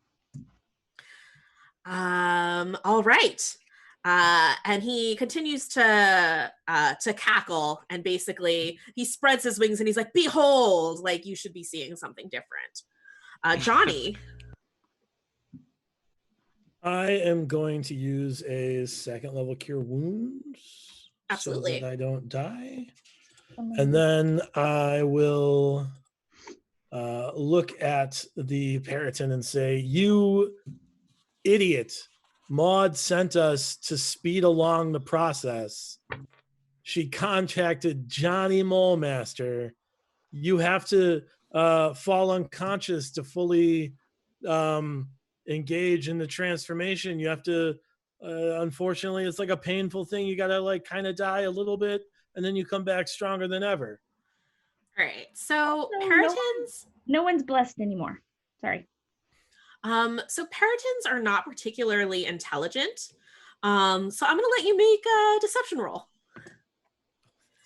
All right. And he continues to cackle, and basically he spreads his wings and he's like, "Behold," like you should be seeing something different. Johnny. I am going to use a 2nd level cure wounds. Absolutely. So that I don't die. And then I will look at the Periton and say, "You idiot. Maud sent us to speed along the process. She contacted Johnny Molemaster. You have to fall unconscious to fully engage in the transformation. You have to, unfortunately, it's like a painful thing. You got to like kind of die a little bit, and then you come back stronger than ever." All right. So Peritons. No one's blessed anymore. Sorry. So Peritons are not particularly intelligent. So I'm going to let you make a deception roll.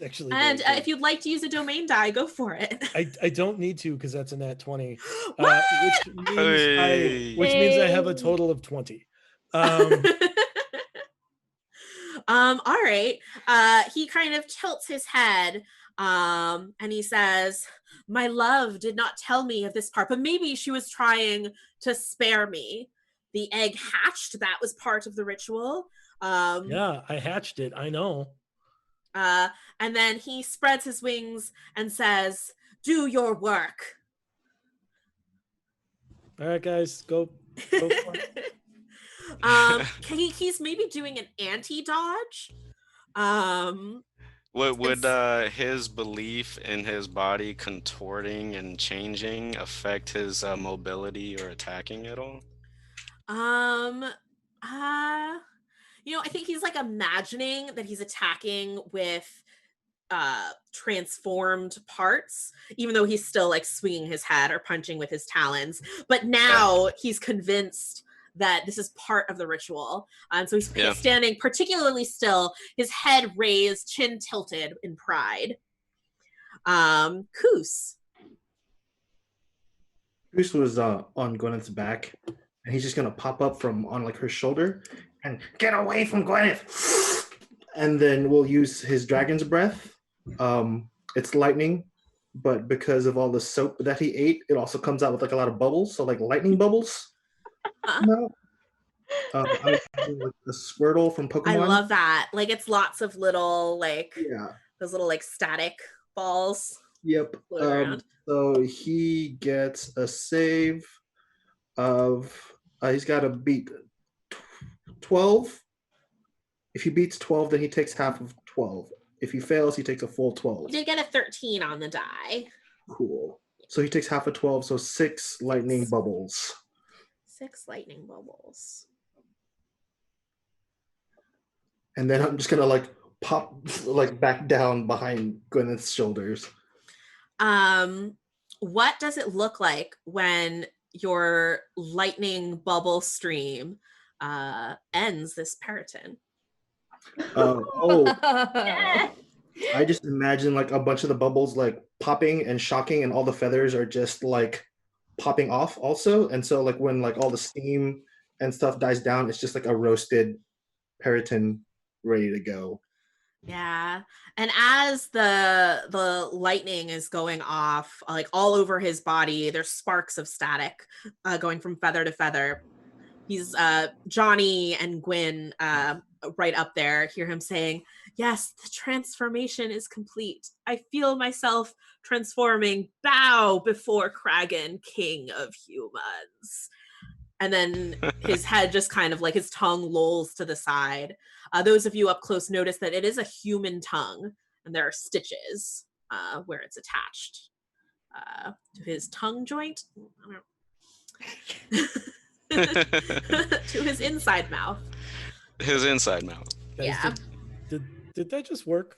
Actually, and if you'd like to use a domain die, go for it. I don't need to because that's a nat 20, What? which means I have a total of 20. All right. He kind of tilts his head And he says, my love did not tell me of this part, but maybe she was trying to spare me. The egg hatched, that was part of the ritual. Yeah, I hatched it, I know. And then he spreads his wings and says, do your work. All right, guys, go for it. He's maybe doing an anti-dodge. Would his belief in his body contorting and changing affect his mobility or attacking at all? I think he's like imagining that he's attacking with transformed parts, even though he's still like swinging his head or punching with his talons. But now he's convinced that this is part of the ritual. So he's standing particularly still, his head raised, chin tilted in pride. Koos. Koos was on Gwyneth's back, and he's just gonna pop up from on like her shoulder and get away from Gwyneth. And then we'll use his dragon's breath. It's lightning, but because of all the soap that he ate, it also comes out with like a lot of bubbles, so like lightning bubbles. No. Like the Squirtle from Pokemon. I love that. Like it's lots of little like those little like static balls. Yep. So he gets a save of he's got to beat 12. If he beats 12, then he takes half of 12. If he fails, he takes a full 12. He did get a 13 on the die. Cool. So he takes half of 12, so 6 lightning bubbles. 6 lightning bubbles. And then I'm just gonna like pop like back down behind Gwyneth's shoulders. What does it look like when your lightning bubble stream ends this periton? I just imagine like a bunch of the bubbles like popping and shocking, and all the feathers are just like popping off also. And so like when like all the steam and stuff dies down, it's just like a roasted periton ready to go. Yeah. And as the lightning is going off like all over his body, there's sparks of static going from feather to feather. He's Johnny and Gwyn right up there hear him saying, yes, the transformation is complete. I feel myself transforming. Bow before Kragan, king of humans. And then his head just kind of like his tongue lolls to the side. Those of you up close notice that it is a human tongue, and there are stitches where it's attached to his tongue joint. To his inside mouth. His inside mouth. Yeah. Did that just work?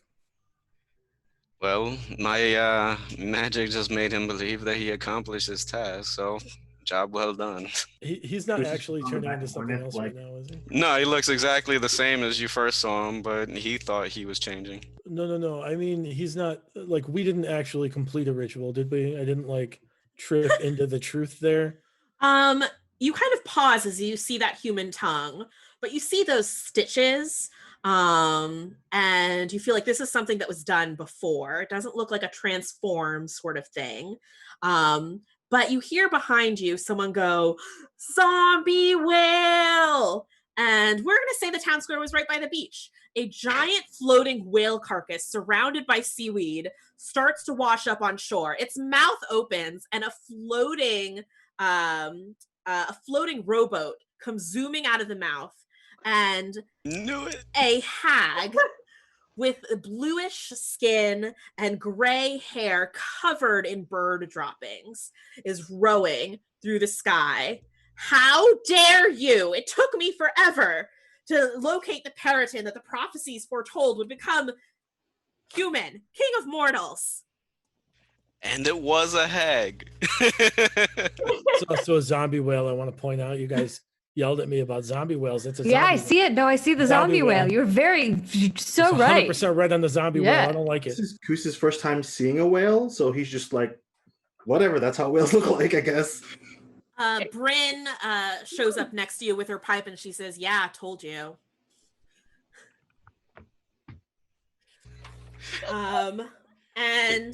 Well, my magic just made him believe that he accomplished his task, so job well done. He's not actually turning into something else right now, is he? No, he looks exactly the same as you first saw him, but he thought he was changing. No. I mean, he's not, like, we didn't actually complete a ritual, did we? I didn't, like, trip into the truth there. You kind of pause as you see that human tongue, but you see those stitches, and you feel like this is something that was done before. It doesn't look like a transform sort of thing. But you hear behind you someone go, zombie whale! And we're going to say the town square was right by the beach. A giant floating whale carcass surrounded by seaweed starts to wash up on shore. Its mouth opens and a floating rowboat comes zooming out of the mouth. And Knew it. A hag with bluish skin and gray hair covered in bird droppings is rowing through the sky. How dare you! It took me forever to locate the periton that the prophecies foretold would become human, king of mortals. And it was a hag. It's also a zombie whale. I want to point out, you guys yelled at me about zombie whales. It's a zombie I see it. No, I see the zombie whale. You're so right. 100% right on the zombie whale. I don't like it. This is Koos's first time seeing a whale, so he's just like, whatever, that's how whales look like, I guess. Bryn shows up next to you with her pipe and she says, yeah, told you. And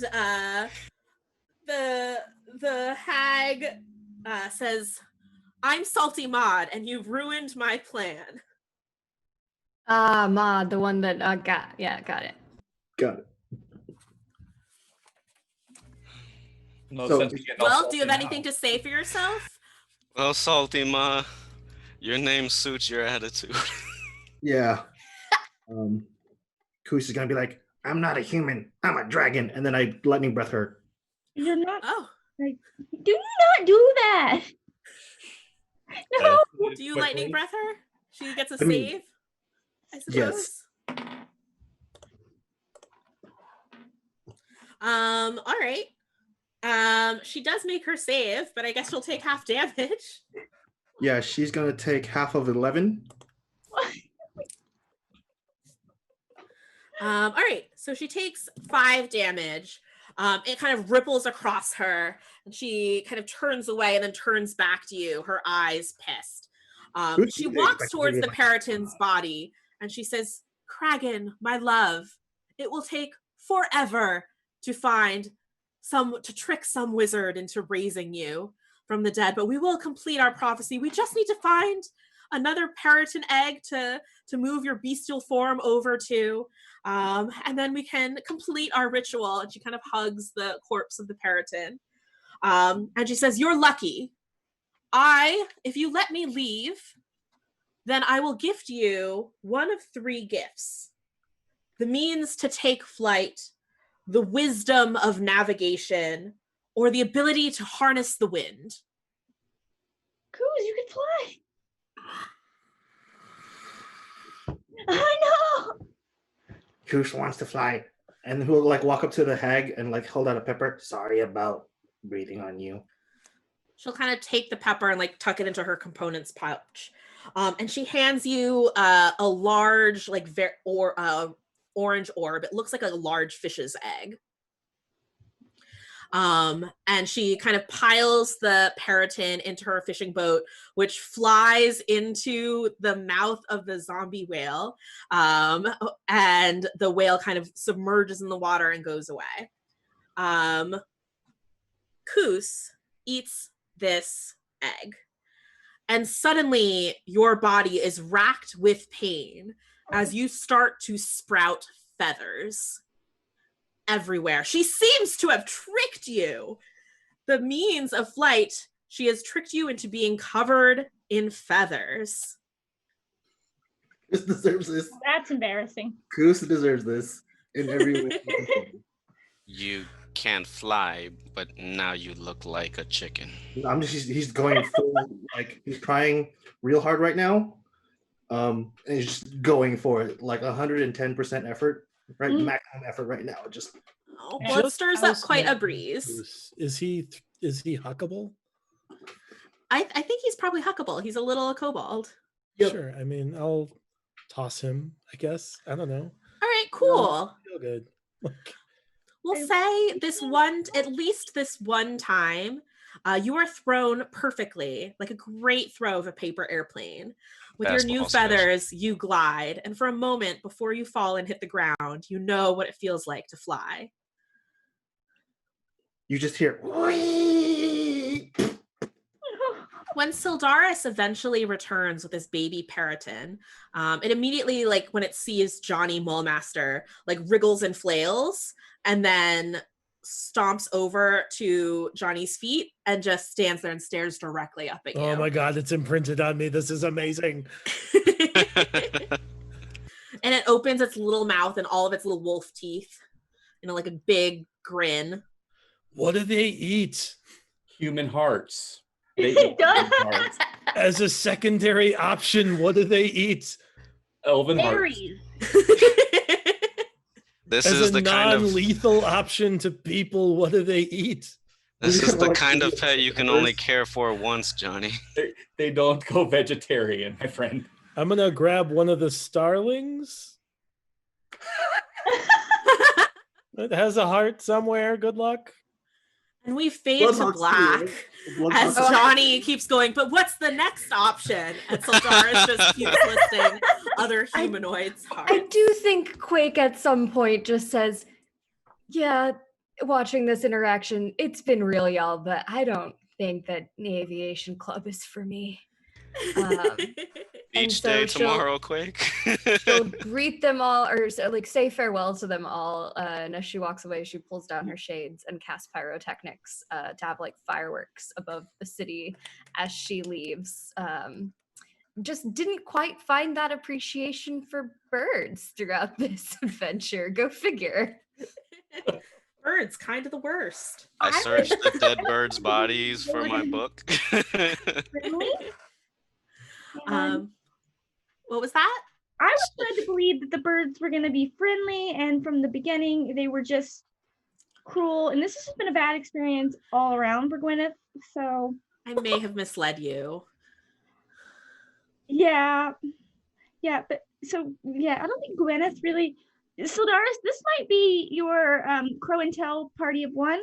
the hag says, "I'm Salty Maud, and you've ruined my plan." Maud, the one that got it. Got it. No So- sense in getting all Well, do you have salty anything now. to say for yourself? Well, Salty Ma, your name suits your attitude. Yeah. Kus is gonna be like, "I'm not a human, I'm a dragon," and then I lightning breath her. You're not. Oh, Do not do that. No. do you lightning breath her? She gets a I mean, save, I suppose. yes. All right. She does make her save, but I guess she'll take half damage. Yeah, she's gonna take half of 11. All right, so she takes 5 damage. It kind of ripples across her, and she kind of turns away and then turns back to you, her eyes pissed. She walks towards the Periton's body, and she says, "Kragan, my love, it will take forever to trick some wizard into raising you from the dead, but we will complete our prophecy. We just need to find another Periton egg to move your bestial form over to, and then we can complete our ritual." And she kind of hugs the corpse of the Periton. And she says, "You're lucky. If you let me leave, then I will gift you one of 3 gifts: the means to take flight, the wisdom of navigation, or the ability to harness the wind." Coos, you can fly. I know. Kus wants to fly, and he'll like walk up to the hag and like hold out a pepper. "Sorry about breathing on you." She'll kind of take the pepper and like tuck it into her components pouch. And she hands you a large, like orange orb. It looks like a large fish's egg. And she kind of piles the Periton into her fishing boat, which flies into the mouth of the zombie whale. And the whale kind of submerges in the water and goes away. Kus eats this egg, and suddenly your body is racked with pain as you start to sprout feathers everywhere. She seems to have tricked you. The means of flight, she has tricked you into being covered in feathers. Kus deserves this. That's embarrassing. Kus deserves this in every way. You can't fly, but now you look like a chicken. He's going full, like he's trying real hard right now. And he's just going for it, like 110% effort, right? Maximum effort right now. Just well, it stirs up quite a breeze. Is he huckable? I think he's probably huckable. He's a little kobold. Yep. Sure. I mean, I'll toss him, I guess. I don't know. All right, cool. Feel good. We'll say at least this one time, you are thrown perfectly, like a great throw of a paper airplane. With your new feathers, you glide, and for a moment before you fall and hit the ground, you know what it feels like to fly. You just hear. When Sildaris eventually returns with his baby Periton, it immediately, like when it sees Johnny Mulemaster, like wriggles and flails, and then stomps over to Johnny's feet and just stands there and stares directly up at you. Oh my God, it's imprinted on me. This is amazing. And it opens its little mouth and all of its little wolf teeth in like a big grin. What do they eat? Human hearts. They It eat does. human hearts. As a secondary option, what do they eat? Elven hearts. Berries. This As is a the kind of non-lethal option to people, what do they eat? this is the kind of pet you can only care for once, Johnny. They don't go vegetarian, my friend. I'm gonna grab one of the starlings. It has a heart somewhere. Good luck. And we fade to black as Bloodhawks. Johnny keeps going, but what's the next option? And Sildaris just keeps listing other humanoids' hearts. I do think Quake at some point just says, Yeah, watching this interaction, it's been real, y'all, but I don't think that the aviation club is for me. And Beach so day she'll tomorrow, Quake. she'll greet them all, or like say farewell to them all. And as she walks away, she pulls down her shades and casts pyrotechnics to have like fireworks above the city as she leaves. Just didn't quite find that appreciation for birds throughout this adventure. Go figure. Birds, kind of the worst. I searched the dead birds' bodies for my book. Really? What was that? I was led to believe that the birds were going to be friendly, and from the beginning they were just cruel. And this has just been a bad experience all around for Gwyneth. So I may have misled you. yeah, but so yeah, I don't think Gwyneth really. Sildaris, this might be your Crow and Tell party of one.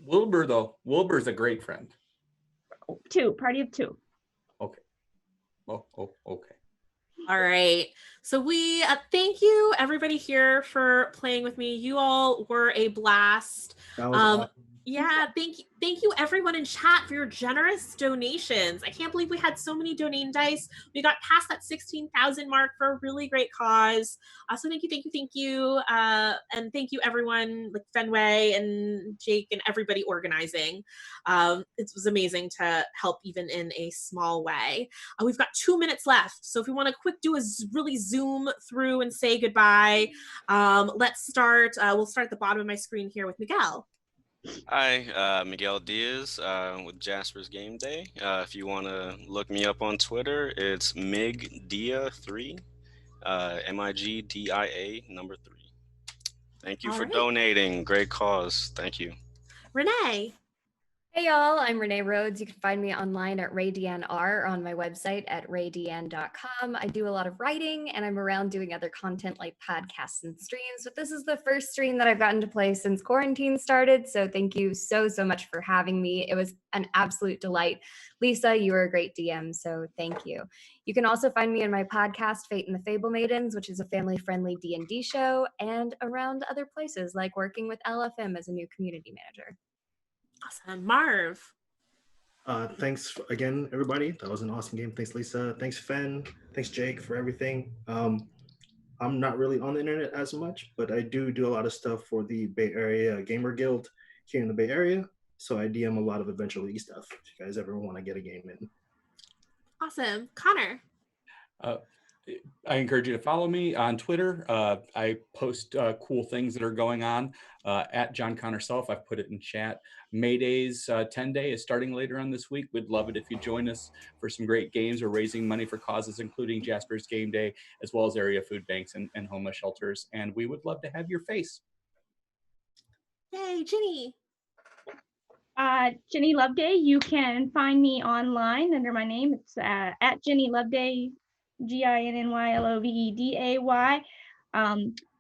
Wilbur, though. Wilbur's a great friend. Two, party of two. Okay. Oh, okay. All right. So we thank you everybody here for playing with me. You all were a blast. That was awesome. Yeah, thank you everyone in chat for your generous donations. I can't believe we had so many donating dice. We got past that 16,000 mark for a really great cause. So thank you. And thank you everyone, like Fenway and Jake and everybody organizing. It was amazing to help even in a small way. We've got 2 minutes left. So if we want to quick do a really zoom through and say goodbye, let's start. We'll start at the bottom of my screen here with Miguel. Hi, Miguel Diaz with Jasper's Game Day. If you want to look me up on Twitter, it's MigDia3, MIGDIA number 3. Thank you All for right. donating. Great cause. Thank you. Renee. Hey y'all, I'm Renee Rhodes. You can find me online at RayDeanR or on my website at raydean.com. I do a lot of writing and I'm around doing other content like podcasts and streams, but this is the first stream that I've gotten to play since quarantine started. So thank you so much for having me. It was an absolute delight. Lisa, you were a great DM, so thank you. You can also find me in my podcast, Fate and the Fable Maidens, which is a family-friendly D&D show, and around other places like working with LFM as a new community manager. Awesome. Marv. Thanks again, everybody. That was an awesome game. Thanks, Lisa. Thanks, Fen. Thanks, Jake, for everything. I'm not really on the internet as much, but I do a lot of stuff for the Bay Area Gamer Guild here in the Bay Area. So I DM a lot of Adventure League stuff if you guys ever want to get a game in. Awesome. Connor. I encourage you to follow me on Twitter. I post cool things that are going on at John Connor Self. I've put it in chat. Mayday's 10-day is starting later on this week. We'd love it if you join us for some great games. We're raising money for causes including Jasper's Game Day, as well as area food banks and homeless shelters. And we would love to have your face. Yay, Ginny. Ginny Loveday. You can find me online under my name. It's at Ginny Loveday, GINNYLOVEDAY.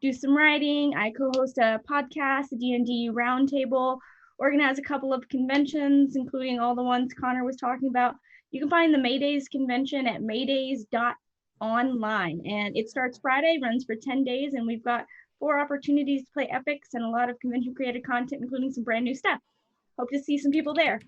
Do some writing. I co-host a podcast, a D&D roundtable, organize a couple of conventions, including all the ones Connor was talking about. You can find the Maydays convention at maydays.online. And it starts Friday, runs for 10 days, and we've got 4 opportunities to play epics and a lot of convention-created content, including some brand new stuff. Hope to see some people there.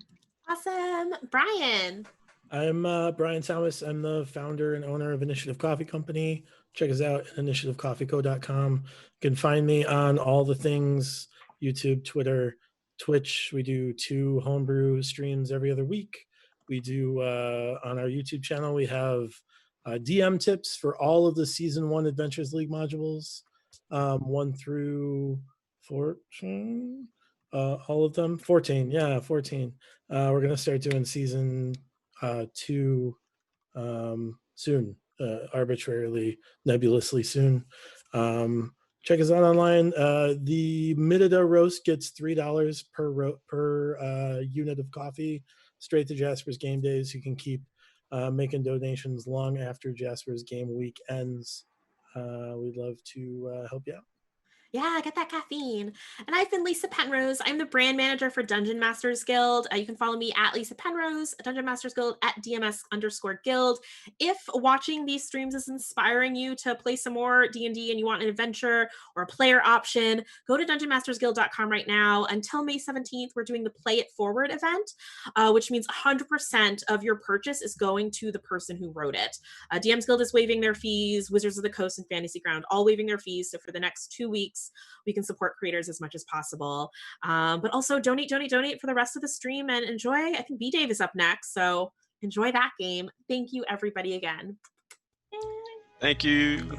Awesome. Brian. I'm Brian Thomas. I'm the founder and owner of Initiative Coffee Company. Check us out at initiativecoffeeco.com. You can find me on all the things, YouTube, Twitter, Twitch. We do 2 homebrew streams every other week. We do on our YouTube channel, we have DM tips for all of the Season 1 Adventures League modules, 1 through 14. All of them? 14. Yeah, 14. We're going to start doing Season 2 soon, arbitrarily, nebulously soon. Check us out online. The Midida roast gets $3 per unit of coffee straight to Jasper's Game Days. You can keep making donations long after Jasper's Game Week ends. We'd love to help you out. Yeah, get that caffeine. And I've been Lysa Penrose. I'm the brand manager for Dungeon Masters Guild. You can follow me at Lysa Penrose, Dungeon Masters Guild at DMS_Guild. If watching these streams is inspiring you to play some more D&D and you want an adventure or a player option, go to dungeonmastersguild.com right now. Until May 17th, we're doing the Play It Forward event, which means 100% of your purchase is going to the person who wrote it. DM's Guild is waiving their fees, Wizards of the Coast and Fantasy Ground all waiving their fees. So for the next 2 weeks, we can support creators as much as possible. But also donate for the rest of the stream and enjoy. I think B-Dave is up next, so enjoy that game. Thank you, everybody, again. Thank you.